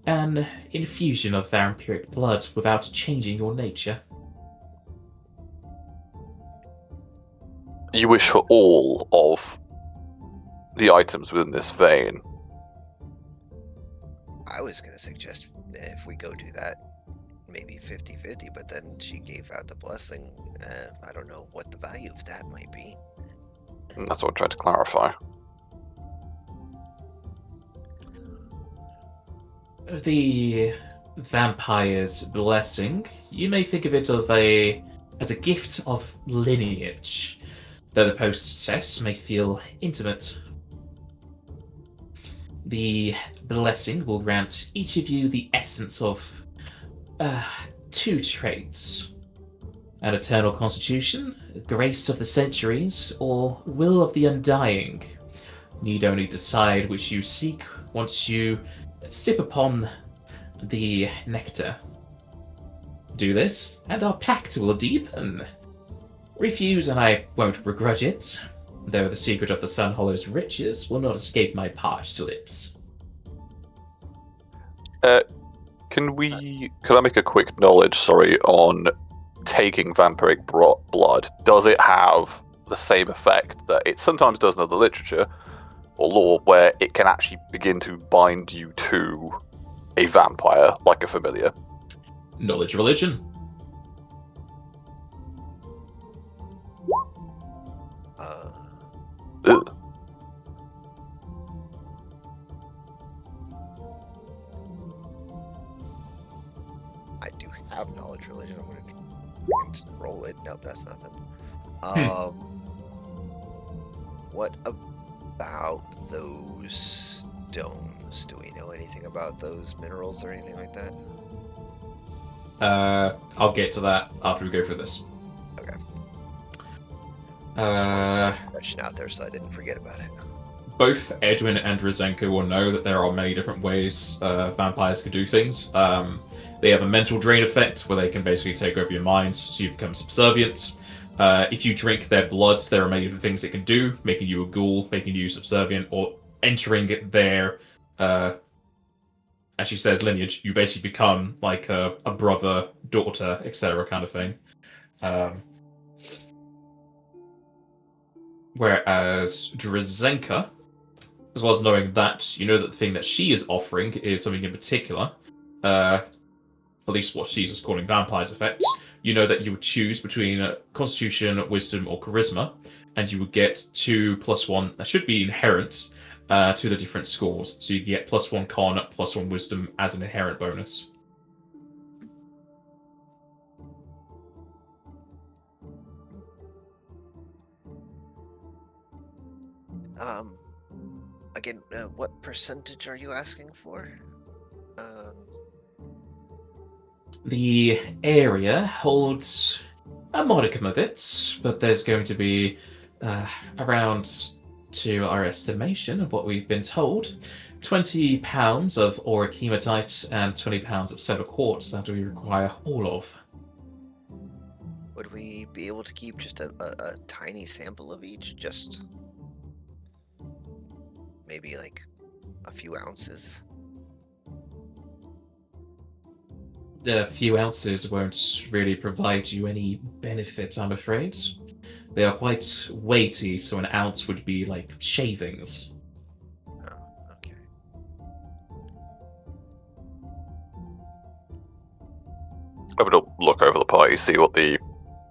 an infusion of vampiric blood without changing your nature. You wish for all of the items within this vein. I was going to suggest if we go do that, maybe 50-50, but then she gave out the blessing. I don't know what the value of that might be. And that's what I tried to clarify. The vampire's blessing, you may think of it as a gift of lineage, though the post-success may feel intimate. The blessing will grant each of you the essence of two traits: an eternal constitution, grace of the centuries, or will of the undying. Need only decide which you seek once you sip upon the nectar. Do this, and our pact will deepen. Refuse, and I won't begrudge it, though the secret of the Sun Hollow's riches will not escape my parched lips. Could I make a quick knowledge, on taking vampiric blood? Does it have the same effect that it sometimes does in other literature or lore, where it can actually begin to bind you to a vampire, like a familiar? Knowledge religion. Ugh. I do have knowledge religion. I'm going to just roll it. Nope, that's nothing. What about those stones? Do we know anything about those minerals or anything like that? I'll get to that after we go through this. Okay. Question out there so I didn't forget about it. Both Edwin and Rosenko will know that there are many different ways vampires can do things. They have a mental drain effect where they can basically take over your mind, so you become subservient. If you drink their blood, there are many different things it can do, making you a ghoul, making you subservient, or entering their, as she says, lineage. You basically become like a brother, daughter, etc. kind of thing. Whereas Drazenka, as well as knowing that, you know that the thing that she is offering is something in particular, at least what she's just calling vampires effects. You know that you would choose between Constitution, Wisdom, or Charisma, and you would get 2+1, that should be inherent, to the different scores. So you get +1 Con, +1 Wisdom as an inherent bonus. Again, what percentage are you asking for? The area holds a modicum of it, but there's going to be around, to our estimation of what we've been told, 20 pounds of auric hematite and 20 pounds of solar quartz that we require all of. Would we be able to keep just a tiny sample of each? Just maybe like a few ounces? The few ounces won't really provide you any benefit, I'm afraid. They are quite weighty, so an ounce would be like shavings. Oh, okay. I'm going to look over the party, see what the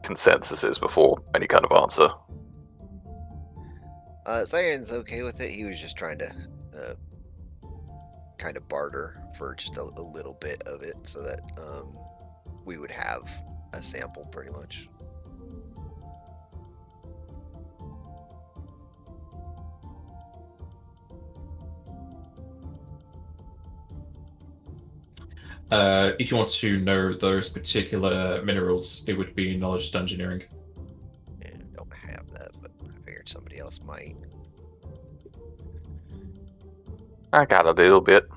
consensus is before any kind of answer. Zion's okay with it. He was just trying to kind of barter for just a little bit of it so that we would have a sample pretty much. If you want to know those particular minerals, it would be knowledge engineering. Yeah, don't have that, but I figured somebody else might. I got a little bit.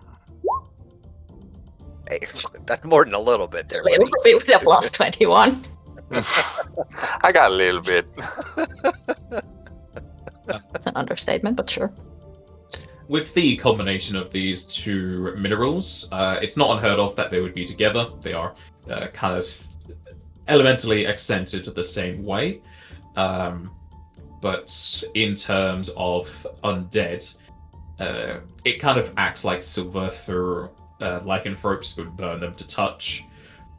Hey, that's more than a little bit there, buddy. We would have lost 21. I got a little bit. It's an understatement, but sure. With the combination of these two minerals, it's not unheard of that they would be together. They are kind of elementally accented the same way. But in terms of undead, it kind of acts like silver for lycanthropes. It would burn them to touch.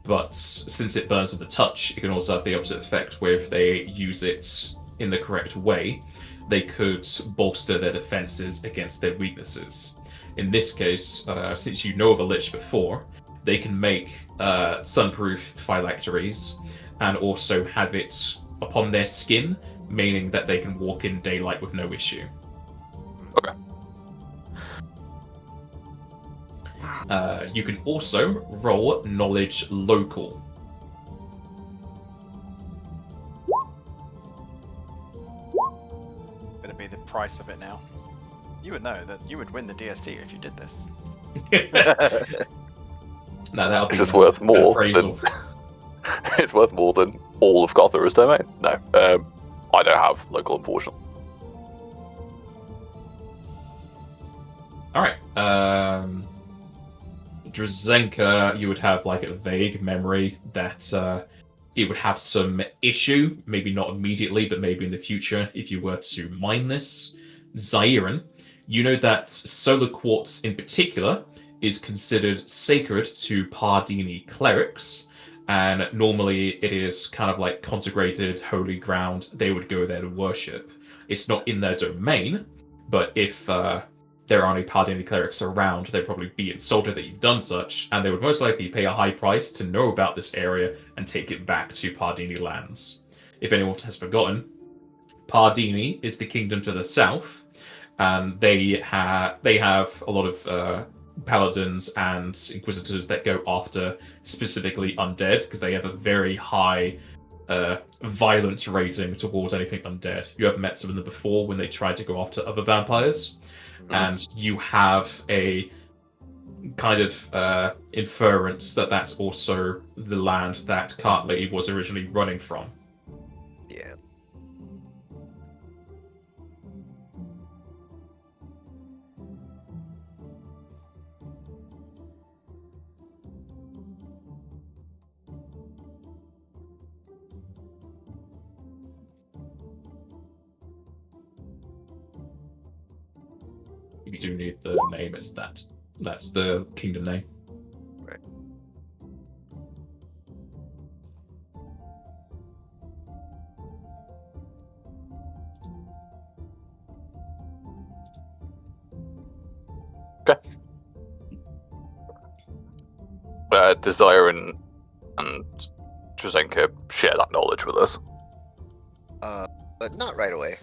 But since it burns them to touch, it can also have the opposite effect where if they use it in the correct way, they could bolster their defenses against their weaknesses. In this case, since you know of a lich before, they can make sunproof phylacteries and also have it upon their skin, meaning that they can walk in daylight with no issue. Okay. You can also roll knowledge local. Gonna be the price of it now. You would know that you would win the DST if you did this. Now that'll be This is worth an more appraisal. than it's worth more than all of Karthurra's domain. No, I don't have local, unfortunately. All right. Drzenka, you would have like a vague memory that it would have some issue, maybe not immediately, but maybe in the future if you were to mine this. Zairan, you know that solar quartz in particular is considered sacred to Pardini clerics, and normally it is kind of like consecrated holy ground. They would go there to worship. It's not in their domain, but if there are any Pardini clerics around, they'd probably be insulted that you've done such, and they would most likely pay a high price to know about this area and take it back to Pardini lands. If anyone has forgotten, Pardini is the kingdom to the south, and they have a lot of paladins and inquisitors that go after specifically undead, because they have a very high violence rating towards anything undead. You have met some of them before when they tried to go after other vampires. And you have a kind of inference that that's also the land that Karthurra was originally running from. Yeah. If you do need the name, it's that. That's the kingdom name. Right. Okay. Desire and Drzenka share that knowledge with us. But not right away.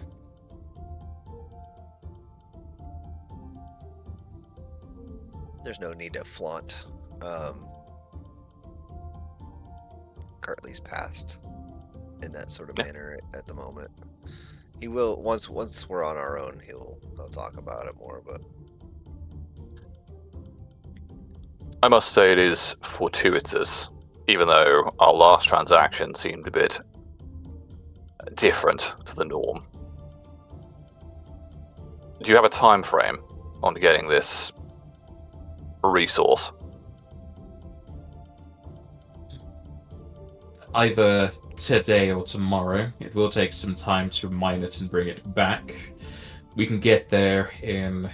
There's no need to flaunt Karthurra's past in that sort of manner at the moment. He will once we're on our own. He'll talk about it more. But I must say it is fortuitous, even though our last transaction seemed a bit different to the norm. Do you have a time frame on getting this resource? Either today or tomorrow. It will take some time to mine it and bring it back. We can get there in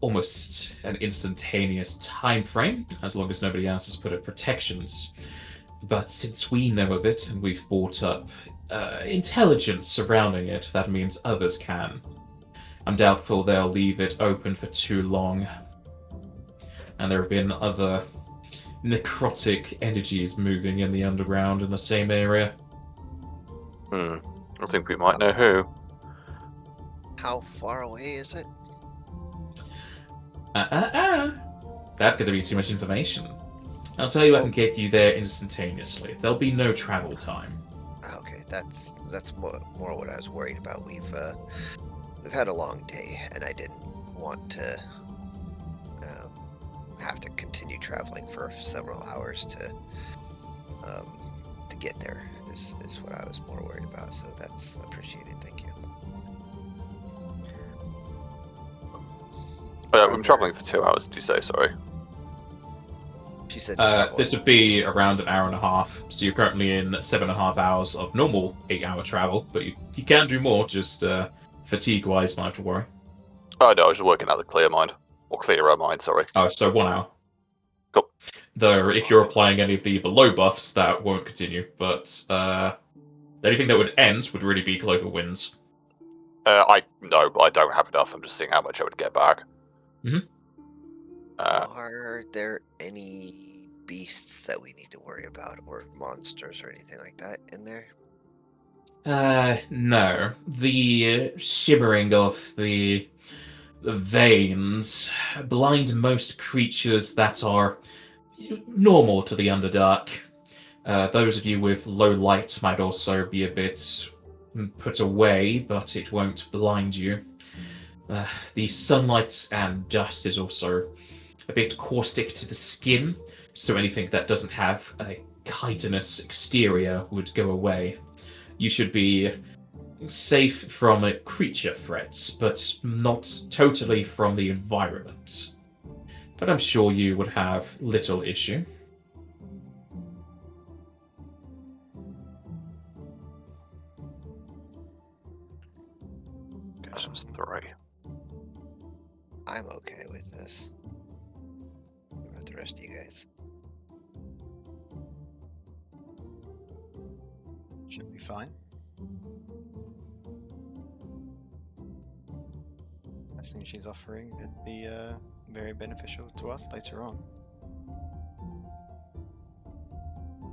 almost an instantaneous time frame, as long as nobody else has put up protections. But since we know of it and we've brought up intelligence surrounding it, that means others can. I'm doubtful they'll leave it open for too long. And there have been other necrotic energies moving in the underground in the same area. I think we might know who. How far away is it? That's going to be too much information. I'll tell you I can get you there instantaneously. There'll be no travel time. Okay, that's more what I was worried about. We've had a long day, and I didn't want to have to continue traveling for several hours to get there. Is what I was more worried about. So that's appreciated. Thank you. I'm traveling for 2 hours. Did you say? Sorry. She said this would be around an hour and a half. So you're currently in 7.5 hours of normal 8-hour travel, but you can do more. Just fatigue-wise, might have to worry. Oh no, I was just working out the clearer mind. Sorry. Oh, so 1 hour. Cool. Though, if you're applying any of the below buffs, that won't continue. But the only thing that would end would really be Cloak of Winds. I don't have enough. I'm just seeing how much I would get back. Are there any beasts that we need to worry about, or monsters or anything like that in there? No. The shimmering of the veins blind most creatures that are normal to the Underdark. Those of you with low light might also be a bit put away, but it won't blind you. The sunlight and dust is also a bit caustic to the skin, so anything that doesn't have a chitinous exterior would go away. You should be safe from creature threats, but not totally from the environment. But I'm sure you would have little issue. Guess it's 3. I'm okay with this. What about the rest of you guys? Should be fine. Guessing she's offering would be very beneficial to us later on.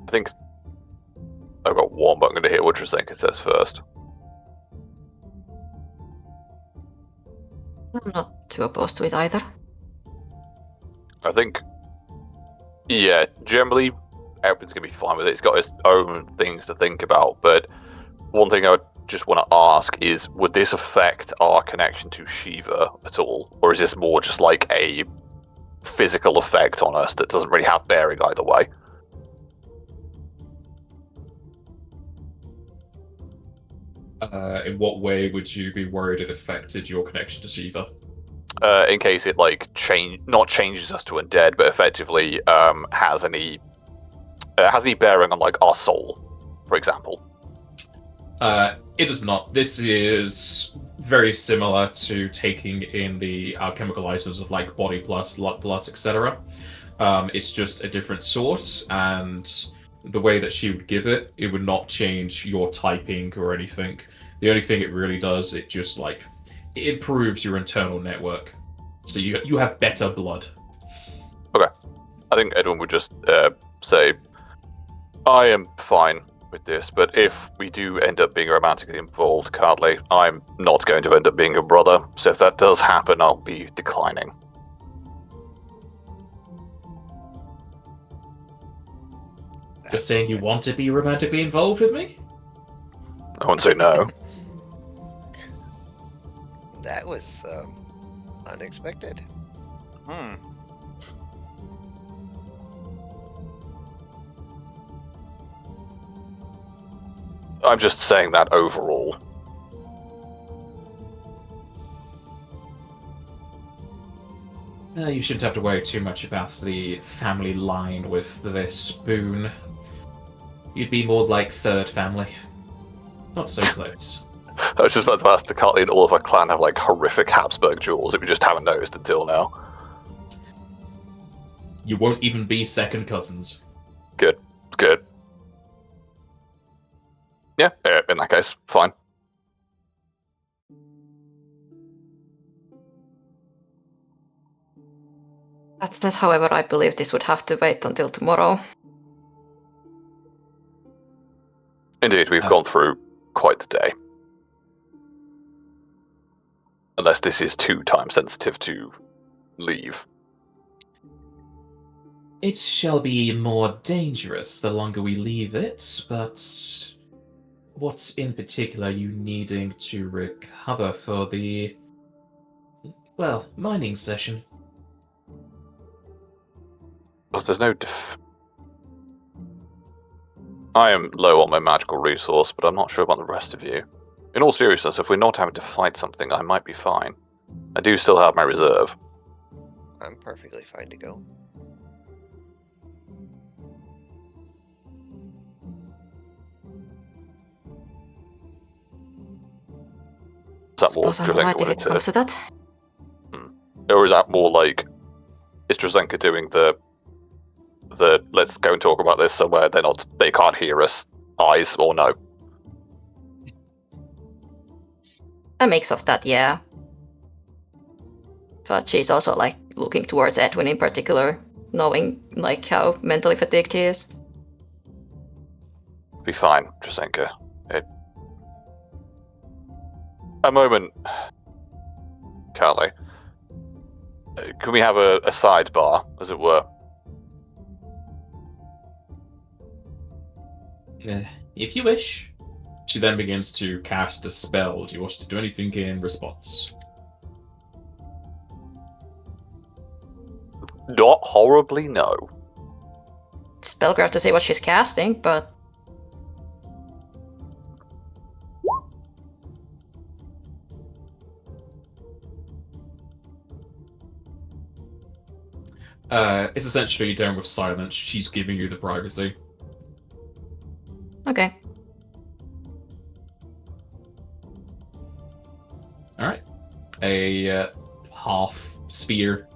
I think I've got one, but I'm going to hear what you think it says first. I'm not too opposed to it either. I think, yeah, generally everything's going to be fine with it. It's got its own things to think about, but one thing I would just want to ask is, would this affect our connection to Shiva at all? Or is this more just like a physical effect on us that doesn't really have bearing either way? In what way would you be worried it affected your connection to Shiva? In case it like not changes us to undead, but effectively has any bearing on like our soul, for example. It does not. This is very similar to taking in the alchemical items of like body plus, luck plus, etc. It's just a different source, and the way that she would give it, it would not change your typing or anything. The only thing it really does, it just like it improves your internal network, so you have better blood. Okay, I think Edwin would just say, "I am fine with this, but if we do end up being romantically involved, Cardley, I'm not going to end up being your brother. So if that does happen, I'll be declining." You're saying you want to be romantically involved with me? I won't say no. That was unexpected. I'm just saying that overall. You shouldn't have to worry too much about the family line with this boon. You'd be more like third family. Not so close. I was just about to ask, do Carly and all of our clan have like horrific Habsburg jewels that we just haven't noticed until now? You won't even be second cousins. Good. Yeah, in that case, fine. That said, however, I believe this would have to wait until tomorrow. Indeed, we've gone through quite the day. Unless this is too time sensitive to leave. It shall be more dangerous the longer we leave it, but what in particular are you needing to recover for the, well, mining session? Well, there's no I am low on my magical resource, but I'm not sure about the rest of you. In all seriousness, if we're not having to fight something, I might be fine. I do still have my reserve. I'm perfectly fine to go. Is that more Suppose I'm right Drazenka if wanting it comes to that. Or is that more like, is Drazenka doing the let's go and talk about this somewhere they can't hear us eyes, or no? A mix of that, yeah. But she's also like looking towards Edwin in particular, knowing like how mentally fatigued he is. Be fine, Drazenka. A moment, Carly. Can we have a sidebar, as it were? If you wish. She then begins to cast a spell. Do you wish to do anything in response? Not horribly, no. Spellcraft to see what she's casting, but It's essentially done with silence. She's giving you the privacy. okay. Alright. A half sphere,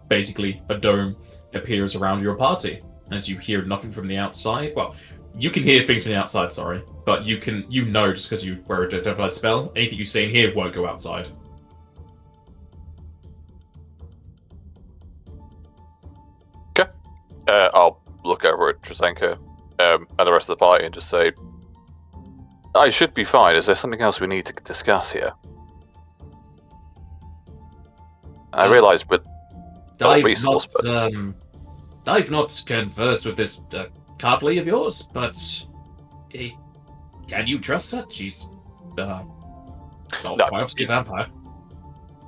basically a dome, appears around your party. As you hear nothing from the outside. Well, you can hear things from the outside, sorry. But you know just because you wear a identified spell, anything you see in here won't go outside. I'll look over at Drazenka and the rest of the party and just say, I should be fine. Is there something else we need to discuss here? I realise, but I've not conversed with this Cartley of yours, but can you trust her? She's obviously a vampire.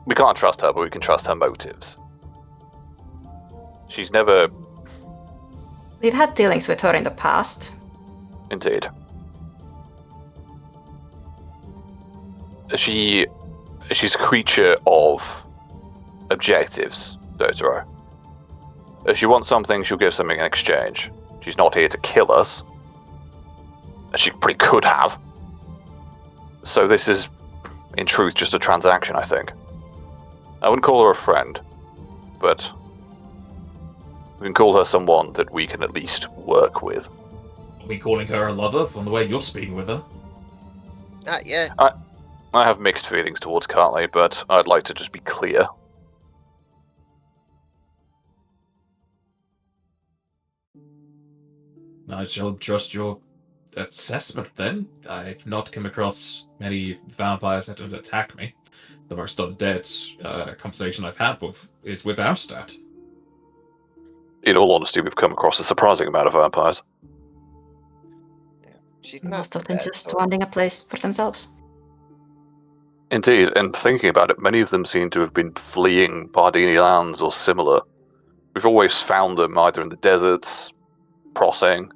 We can't trust her, but we can trust her motives. She's never... We've had dealings with her in the past. Indeed. She's a creature of objectives, Dotaro. If she wants something, she'll give something in exchange. She's not here to kill us. She pretty could have. So this is, in truth, just a transaction, I think. I wouldn't call her a friend, but we can call her someone that we can at least work with. Are we calling her a lover from the way you're speaking with her? Not yet. I have mixed feelings towards Cartley, but I'd like to just be clear. I shall trust your assessment then. I've not come across many vampires that would attack me. The most undead conversation I've had is with Austat. In all honesty, we've come across a surprising amount of vampires. She's not Most of them that just sort. wanting a place for themselves. Indeed, and thinking about it, many of them seem to have been fleeing Pardini lands or similar. We've always found them either in the deserts, crossing,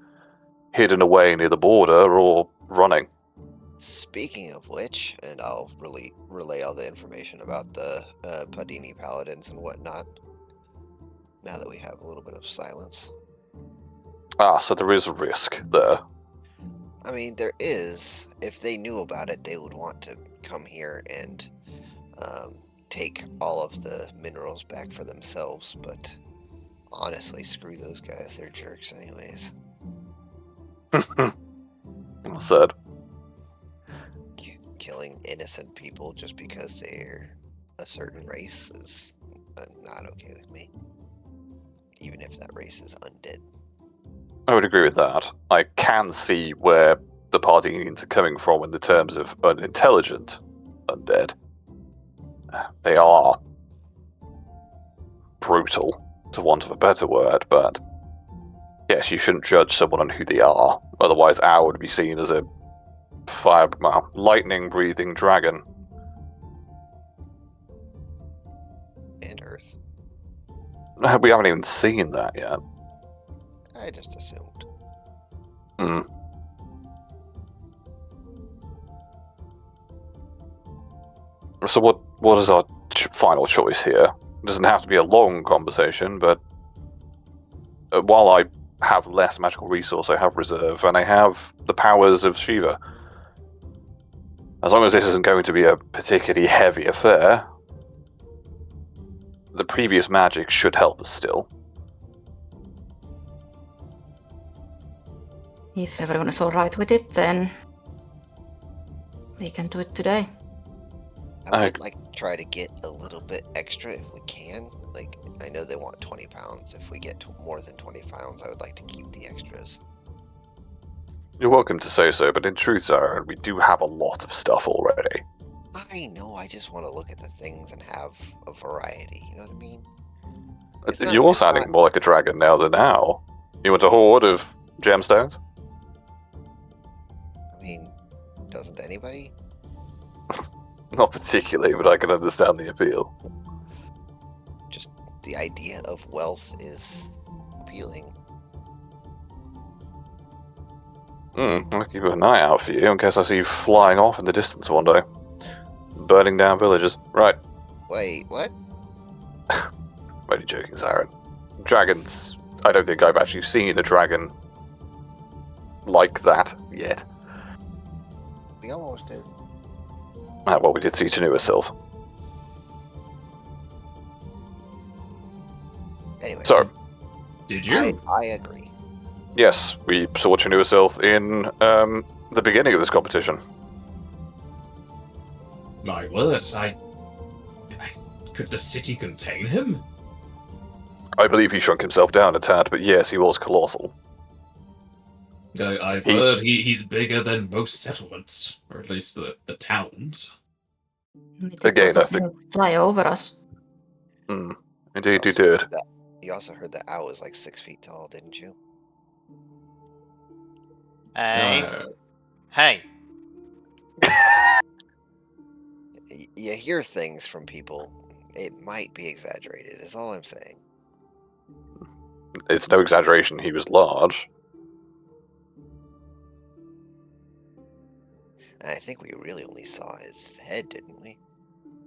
hidden away near the border, or running. Speaking of which, and I'll relay all the information about the Padini paladins and whatnot, now that we have a little bit of silence. Ah, so there is a risk there. I mean, there is. If they knew about it, they would want to come here and take all of the minerals back for themselves, but honestly, screw those guys. They're jerks anyways. Well said. dissing people just because they're a certain race is not okay with me. Even if that race is undead. I would agree with that. I can see where the party are coming from in the terms of unintelligent undead. They are brutal, to want of a better word, but yes, you shouldn't judge someone on who they are. Otherwise, Owl would be seen as a lightning-breathing dragon. And Earth. We haven't even seen that yet. I just assumed. Hmm. So what is our final choice here? It doesn't have to be a long conversation, but while I have less magical resource, I have reserve, and I have the powers of Shiva. As long as this isn't going to be a particularly heavy affair, the previous magic should help us still. If everyone is alright with it, then we can do it today. I would like to try to get a little bit extra if we can. Like, I know they want 20 pounds. If we get more than 20 pounds, I would like to keep the extras. You're welcome to say so, but in truth, Zara, we do have a lot of stuff already. I know, I just want to look at the things and have a variety, you know what I mean? You're sounding more like a dragon now than now. You want a horde of gemstones? I mean, doesn't anybody? Not particularly, but I can understand the appeal. Just the idea of wealth is appealing. I'll keep an eye out for you in case I see you flying off in the distance one day. Burning down villages. Right. Wait, what? I'm only joking, Zarin. Dragons... I don't think I've actually seen a dragon like that yet. We almost did. Well, we did see Tanua Sylth. Anyways. So, Did you? I agree. yes, we saw Tanua Sylth in the beginning of this competition. My word, could the city contain him? I believe he shrunk himself down a tad, but yes, he was colossal. I've heard he's bigger than most settlements, or at least the towns. Again, I think... fly over us. Indeed, you did. You also heard that owl was like 6 feet tall, didn't you? Hey. Hey. You hear things from people. It might be exaggerated, is all I'm saying. It's no exaggeration, he was large. And I think we really only saw his head, didn't we?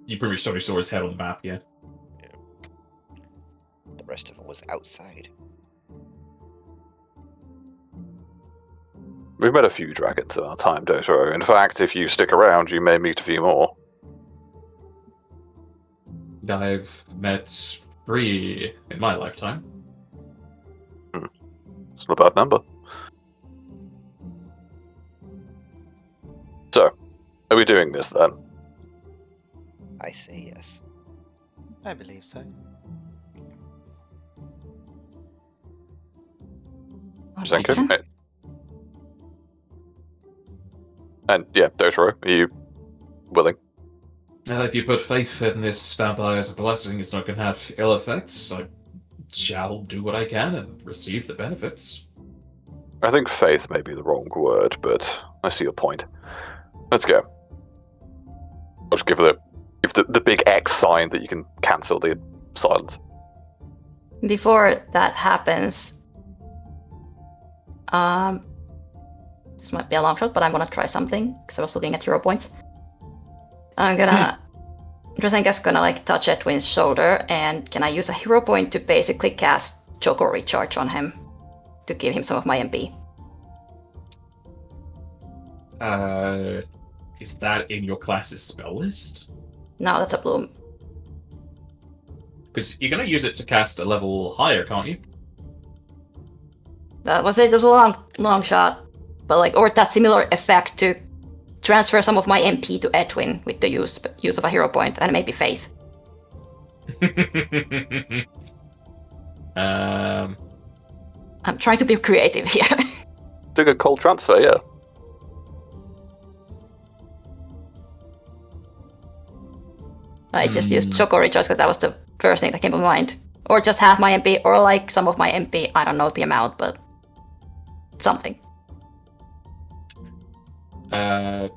You pretty much only saw his head on the map, yeah. The rest of him was outside. We've met a few dragons in our time, Dotaro. In fact, if you stick around, you may meet a few more. I've met 3 in my lifetime. It's not a bad number. So, are we doing this then? I say yes. I believe so. Zenko? And yeah, Dotaro, are you willing? If you put faith in this vampire as a blessing, it's not going to have ill effects. I shall do what I can and receive the benefits. I think faith may be the wrong word, but I see your point. Let's go. I'll just give the big X sign that you can cancel the silence. Before that happens, this might be a long shot, but I'm gonna try something because I was looking at hero points. I'm gonna. Drazenka's gonna like touch Edwin's shoulder, and can I use a hero point to basically cast Choco Recharge on him to give him some of my MP? Is that in your class's spell list? No, that's a bloom. Because you're going to use it to cast a level higher, can't you? That was it. It was a long shot, but like, or that similar effect to transfer some of my MP to Edwin with the use of a hero point and maybe Faith. um, I'm trying to be creative here. Do a cold transfer, yeah. I just used Choco Recharge because that was the first thing that came to mind. Or just half my MP, or like some of my MP. I don't know the amount, but something. I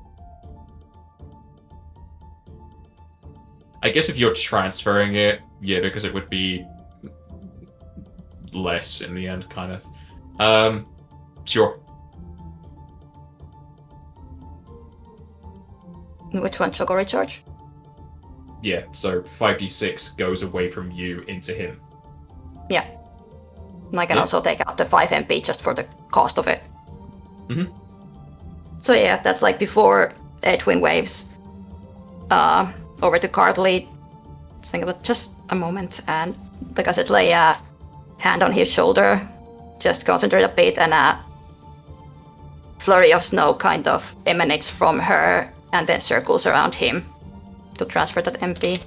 guess if you're transferring it, yeah, because it would be less in the end, kind of. Sure. Which one? Choco Recharge? Yeah, so 5d6 goes away from you into him. Yeah. And I can also take out the 5 MP just for the cost of it. Mhm. So yeah, that's like before Edwin waves over to Cartley. Think about just a moment, and like I said, lay a hand on his shoulder, just concentrate a bit, and a flurry of snow kind of emanates from her and then circles around him to transfer that MP.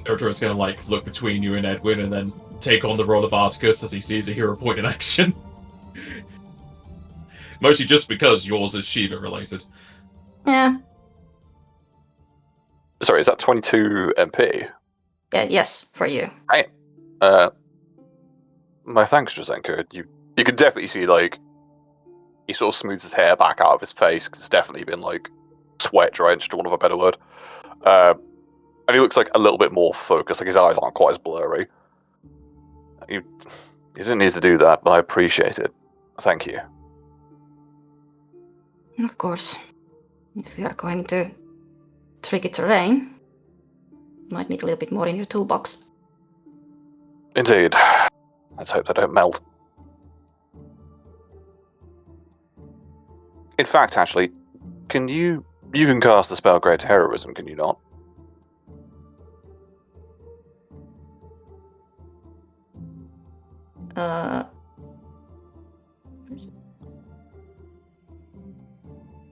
Eldor's gonna like look between you and Edwin and then take on the role of Articus as he sees a hero point in action. Mostly just because yours is Shiva related. Yeah. Sorry, is that 22 MP? Yeah. Yes, for you. My thanks, Josenko. You can definitely see, like, he sort of smooths his hair back out of his face, because it's definitely been, like, sweat-drenched, for want of a better word. And he looks, like, a little bit more focused, like, his eyes aren't quite as blurry. You didn't need to do that, but I appreciate it. Thank you. Of course. If you are going to tricky terrain, might need a little bit more in your toolbox. Indeed. Let's hope they don't melt. In fact, actually, can you can cast the spell Great Heroism, can you not?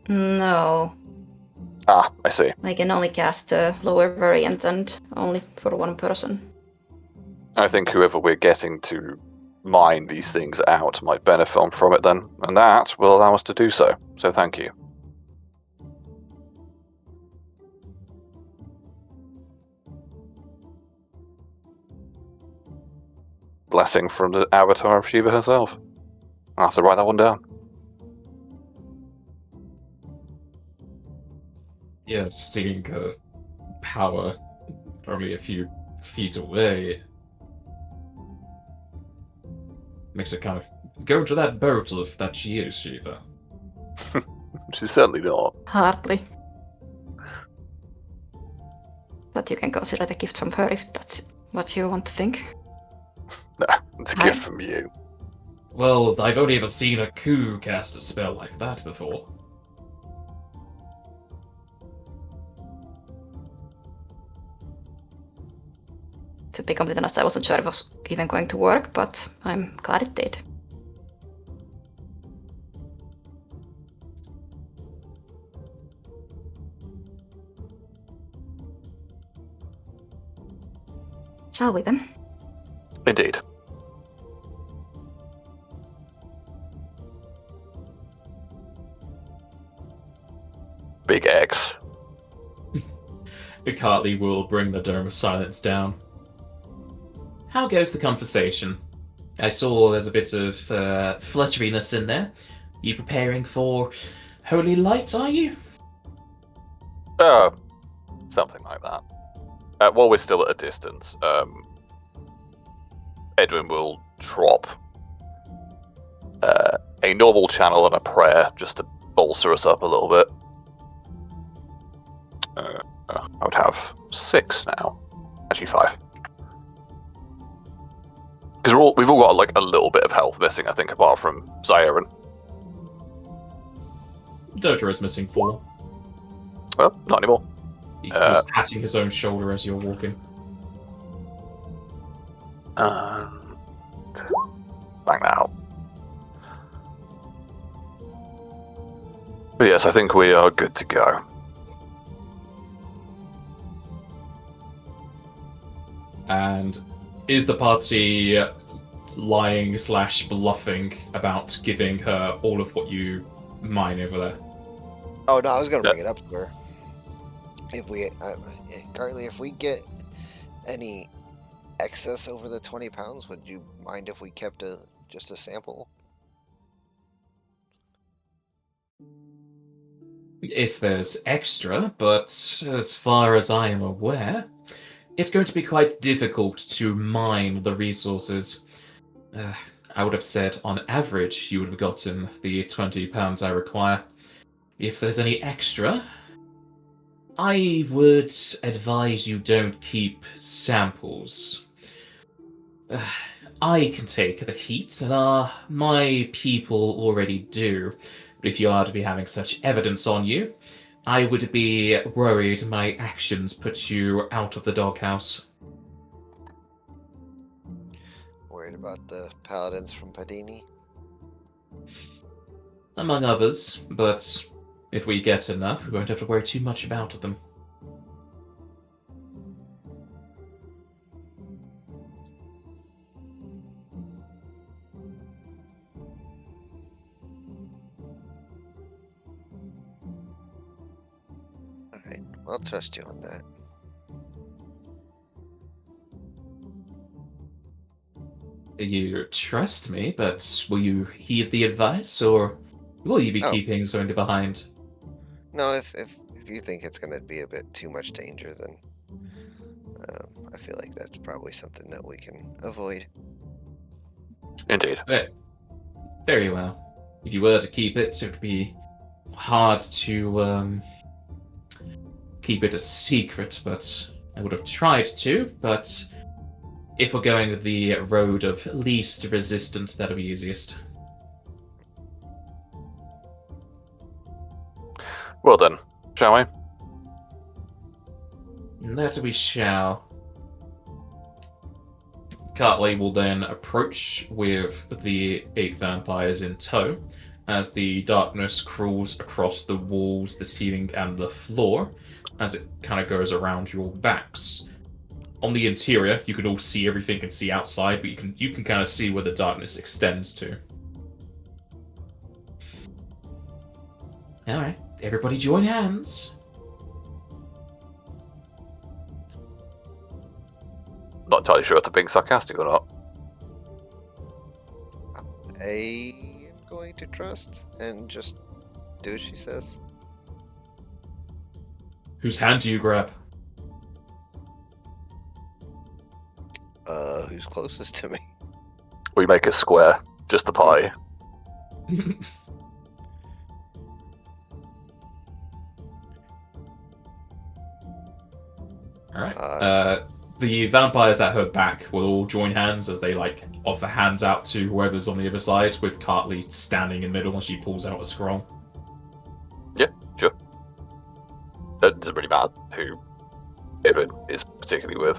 No. Ah, I see. I can only cast the lower variant and only for one person. I think whoever we're getting to mine these things out might benefit from it then, and that will allow us to do so. So thank you. Blessing from the avatar of Shiva herself. I'll have to write that one down. Yeah, seeing power only a few feet away makes it kind of go to that boat if that she is Shiva. She's certainly not. Hardly. But you can consider the gift from her if that's what you want to think. Nah, it's a gift from you. Well, I've only ever seen a coup cast a spell like that before. To be completely honest, I wasn't sure if it was even going to work, but I'm glad it did. Shall we then? Indeed. Big X. Icardi will bring the Dome of Silence down. How goes the conversation? I saw there's a bit of flutteriness in there. You preparing for Holy Light, are you? Something like that. While we're still at a distance, Edwin will drop a normal channel and a prayer just to bolster us up a little bit. I would have 6 now. Actually 5. Because we've all got like a little bit of health missing, I think, apart from Zyron. Dotor is missing 4. Well, not anymore. He was patting his own shoulder as you're walking. Bang that out. But yes, I think we are good to go. And is the party lying / bluffing about giving her all of what you mine over there? Oh no, I was gonna Yeah. bring it up to her. If we, Carly, if we get any excess over the 20 pounds, would you mind if we kept just a sample? If there's extra, but as far as I am aware, it's going to be quite difficult to mine the resources. I would have said on average you would have gotten the 20 pounds I require. If there's any extra, I would advise you don't keep samples. I can take the heat, and my people already do. But if you are to be having such evidence on you, I would be worried my actions put you out of the doghouse. Worried about the paladins from Padini? Among others, but if we get enough, we won't have to worry too much about them. Alright, I'll trust you on that. You trust me, but will you heed the advice, or will you be Oh. keeping something behind? No, if you think it's gonna be a bit too much danger, then I feel like that's probably something that we can avoid. Indeed. Very well. If you were to keep it, it would be hard to keep it a secret, but I would have tried to, but if we're going the road of least resistance, that'll be easiest. Well then, shall we? That we shall. Cartley will then approach with the 8 vampires in tow as the darkness crawls across the walls, the ceiling, and the floor as it kind of goes around your backs. On the interior, you can all see everything and see outside, but you can kind of see where the darkness extends to. All right, everybody join hands. Not entirely sure if they're being sarcastic or not. I am going to trust and just do as she says. Whose hand do you grab? Who's closest to me? We make a square, just the pie. Alright. The vampires at her back will all join hands as they offer hands out to whoever's on the other side, with Cartley standing in the middle as she pulls out a scroll. Yeah, sure. It doesn't really matter who it is particularly with.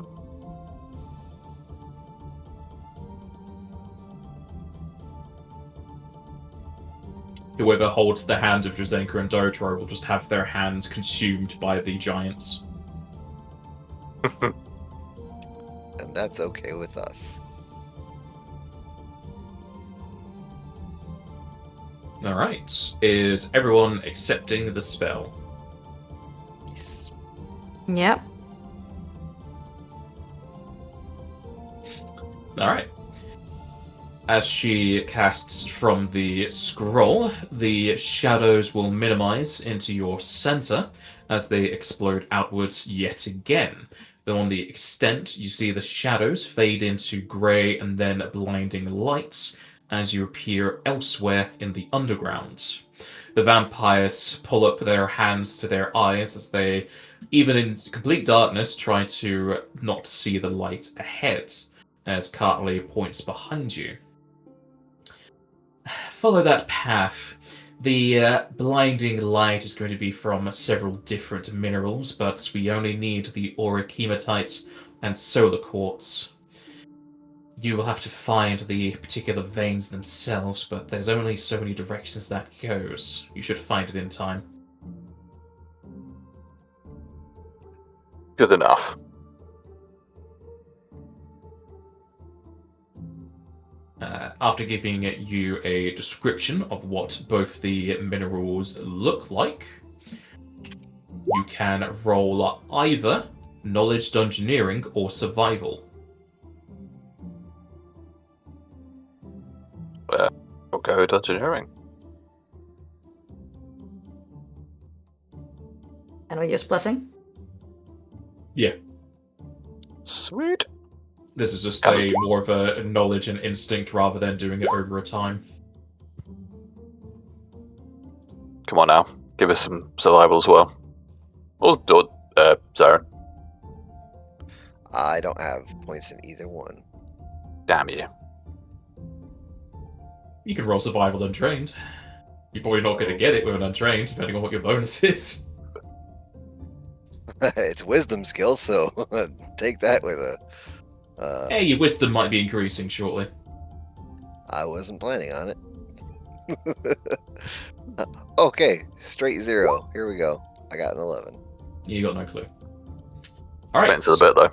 Whoever holds the hand of Drazenka and Dorotor will just have their hands consumed by the giants. And that's okay with us. Alright. Is everyone accepting the spell? Yes. Yep. Alright. As she casts from the scroll, the shadows will minimize into your center as they explode outwards yet again. Though on the extent, you see the shadows fade into grey and then blinding lights as you appear elsewhere in the underground. The vampires pull up their hands to their eyes as they, even in complete darkness, try to not see the light ahead, as Cartley points behind you. Follow that path. The blinding light is going to be from several different minerals, but we only need the auric hematite and solar quartz. You will have to find the particular veins themselves, but there's only so many directions that goes. You should find it in time. Good enough. After giving you a description of what both the minerals look like, you can roll either knowledge dungeoneering or survival. We'll go with engineering. And we use blessing. Yeah. Sweet. This is just more of a knowledge and instinct rather than doing it over a time. Come on now. Give us some survival as well. What's done, Zaren? I don't have points in either one. Damn you. You can roll survival untrained. You're probably not going to get it with an untrained, depending on what your bonus is. It's wisdom skill, so take that with a. Hey, your wisdom might be increasing shortly. I wasn't planning on it. Okay, straight 0. Here we go. I got an 11. You got no clue. Alright. Into the bit though.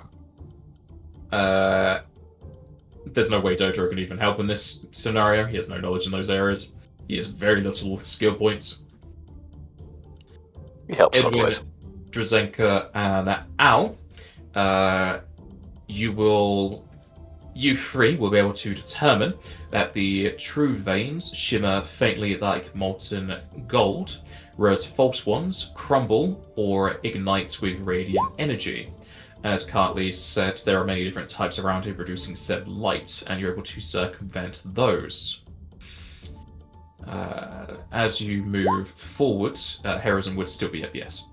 There's no way Dojo can even help in this scenario. He has no knowledge in those areas. He has very little skill points. He helps in Edwin, other ways. Drazenka, and Al, you three will be able to determine that the true veins shimmer faintly like molten gold, whereas false ones crumble or ignite with radiant energy. As Karthurra said, there are many different types around here producing said light, and you're able to circumvent those. As you move forward, heroism would still be up, yes.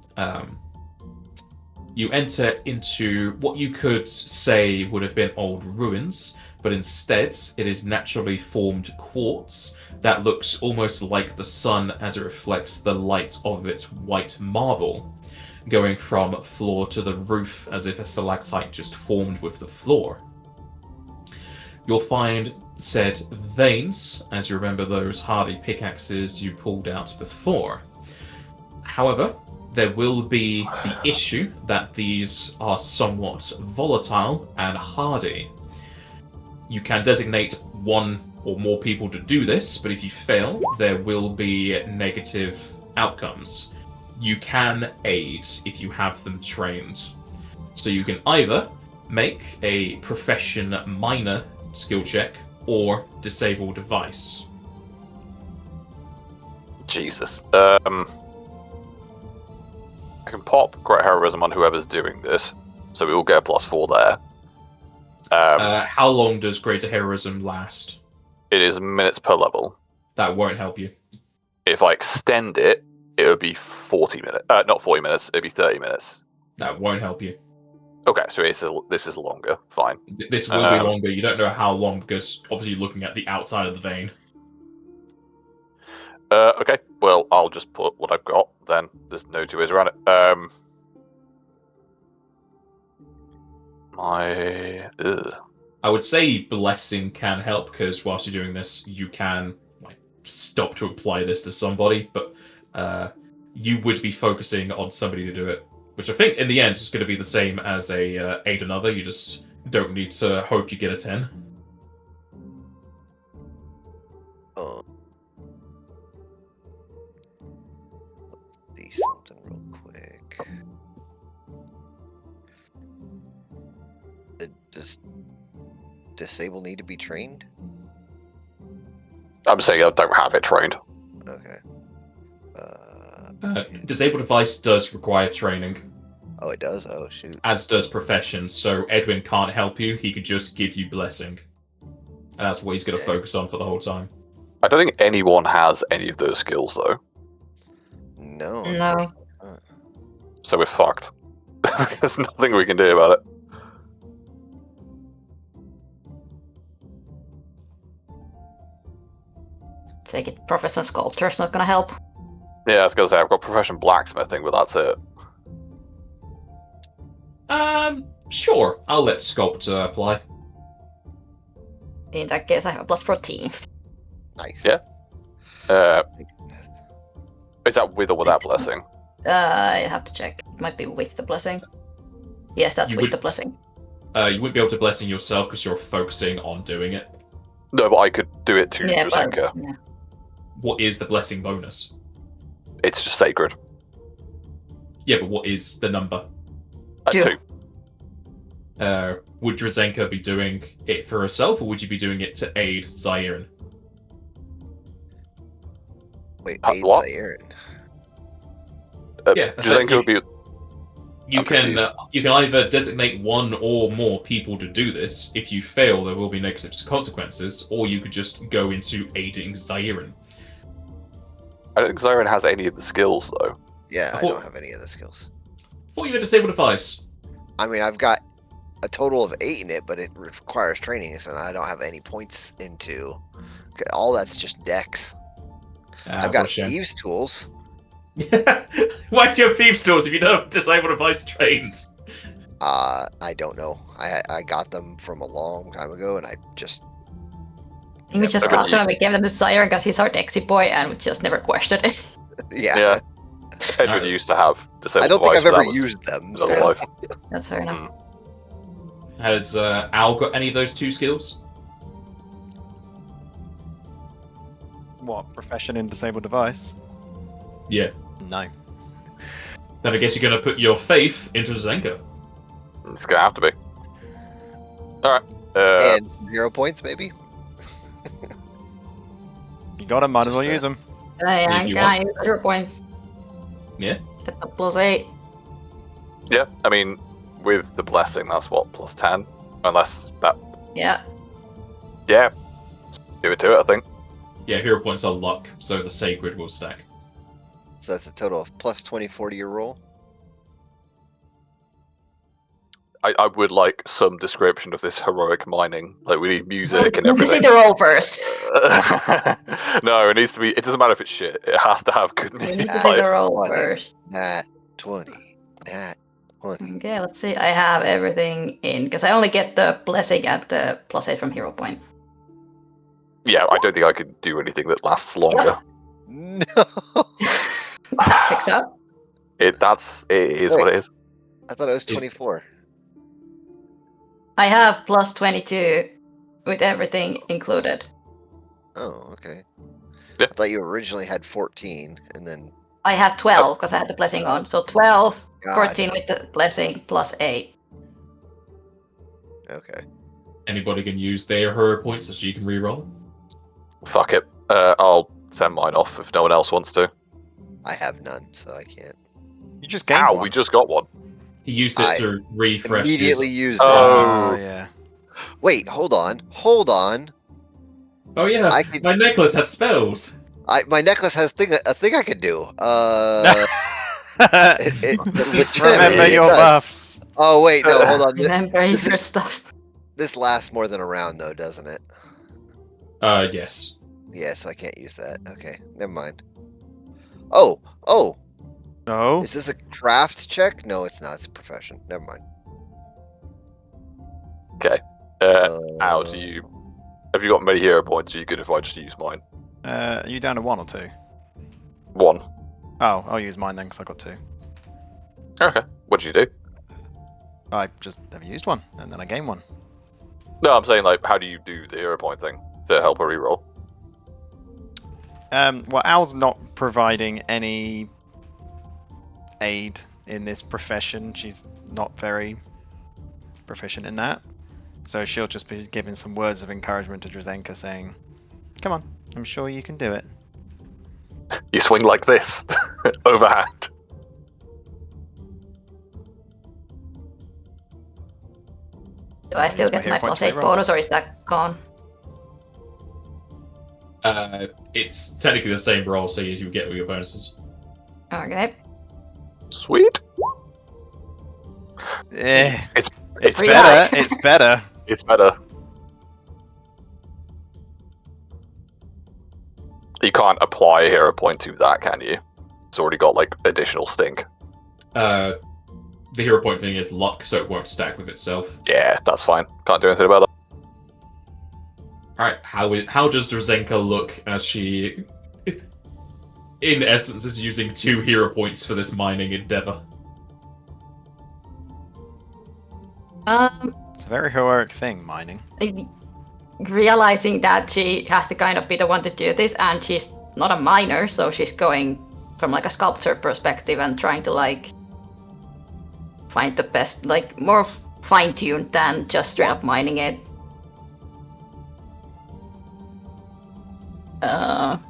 You enter into what you could say would have been old ruins, but instead it is naturally formed quartz that looks almost like the sun as it reflects the light of its white marble, going from floor to the roof as if a stalactite just formed with the floor. You'll find said veins, as you remember those hardy pickaxes you pulled out before. However, there will be the issue that these are somewhat volatile and hardy. You can designate one or more people to do this, but if you fail, there will be negative outcomes. You can aid if you have them trained. So you can either make a profession minor skill check or disable device. Jesus. I can pop Great Heroism on whoever's doing this, so we will get a +4 there. How long does Greater Heroism last? It is minutes per level. That won't help you. If I extend it, it would be 40 minutes. Not 40 minutes, it'd be 30 minutes. That won't help you. Okay, so this is longer. Fine. This will be longer. You don't know how long because obviously you're looking at the outside of the vein. Okay, well, I'll just put what I've got then. There's no two ways around it. I would say blessing can help because whilst you're doing this, you can stop to apply this to somebody, but you would be focusing on somebody to do it, which I think in the end is going to be the same as a aid another. You just don't need to hope you get a 10. Oh. Let's see something real quick. Does disable need to be trained? I'm saying I don't have it trained. Okay. Disable device does require training. Oh, it does? Oh, shoot. As does profession, so Edwin can't help you, he could just give you blessing. And that's what he's going to focus on for the whole time. I don't think anyone has any of those skills, though. No. No. So we're fucked. There's nothing we can do about it. Take it, Professor Sculptor's not gonna help. Yeah, I was going to say, I've got profession blacksmithing, but that's it. Sure, I'll let Sculptor apply. In that case, I have a plus 14. Nice. Yeah. Is that with or without blessing? I have to check. It might be with the blessing. Yes, that's You with would- the blessing. You wouldn't be able to blessing yourself because you're focusing on doing it. No, but I could do it to Yeah, but Drazenka. yeah. What is the blessing bonus? It's just sacred. Yeah, but what is the number? Two. 2. Would Drazenka be doing it for herself, or would you be doing it to aid Zairin? Wait, Huh, aid what? Zairin. Yeah, so Drazenka would be. You I'm can confused. you can either designate one or more people to do this. If you fail, there will be negative consequences, or you could just go into aiding Zairin. I don't think Zyron has any of the skills though. Yeah, I I thought- don't have any of the skills. Thought you had disabled device. I mean, I've got a total of 8 in it, but it requires training, so I don't have any points into. All that's just dex. I've got thieves' tools. Why do you have thieves' tools if you don't have disabled device trained? I don't know. I got them from a long time ago, and I just I think we just Never got them, used- we gave them the Sire because he's our Dexy boy, and we just never questioned it. yeah. Edwin used to have disabled I don't think device, I've but ever that was used them. another So. life. That's fair enough. Has Al got any of those 2 skills? What, profession in disabled device? Yeah. No. Then I guess you're going to put your faith into Zenka. It's gonna have to be. Alright. And 0 points, maybe. You got him, might as well Just, use them. If you Can I use 0 point? Yeah. Get the +8. Yeah, I mean, with the blessing, that's what, plus 10? Unless that. Yeah. Yeah. Give it to it, I think. Yeah, hero points are luck, so the sacred will stack. So that's a total of plus 24 to your roll. I would like some description of this heroic mining. Like, we need music and You see everything. the roll first. No, it needs to be. It doesn't matter if it's shit. It has to have good You music. need to see Like, the roll What? first. Nat 20. Nat 20. Okay, let's see. I have everything in because I only get the blessing at the +8 from hero point. yeah, I don't think I could do anything that lasts longer. No. That checks out. It is what it is. I thought it was 24. I have +22 with everything included. Oh, okay. Yeah. I thought you originally had 14, and then I have 12 because I had the blessing on. So 12, God. 14 with the blessing +8. Okay. Anybody can use their hero points so you can reroll. Fuck it. I'll send mine off if no one else wants to. I have none, so I can't. You just gained Ow, one. we just got one. He used it to refresh his- Immediately use Oh. it. yeah. Wait, hold on. Hold on. Oh yeah, I could- my necklace has spells. My necklace has a thing I could do. It legitimately Remember your does. buffs. Oh wait, no, hold on. Remember this your is- stuff. This lasts more than a round, though, doesn't it? Yes. Yeah, so I can't use that. Okay, never mind. Oh, No. is this a craft check? No, it's not. It's a profession. Never mind. Okay. Al, do you have you got many hero points? Are you good if I just use mine? Are you down to 1 or 2? 1. Oh, I'll use mine then because I got 2. Okay. What did you do? I just never used one, and then I gained one. No, I'm saying like, how do you do the hero point thing to help a reroll? Well, Al's not providing any aid in this profession. She's not very proficient in that. So she'll just be giving some words of encouragement to Drazenka saying, "Come on, I'm sure you can do it." You swing like this, overhand. Do I still get hero my points +8 reroll. bonus or is that gone? It's technically the same roll, so you get all your bonuses. Okay. Sweet. Eh, It's it's pretty better. high. It's better. it's better. You can't apply a hero point to that, can you? It's already got like additional stink. The hero point thing is luck, so it won't stack with itself. Yeah, that's fine. Can't do anything about that. Alright, how does Drzenka look as she, in essence, is using 2 hero points for this mining endeavor? It's a very heroic thing, mining. Realizing that she has to kind of be the one to do this, and she's not a miner, so she's going from like a sculptor perspective and trying to like find the best, like more fine-tuned than just straight up mining it. I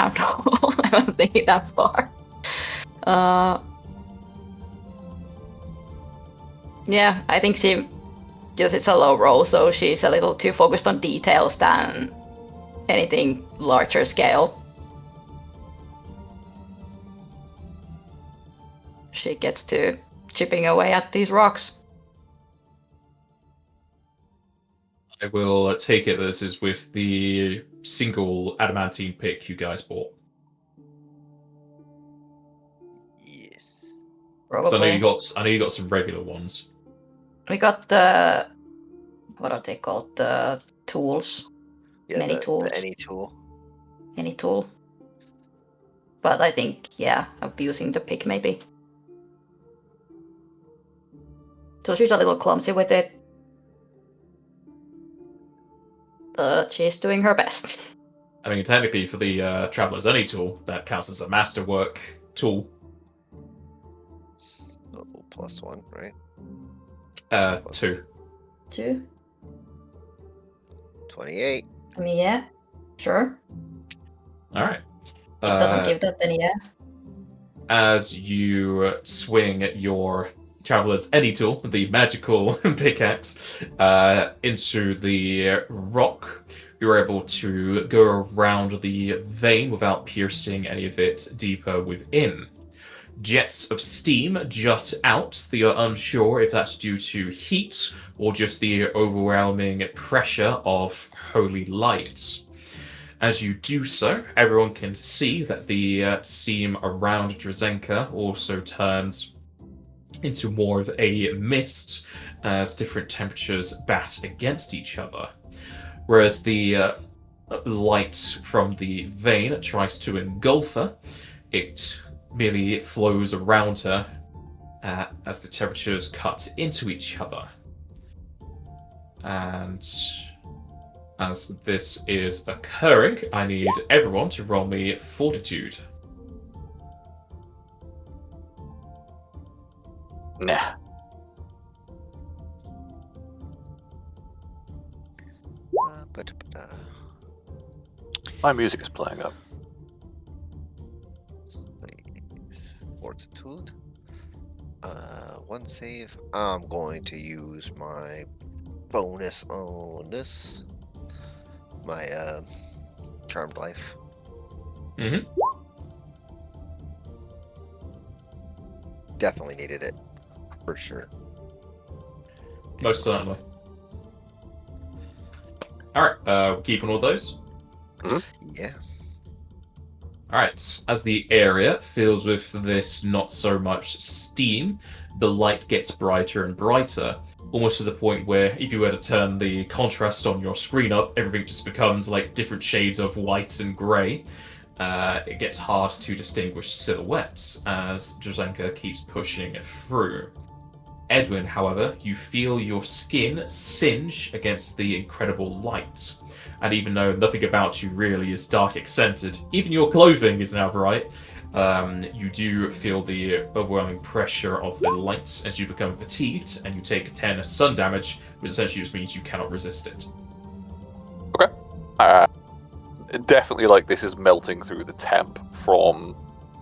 don't know. I wasn't thinking that far. Yeah, I think she just it's a low roll, so she's a little too focused on details than anything larger scale. She gets to chipping away at these rocks. I will take it this is with the single adamantine pick you guys bought. Yes. Probably. So I know you got some regular ones. We got the what are they called? The tools. Yeah, Many the tools. any tool. Any tool. But I think, yeah, abusing the pick maybe. So she's a little clumsy with it. But she's doing her best. I mean, technically, for the Traveler's Any tool, that counts as a masterwork tool. So +1, right? 2. 2. 28. I mean, yeah, sure. All right. It doesn't give that, then yeah. As you swing your Traveler's Any tool, the magical pickaxe, into the rock, you're able to go around the vein without piercing any of it deeper within. Jets of steam jut out. You're unsure if that's due to heat or just the overwhelming pressure of holy light. As you do so, everyone can see that the steam around Drzenka also turns into more of a mist as different temperatures bat against each other. Whereas the light from the vein tries to engulf her, it merely flows around her as the temperatures cut into each other. And as this is occurring, I need everyone to roll me Fortitude. Nah. Ba-da-ba-da. My music is playing up. Fortitude. 1 save. I'm going to use my bonus on this. My Charmed Life. Mm-hmm. Definitely needed it. For sure. Most certainly. Alright, keeping all those? Yeah. Alright, as the area fills with this not so much steam, the light gets brighter and brighter, almost to the point where if you were to turn the contrast on your screen up, everything just becomes like different shades of white and grey. It gets hard to distinguish silhouettes as Drzenka keeps pushing through. Edwin, however, you feel your skin singe against the incredible light. And even though nothing about you really is dark accented, even your clothing is now bright, you do feel the overwhelming pressure of the light as you become fatigued and you take 10 sun damage, which essentially just means you cannot resist it. Okay. Definitely like this is melting through the temp from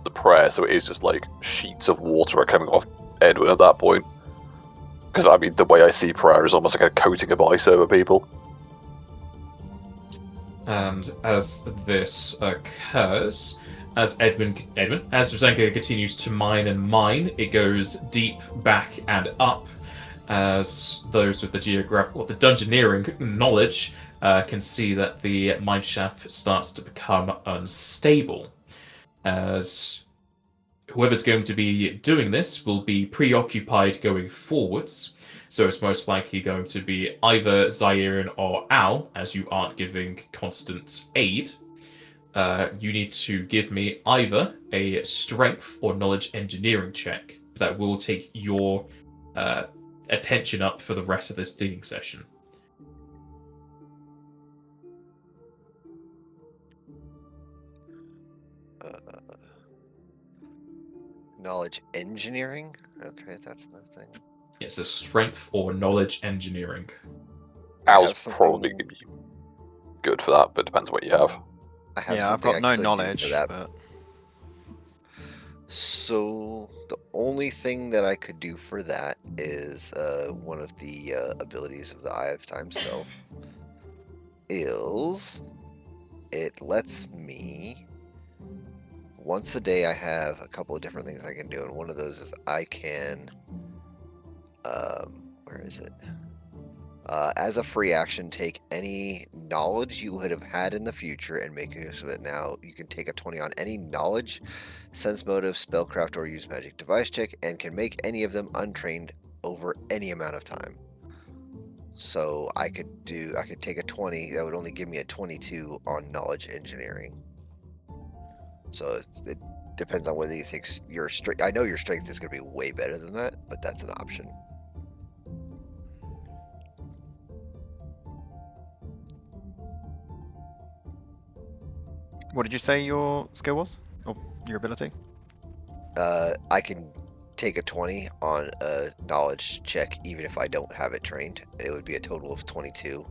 the prayer, so it is just like sheets of water are coming off Edwin at that point. Because I mean, the way I see prayer is almost like a coating of ice over people. And as this occurs, as Drzenka continues to mine and mine, it goes deep back and up. As those with the the dungeoneering knowledge can see that the mineshaft starts to become unstable. As whoever's going to be doing this will be preoccupied going forwards. So it's most likely going to be either Zairin or Al, as you aren't giving constant aid. You need to give me either a strength or knowledge engineering check that will take your attention up for the rest of this digging session. Knowledge engineering? Okay, that's nothing. It's a strength or knowledge engineering. I have Al's something- probably going to be good for that, but depends what you have. I have Yeah, I've something got I no could do knowledge, for that. but So the only thing that I could do for that is one of the abilities of the Eye of Time Self is it lets me once a day I have a couple of different things I can do, and one of those is I can where is it? As a free action, take any knowledge you would have had in the future and make use of it now. You can take a 20 on any knowledge, sense motive, spellcraft, or use magic device check, and can make any of them untrained over any amount of time. So I could take a 20. That would only give me a 22 on knowledge engineering. So it depends on whether you think your strength. I know your strength is going to be way better than that, but that's an option. what did you say your skill was? Or your ability? I can take a 20 on a knowledge check even if I don't have it trained. It would be a total of 22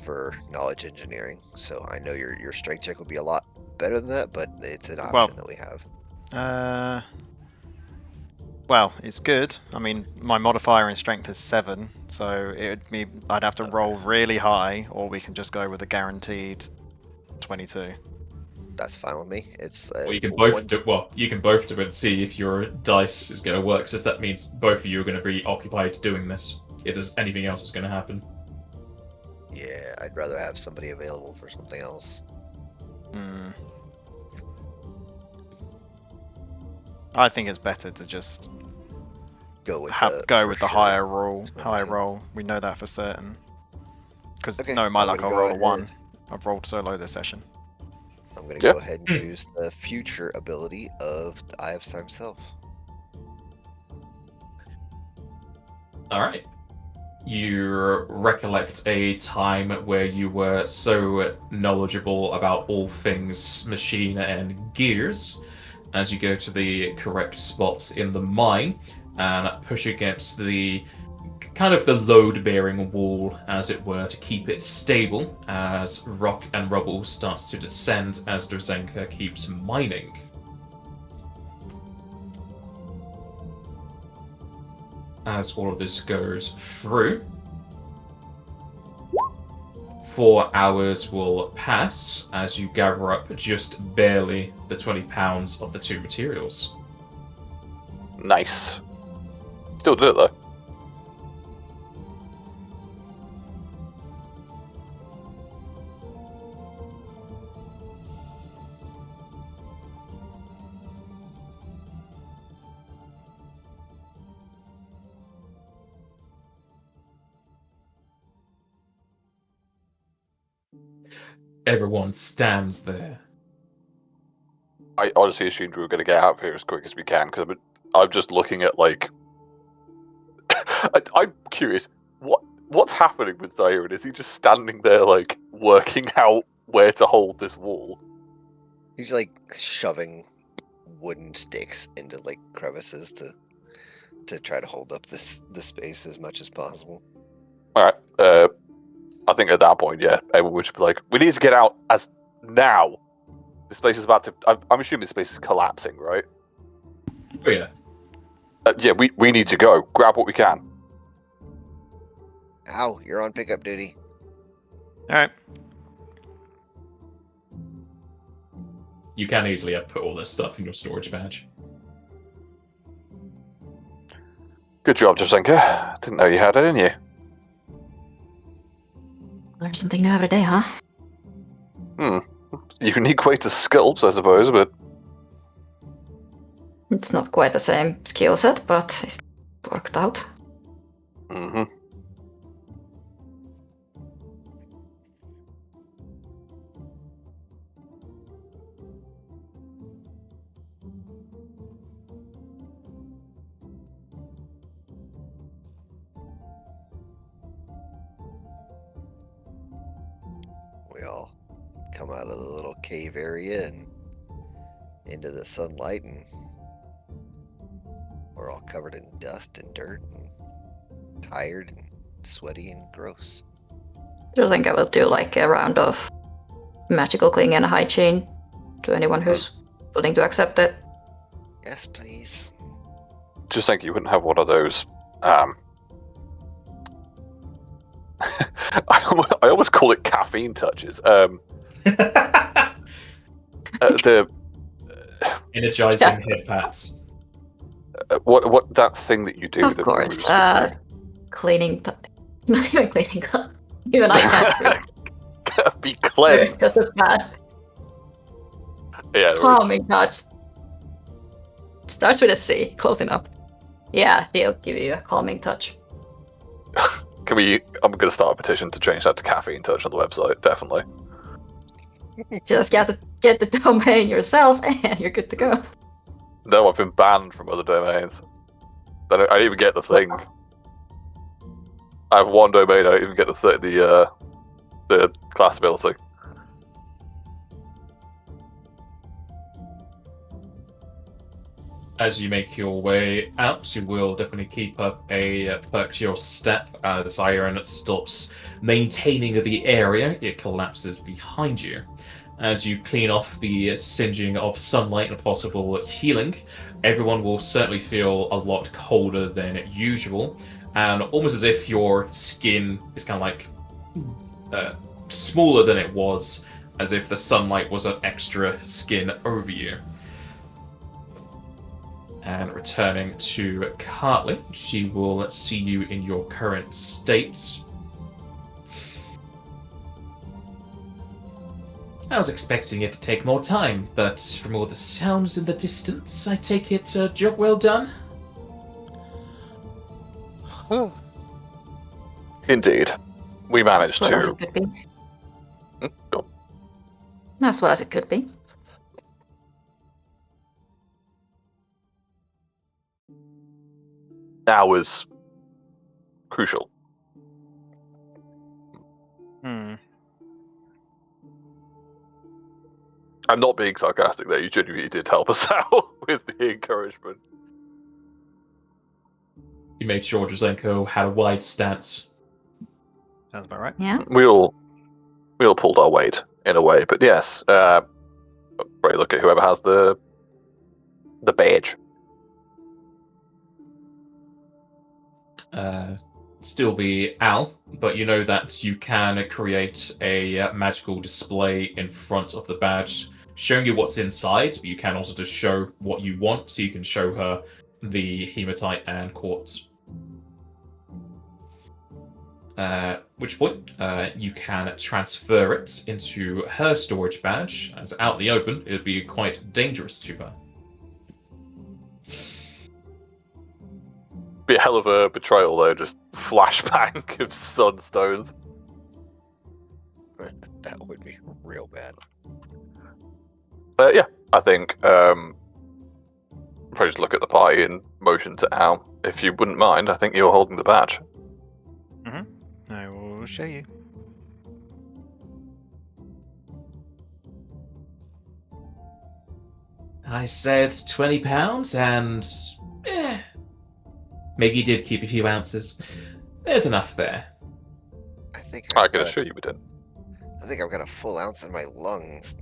for knowledge engineering. So I know your strength check would be a lot better than that, but it's an option that we have. Well, it's good. I mean, my modifier in strength is 7, so it would be I'd have to roll really high, or we can just go with a guaranteed 22. That's fine with me. It's Well, you can both do. Well, you can both do it and see if your dice is going to work. Since that means both of you are going to be occupied doing this. If there's anything else that's going to happen. Yeah, I'd rather have somebody available for something else. I think it's better to just Go with the higher roll. We know that for certain. Because Okay, no, my I'm luck, gonna I'll go roll a ahead. 1. I've rolled so low this session. I'm going to go ahead and use the future ability of the Eye of Time Self. Alright. You recollect a time where you were so knowledgeable about all things machine and gears as you go to the correct spot in the mine and push against the kind of the load-bearing wall, as it were, to keep it stable as rock and rubble starts to descend as Drzenka keeps mining. As all of this goes through, 4 hours will pass as you gather up just barely the 20 pounds of the 2 materials. Nice. Still do it though. Everyone stands there. I honestly assumed we were going to get out of here as quick as we can, because I'm just looking at, like... I'm curious, what's happening with Zaire? Is he just standing there, like, working out where to hold this wall? He's like shoving wooden sticks into like crevices to try to hold up the space as much as possible. Alright, I think at that point, yeah, everyone would just be like, we need to get out as now! This place is about to... I'm assuming this place is collapsing, right? Oh yeah. Yeah, we need to go. Grab what we can. Ow, you're on pickup duty. Alright. You can easily have put all this stuff in your storage badge. Good job, Drzenka. Didn't know you had it, didn't you? Learn something new every day, huh? Unique way to sculpt, I suppose, but... It's not quite the same skill set, but it worked out. Mm-hmm. We all come out of the little cave area and into the sunlight, and we're all covered in dust and dirt and tired and sweaty and gross. Do you think I will do like a round of magical cleaning and hygiene to anyone who's willing to accept it? Yes, please. Just think you wouldn't have one of those. I almost call it caffeine touches. The Energizing hit pats. what that thing that you do? Of that course. removes fatigue? Cleaning. Not even cleaning. Even I can't Be do it cleansed. because it's bad. Yeah. no worries. Calming touch. Starts with a C. Close enough. Yeah, he'll give you a calming touch. Can we? I'm going to start a petition to change that to caffeine touch on the website. Definitely. Just get the domain yourself, and you're good to go. No, I've been banned from other domains. I don't even get the thing. I have one domain. I don't even get the class ability. As you make your way out, you will definitely keep up a perk to your step as iron stops maintaining the area. It collapses behind you. As you clean off the singeing of sunlight and possible healing, everyone will certainly feel a lot colder than usual, and almost as if your skin is kind of like smaller than it was, as if the sunlight was an extra skin over you. And returning to Cartley, she will see you in your current state. I was expecting it to take more time, but from all the sounds in the distance, I take it a job well done. Indeed, we managed As well as to. it could be. Go. As well as it could be. Now was crucial. I'm not being sarcastic there. You genuinely did help us out with the encouragement. You made sure Drazenko had a wide stance. Sounds about right. Yeah. We all pulled our weight in a way, but yes, probably look at whoever has the badge. Still be Al, but you know that you can create a magical display in front of the badge showing you what's inside, but you can also just show what you want, so you can show her the hematite and quartz. Which point you can transfer it into her storage badge, as out in the open it would be quite dangerous to her. Be a hell of a betrayal though, just flashbang of sunstones. That would be real bad. Yeah, I think probably just look at the party and motion to Al. If you wouldn't mind, I think you're holding the badge. I will show you. I said £20 and maybe you did keep a few ounces. There's enough there. I think I can assure you we did. I think I've got a full ounce in my lungs.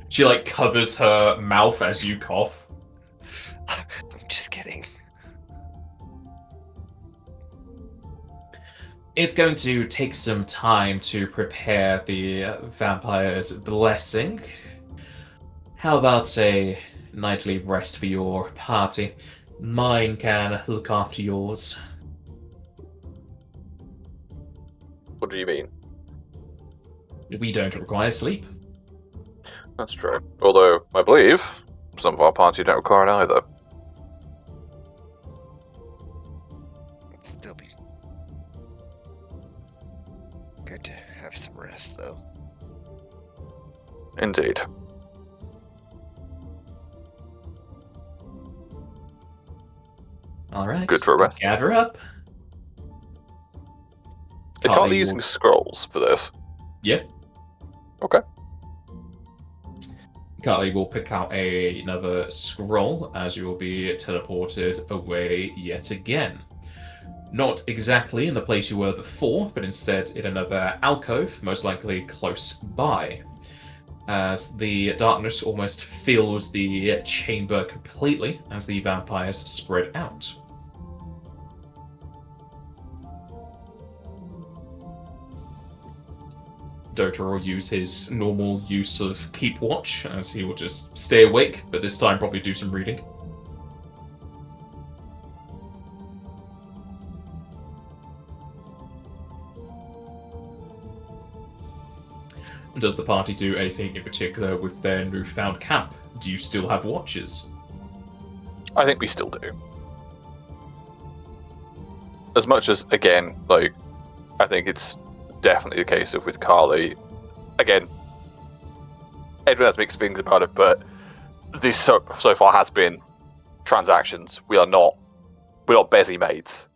She like covers her mouth as you cough. I'm just kidding. It's going to take some time to prepare the vampire's blessing. How about a nightly rest for your party? Mine can look after yours. What do you mean? We don't require sleep. That's true. Although, I believe some of our party don't require it either. It'd still be good to have some rest, though. Indeed. All right. Good for a rest. Gather up. They can't Carly be will- using scrolls for this. Yeah. Okay. Carly will pick out another scroll as you will be teleported away yet again. Not exactly in the place you were before, but instead in another alcove, most likely close by. As the darkness almost fills the chamber completely as the vampires spread out. Dota will use his normal use of keep watch, as he will just stay awake, but this time probably do some reading. Does the party do anything in particular with their newfound camp? Do you still have watches? I think we still do. As much as, again, like, I think it's definitely the case of with Carly. Again, everyone has mixed things about it, but this so far has been transactions. We're not busy mates,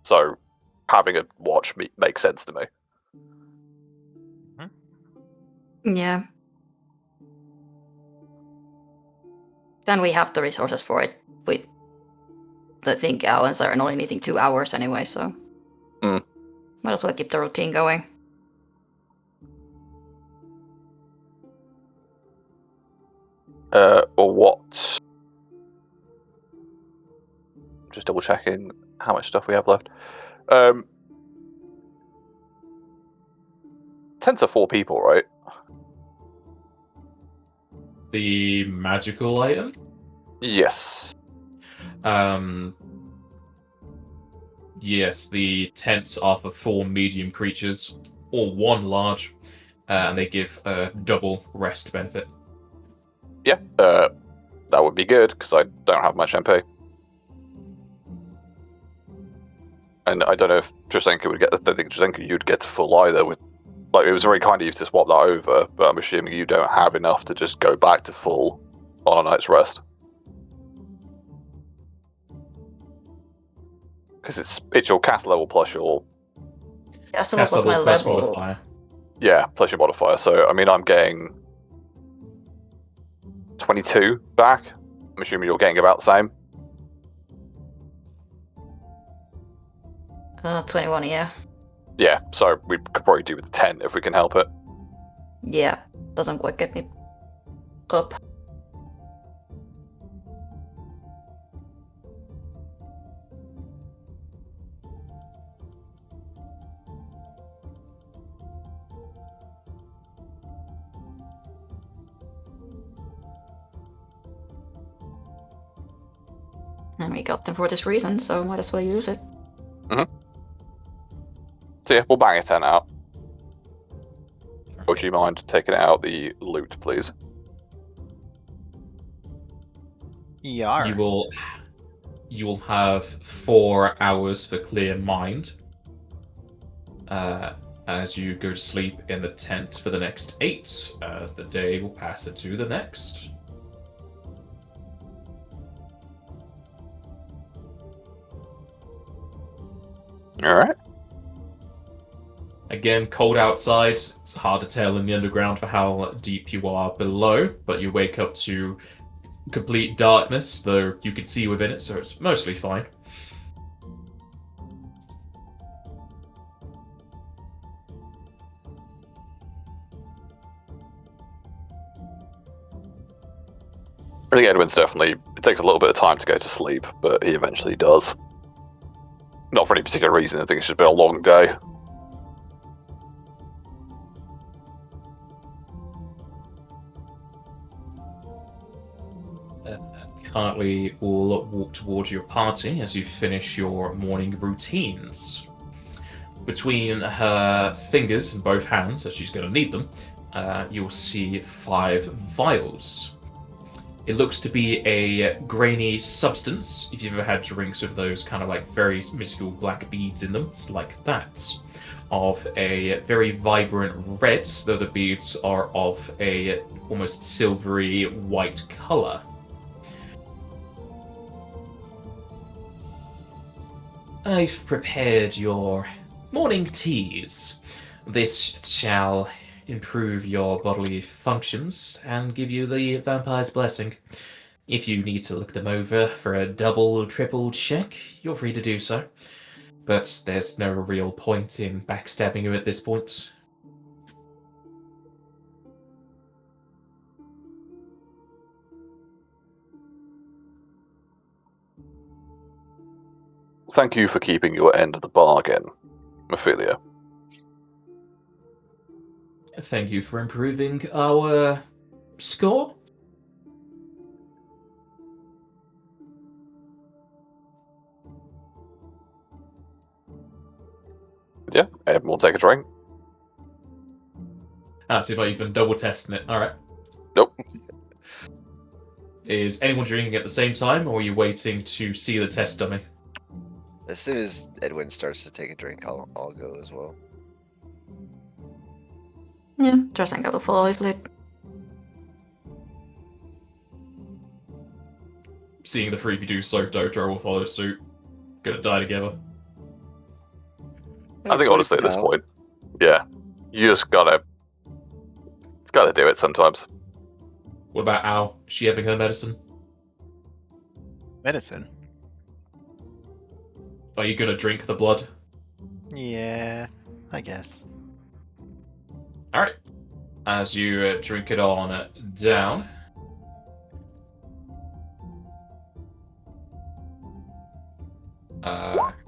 so having a watch makes sense to me. Yeah. Then we have the resources for it. With the think hours are only needing 2 hours anyway, so might as well keep the routine going. Or what? Just double checking how much stuff we have left. 10 to 4 people, right? The magical item? Yes. Yes, the tents are for 4 medium creatures, or 1 large, and they give a double rest benefit. Yeah, that would be good, because I don't have much MP. And I don't know if Drasenka would get. I don't think Drasenka you'd get to full either. With like, it was very kind of you to swap that over, but I'm assuming you don't have enough to just go back to full on a night's rest. Because it's your cast level plus your So Cast what was my level plus level? modifier. plus your modifier. So I mean, I'm getting 22 back. I'm assuming you're getting about the same. 21, yeah. Yeah, so we could probably do with 10 if we can help it. Yeah, doesn't quite get me up. And we got them for this reason, so might as well use it. So yeah, we'll bang a 10 out. Would you mind taking out the loot, please? Yar. You will have 4 hours for clear mind. As you go to sleep in the tent for the next 8, as the day will pass into the next. Alright. Again, cold outside. It's hard to tell in the underground for how deep you are below, but you wake up to complete darkness, though you can see within it, so it's mostly fine. I think Edwin's definitely. It takes a little bit of time to go to sleep, but he eventually does. Not for any particular reason, I think it's just been a long day. Currently will walk towards your party as you finish your morning routines. Between her fingers in both hands, as she's going to need them, you'll see 5 vials. It looks to be a grainy substance. If you've ever had drinks with those kind of like very minuscule black beads in them, it's like that. Of a very vibrant red, though the beads are of a almost silvery white color. I've prepared your morning teas. This shall improve your bodily functions and give you the vampire's blessing. If you need to look them over for a double or triple check, you're free to do so. But there's no real point in backstabbing you at this point. Thank you for keeping your end of the bargain, Ophelia. Thank you for improving our score. Yeah, and we'll take a drink. So you're not even double testing it. Alright. Nope. Is anyone drinking at the same time, or are you waiting to see the test dummy? As soon as Edwin starts to take a drink, I'll go as well. Yeah, Trasanka will follow his lead. Seeing the three of you do so, Dotro will follow suit. Gonna die together. I think honestly at this point, yeah, you just gotta do it sometimes. What about Al? Is she having her medicine? Medicine? Are you gonna drink the blood? Yeah, I guess. Alright. As you drink it on down.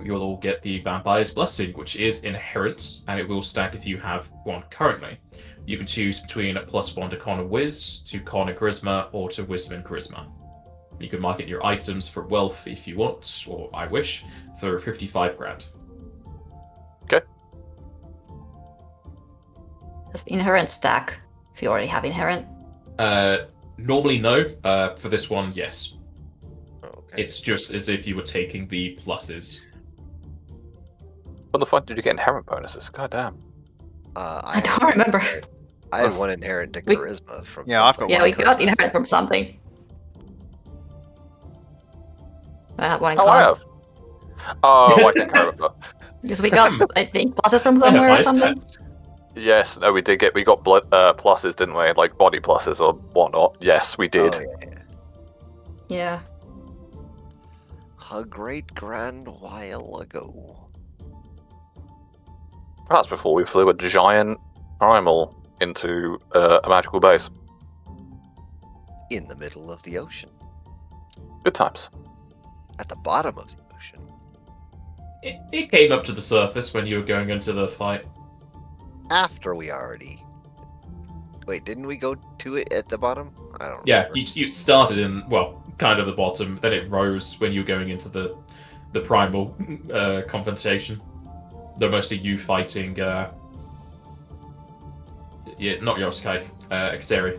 You'll all get the Vampire's Blessing, which is inherent, and it will stack if you have one currently. You can choose between +1 to Con and Wiz, to Con and Charisma, or to Wisdom and Charisma. You can market your items for wealth if you want, or I wish, for 55 grand. Okay. Does inherent stack if you already have inherent? Normally no. For this one, yes. Okay. It's just as if you were taking the pluses. When the fuck did you get inherent bonuses? God damn. I don't remember. I had one inherent to We- charisma from Yeah, I've something. got Yeah, one we got charisma. inherent from something. I have one in Oh, I con. have. Oh, I think I remember. Because we got, I think, pluses from I have somewhere or high something. stats. Yes, no, we got blood pluses, didn't we? Like body pluses or whatnot. Yes, we did. Oh, yeah. Yeah. A great grand while ago. That's before we flew a giant primal into a magical base. In the middle of the ocean. Good times. At the bottom of the ocean. It came up to the surface when you were going into the fight. After we already... Wait, didn't we go to it at the bottom? I don't Yeah, remember. you started in, well, kind of the bottom, then it rose when you were going into the primal confrontation. Though mostly you fighting, yeah, not Yosuke, Xeri.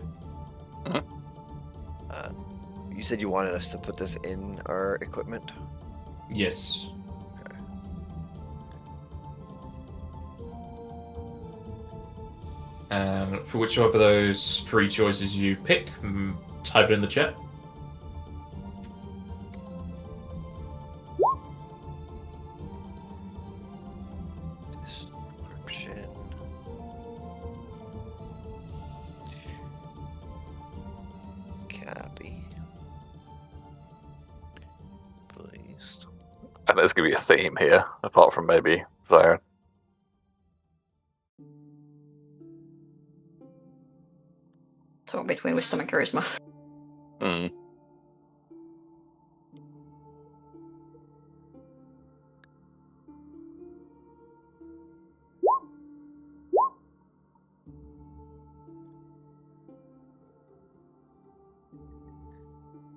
You said you wanted us to put this in our equipment? Yes. For whichever of those three choices you pick, type it in the chat. Description. Copy. Please. And there's gonna be a theme here, apart from maybe Zion. So between wisdom and charisma. Hmm.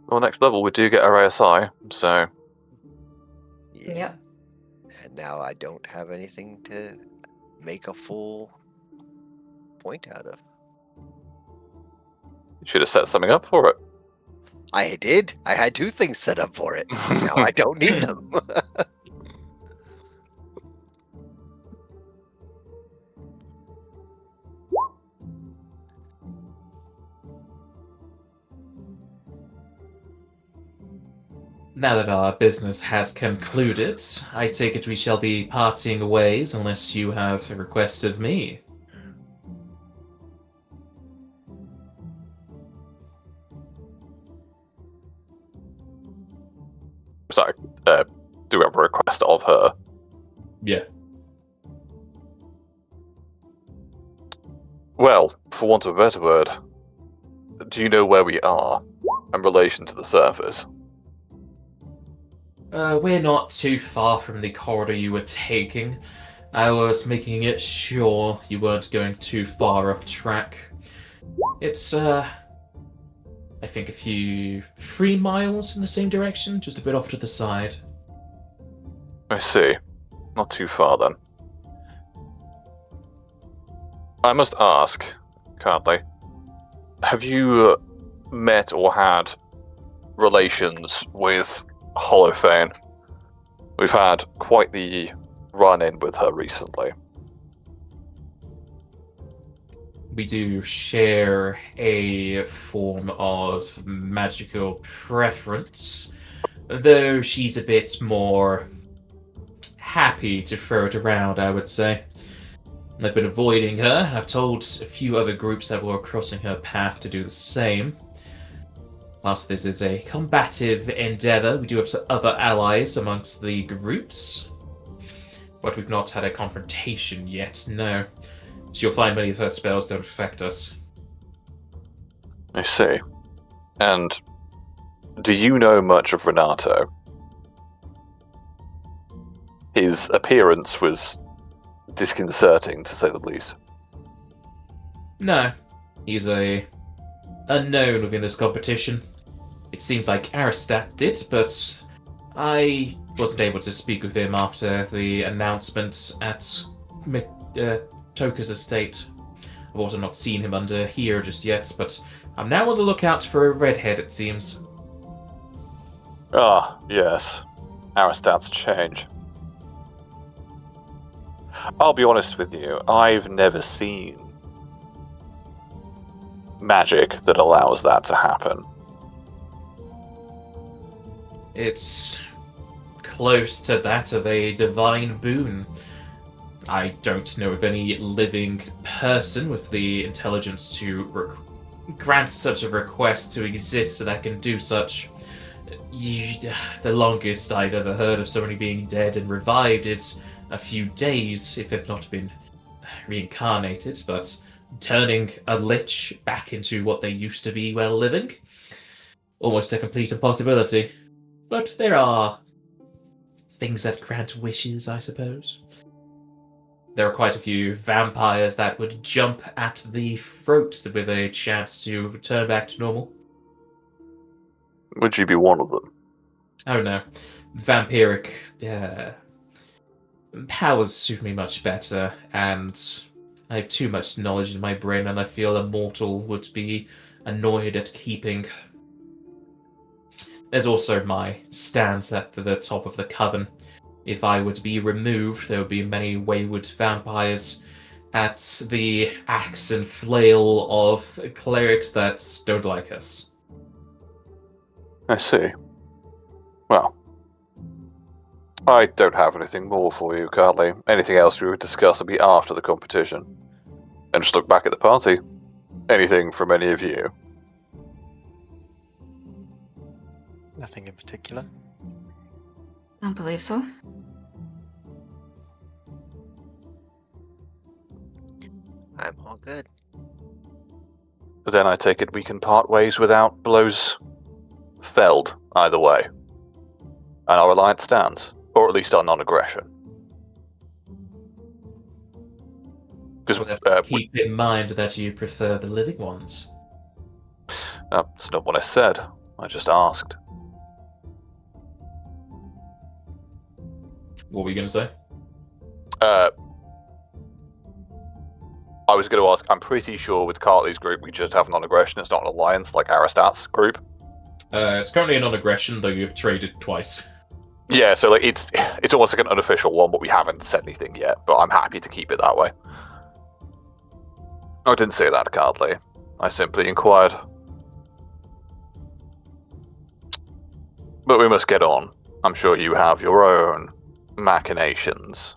Well, next level we do get our ASI, so Yeah. Yep. And now I don't have anything to make a full point out of. you should have set something up for it. I did. I had 2 things set up for it. Now I don't need them. Now that our business has concluded, I take it we shall be parting ways unless you have a request of me. Sorry, do we have a request of her? Yeah. Well, for want of a better word, do you know where we are in relation to the surface? We're not too far from the corridor you were taking. I was making it sure you weren't going too far off track. It's, I think a few 3 miles in the same direction, just a bit off to the side. I see. Not too far then. I must ask, currently, have you met or had relations with Hollowfane? We've had quite the run-in with her recently. We do share a form of magical preference, though she's a bit more happy to throw it around, I would say. I've been avoiding her, and I've told a few other groups that were crossing her path to do the same. Whilst this is a combative endeavour, we do have some other allies amongst the groups. But we've not had a confrontation yet, no. So you'll find many of her spells don't affect us. I see. And do you know much of Renato? His appearance was disconcerting, to say the least. No. He's a unknown within this competition. It seems like Aristat did, but I wasn't able to speak with him after the announcement at Toka's estate. I've also not seen him under here just yet, but I'm now on the lookout for a redhead, it seems. Ah, yes. Aristat's change. I'll be honest with you, I've never seen magic that allows that to happen. It's close to that of a divine boon. I don't know of any living person with the intelligence to grant such a request to exist that can do such. The longest I've ever heard of somebody being dead and revived is a few days, if they've not been reincarnated, but turning a lich back into what they used to be while living, almost a complete impossibility. But there are things that grant wishes, I suppose. There are quite a few vampires that would jump at the throat with a chance to return back to normal. Would you be one of them? Oh no. Vampiric powers suit me much better, and I have too much knowledge in my brain, and I feel a mortal would be annoyed at keeping. There's also my stance at the top of the coven. If I were to be removed, there would be many wayward vampires at the axe and flail of clerics that don't like us. I see. Well, I don't have anything more for you currently. Anything else we would discuss will be after the competition. And just look back at the party. Anything from any of you? Nothing in particular. Don't believe so. I'm all good. Then I take it we can part ways without blows felled either way. And our alliance stands. Or at least our non-aggression. We'll have to keep in mind that you prefer the living ones. That's not what I said. I just asked. What were you going to say? I was going to ask, I'm pretty sure with Cartley's group we just have non-aggression, it's not an alliance like Aristat's group. It's currently a non-aggression, though you've traded twice. Yeah, so like it's almost like an unofficial one, but we haven't said anything yet. But I'm happy to keep it that way. I didn't say that, Cardley. I simply inquired. But we must get on. I'm sure you have your own machinations.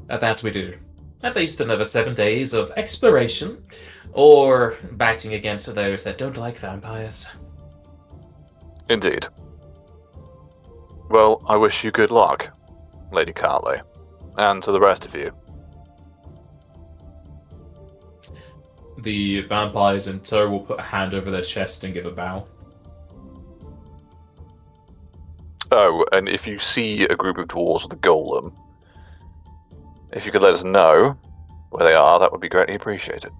That we do. At least another 7 days of exploration, or batting against those that don't like vampires. Indeed. Well, I wish you good luck, Lady Cartley, and to the rest of you. The vampires in tow will put a hand over their chest and give a bow. Oh, and if you see a group of dwarves with a golem, if you could let us know where they are, that would be greatly appreciated.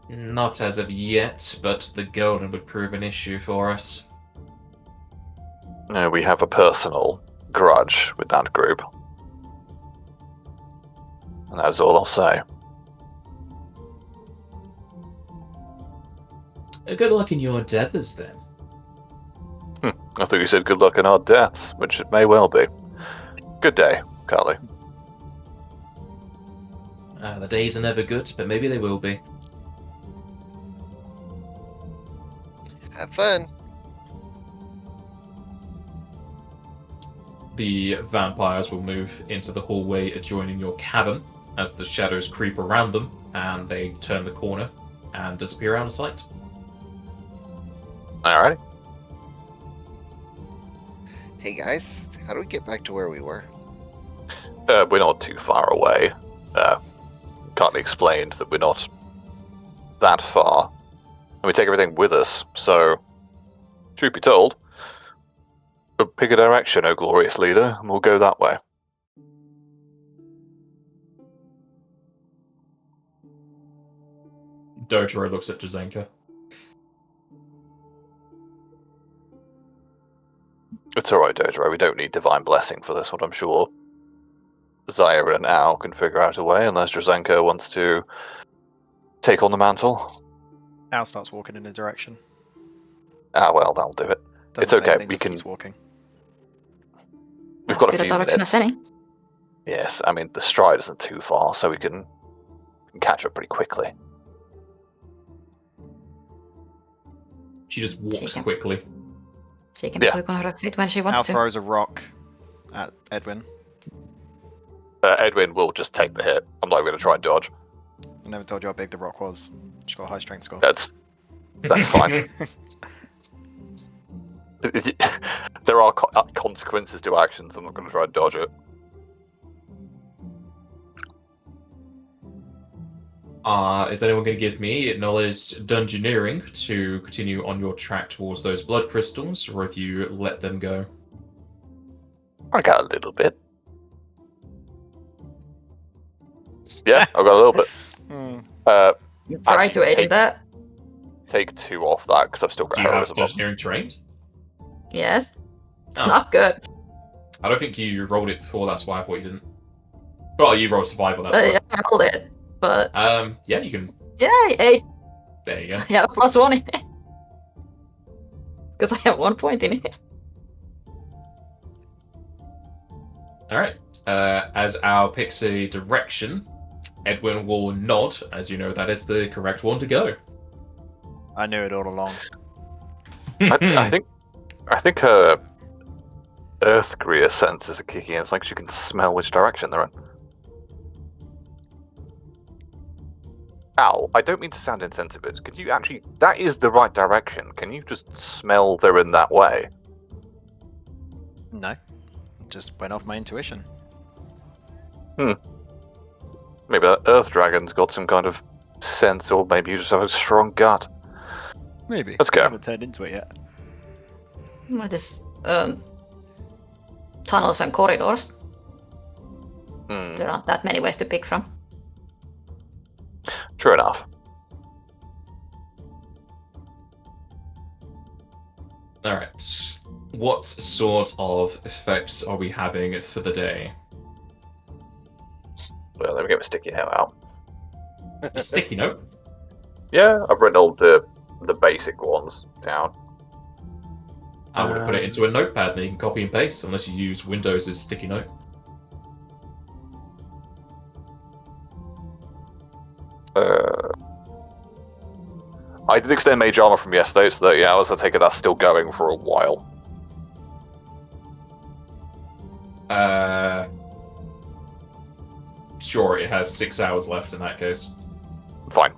Not as of yet, but the golem would prove an issue for us. No, we have a personal grudge with that group. And that's all I'll say. Good luck in your endeavours, then. I thought you said good luck in our deaths, which it may well be. Good day, Carly. The days are never good, but maybe they will be. Have fun. The vampires will move into the hallway adjoining your cabin as the shadows creep around them, and they turn the corner and disappear out of sight. Alrighty. Hey guys, how do we get back to where we were? We're not too far away. Cartley explained that we're not that far. And we take everything with us, so, truth be told, but pick a direction, O glorious leader, and we'll go that way. Dotaro looks at Jazenka. It's alright, Dotaro, we don't need divine blessing for this one, I'm sure. Zaira and Al can figure out a way, unless Drazenko wants to take on the mantle. Al starts walking in a direction. Ah, well, that'll do it. Doesn't It's say okay, anything, we just can... keeps walking. We've As got a good a few direction minutes. as any. Yes, I mean, the stride isn't too far, so we can catch up pretty quickly. She just walks She can- quickly. She can Yeah. click on her feet when she wants Al to. throws a rock at Edwin. Edwin will just take the hit. I'm not going to try and dodge. I never told you how big the rock was. She got a high strength score. That's fine. There are consequences to actions. I'm not going to try and dodge it. Is anyone going to give me knowledge dungeoneering to continue on your track towards those blood crystals, or if you let them go? I got a little bit. Yeah, I've got a little bit. You try Actually, to aid in that? Take 2 off that because I've still got Do you have heroism up. dungeoneering trained? Yes. It's Oh. not good. I don't think you rolled it before, that's why I thought you didn't. Well, you rolled survival, that's Yeah, I rolled it. But why. Yeah, you can. yeah, 8. There you go. I have a +1 in it. Because I have 1 point in it. Alright. As Al picks a direction, Edwin will nod, as you know that is the correct one to go. I knew it all along. I think her Earthgreer senses are kicking in. It's like she can smell which direction they're in. Al, I don't mean to sound insensitive. Could you actually... That is the right direction. Can you just smell they're in that way? No. Just went off my intuition. Maybe that Earth Dragon's got some kind of sense, or maybe you just have a strong gut. Maybe. Let's go. I haven't turned into it yet. What is tunnels and corridors? There aren't that many ways to pick from. True enough. Alright. What sort of effects are we having for the day? Well, let me get my sticky note out. A sticky note? Yeah, I've written all the basic ones down. I would have put it into a notepad, and you can copy and paste, unless you use Windows as sticky note. I did extend Mage Armor from yesterday, it's 30 hours. I take it that's still going for a while. Sure, it has 6 hours left in that case. Fine.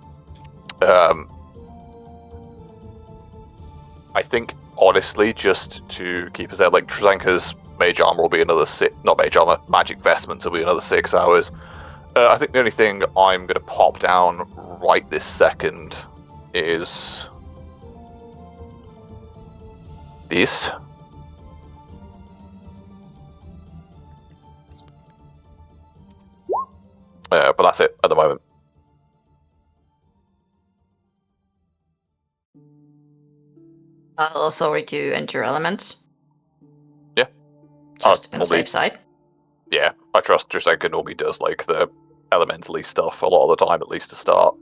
I think, honestly, just to keep us there, like, Trzanka's Mage Armor will be another not Mage Armor, Magic Vestments will be another 6 hours. I think the only thing I'm going to pop down right this second is this. But that's it at the moment. I'll also redo Endure Elements. Yeah. Just to be on the normally- safe side. Yeah, I trust Trzanka normally does like the elementally stuff a lot of the time, at least to start.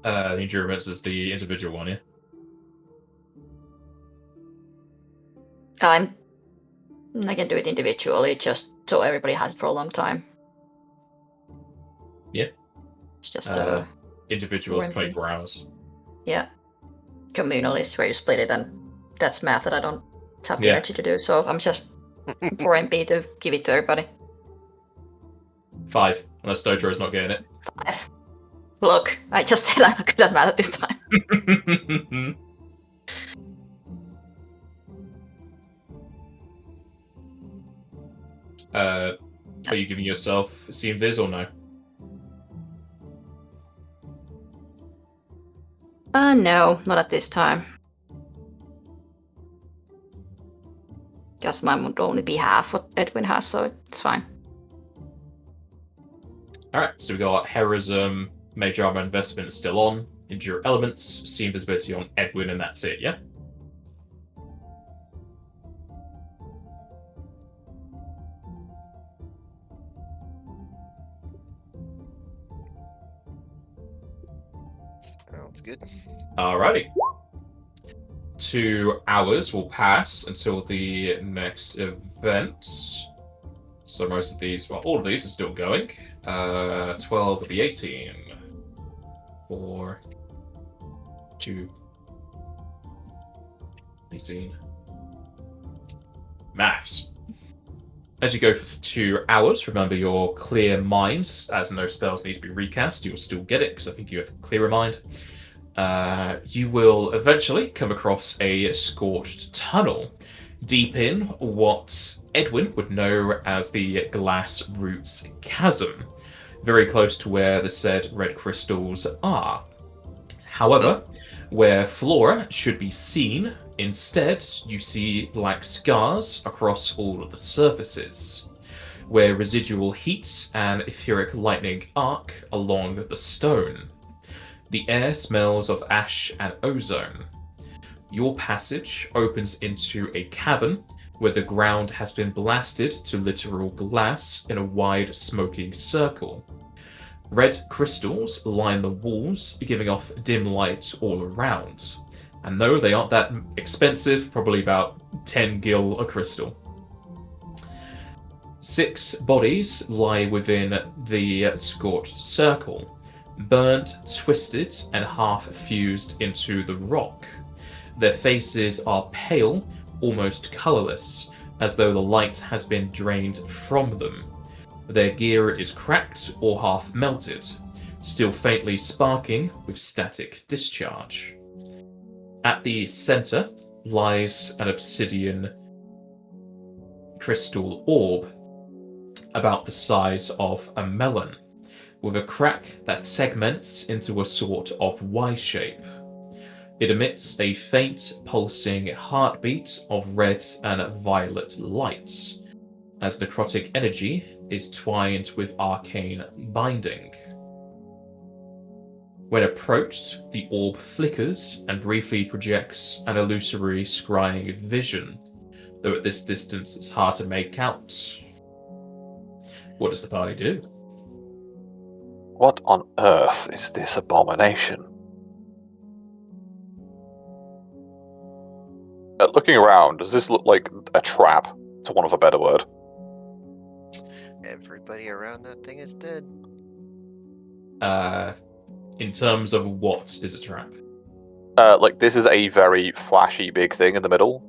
The endurance is the individual one, yeah? I can do it individually, just so everybody has it for a long time. Yeah. It's just Individual is Warranty. 24 hours. yeah, communal is where you split it, and that's math that I don't have the Yeah. energy to do. So I'm just for MP to give it to everybody. 5, unless Dojo is not getting it. 5. Look, I just said I'm not good at math at this time. Are you giving yourself CMVs or no? No, not at this time. Guess mine would only be half what Edwin has, so it's fine. Alright, so we got Heroism, Mage Armor Investment still on, Endure Elements, See Invisibility on Edwin, and that's it, yeah? Sounds good. Alrighty. 2 hours will pass until the next event. So most of these, well, all of these are still going. 12 of the 18. 4, 2, 18. Maths. As you go for 2 hours, remember your clear mind, as no spells need to be recast. You'll still get it, because I think you have a clearer mind. You will eventually come across a scorched tunnel deep in what Edwin would know as the Glass Roots Chasm, very close to where the said red crystals are. However, where flora should be seen, instead you see black scars across all of the surfaces, where residual heat and etheric lightning arc along the stone. The air smells of ash and ozone. Your passage opens into a cavern where the ground has been blasted to literal glass in a wide smoking circle. Red crystals line the walls, giving off dim light all around. And no, they aren't that expensive, probably about 10 gil a crystal. 6 bodies lie within the scorched circle, burnt, twisted, and half fused into the rock. Their faces are pale, almost colourless, as though the light has been drained from them. Their gear is cracked or half melted, still faintly sparking with static discharge. At the centre lies an obsidian crystal orb, about the size of a melon, with a crack that segments into a sort of Y shape. It emits a faint, pulsing heartbeat of red and violet lights, as necrotic energy is twined with arcane binding. When approached, the orb flickers and briefly projects an illusory scrying vision, though at this distance it's hard to make out. What does the party do? What on earth is this abomination? Looking around, does this look like a trap, to want of a better word? Everybody around that thing is dead. In terms of what is a trap? Like, this is a very flashy big thing in the middle.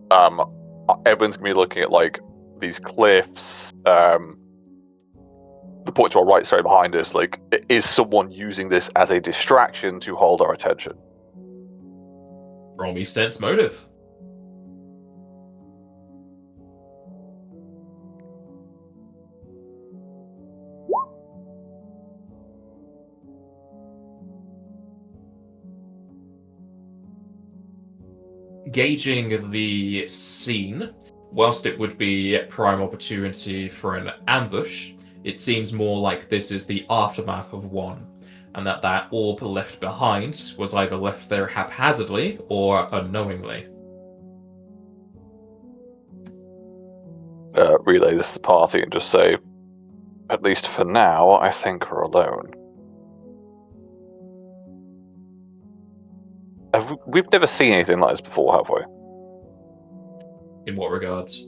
Everyone's gonna be looking at, like, these cliffs, the point to our right straight behind us. Like, is someone using this as a distraction to hold our attention? Roll me sense motive. Gauging the scene, whilst it would be prime opportunity for an ambush, it seems more like this is the aftermath of one, and that orb left behind was either left there haphazardly or unknowingly. Relay this to the party and just say, at least for now, I think we're alone. We've never seen anything like this before, have we? In what regards?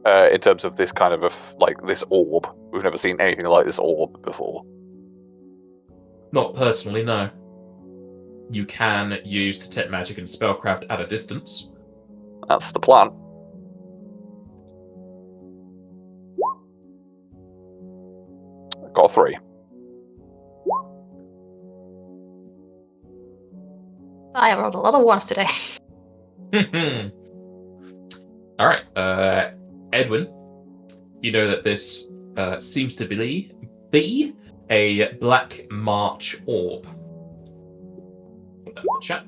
In terms of this kind of like this orb, we've never seen anything like this orb before. Not personally, no. You can use detect magic and spellcraft at a distance. That's the plan. Got a 3. I rolled a lot of ones today. All right, Edwin. You know that this seems to be a black march orb. Put that in the chat.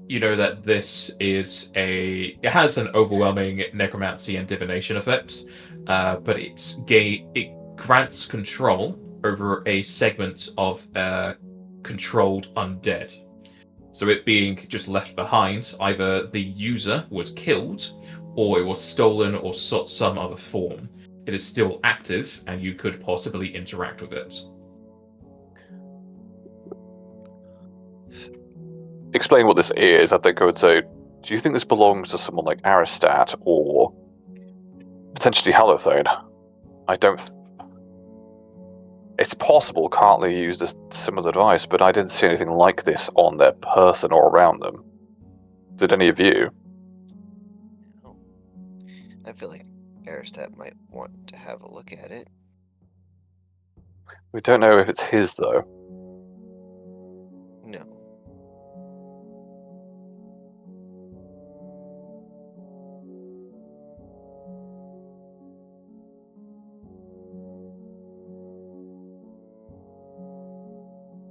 You know that this is it has an overwhelming necromancy and divination effect, but it grants control over a segment of controlled undead. So it being just left behind, either the user was killed, or it was stolen or some other form. It is still active, and you could possibly interact with it. Explain what this is. I think I would say, do you think this belongs to someone like Aristat or potentially Halothane? I don't. It's possible Karthurra used a similar device, but I didn't see anything like this on their person or around them. Did any of you? I feel like Aristat might want to have a look at it. We don't know if it's his, though. No.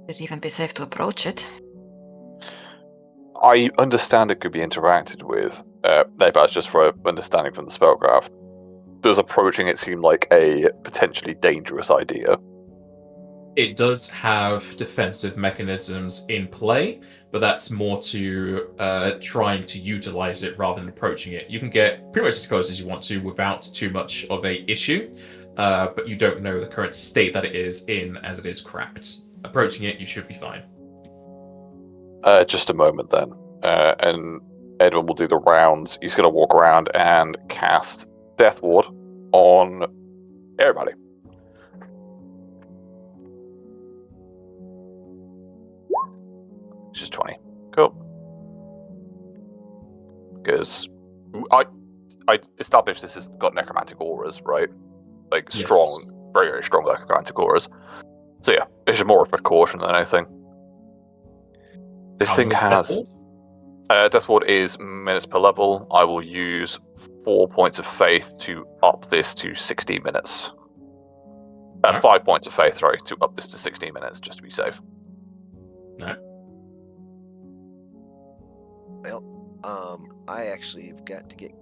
Would it even be safe to approach it? I understand it could be interacted with. Maybe that's just for understanding from the spellcraft. Does approaching it seem like a potentially dangerous idea? It does have defensive mechanisms in play, but that's more to trying to utilize it rather than approaching it. You can get pretty much as close as you want to without too much of a issue, but you don't know the current state that it is in as it is cracked. Approaching it, you should be fine. Just a moment then. And Edwin will do the rounds. He's going to walk around and cast Death Ward on everybody. Which is 20. Cool. Because I established this has got necromantic auras, right? Like Yes. strong, very, very strong necromantic auras. So yeah, it's just more of a precaution than anything. This How thing long is has... Death Ward? Death Ward is minutes per level. I will use 4 points of faith to up this to 16 minutes. Alright. 5 points of faith, sorry, to up this to 16 minutes, just to be safe. I actually have got to get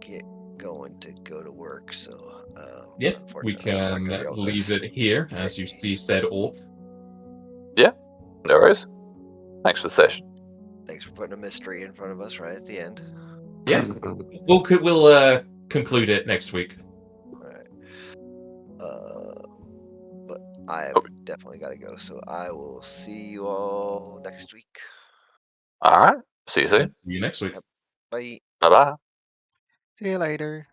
going to go to work, so Yeah, we unfortunately, I'm not can gonna be able to leave it here as you see said orb. No worries. Thanks for the session. Thanks for putting a mystery in front of us right at the end. Yeah. We'll conclude it next week. Alright. But I've definitely got to go, so I will see you all next week. All right. See you soon. See you next week. Bye. Bye bye. See you later.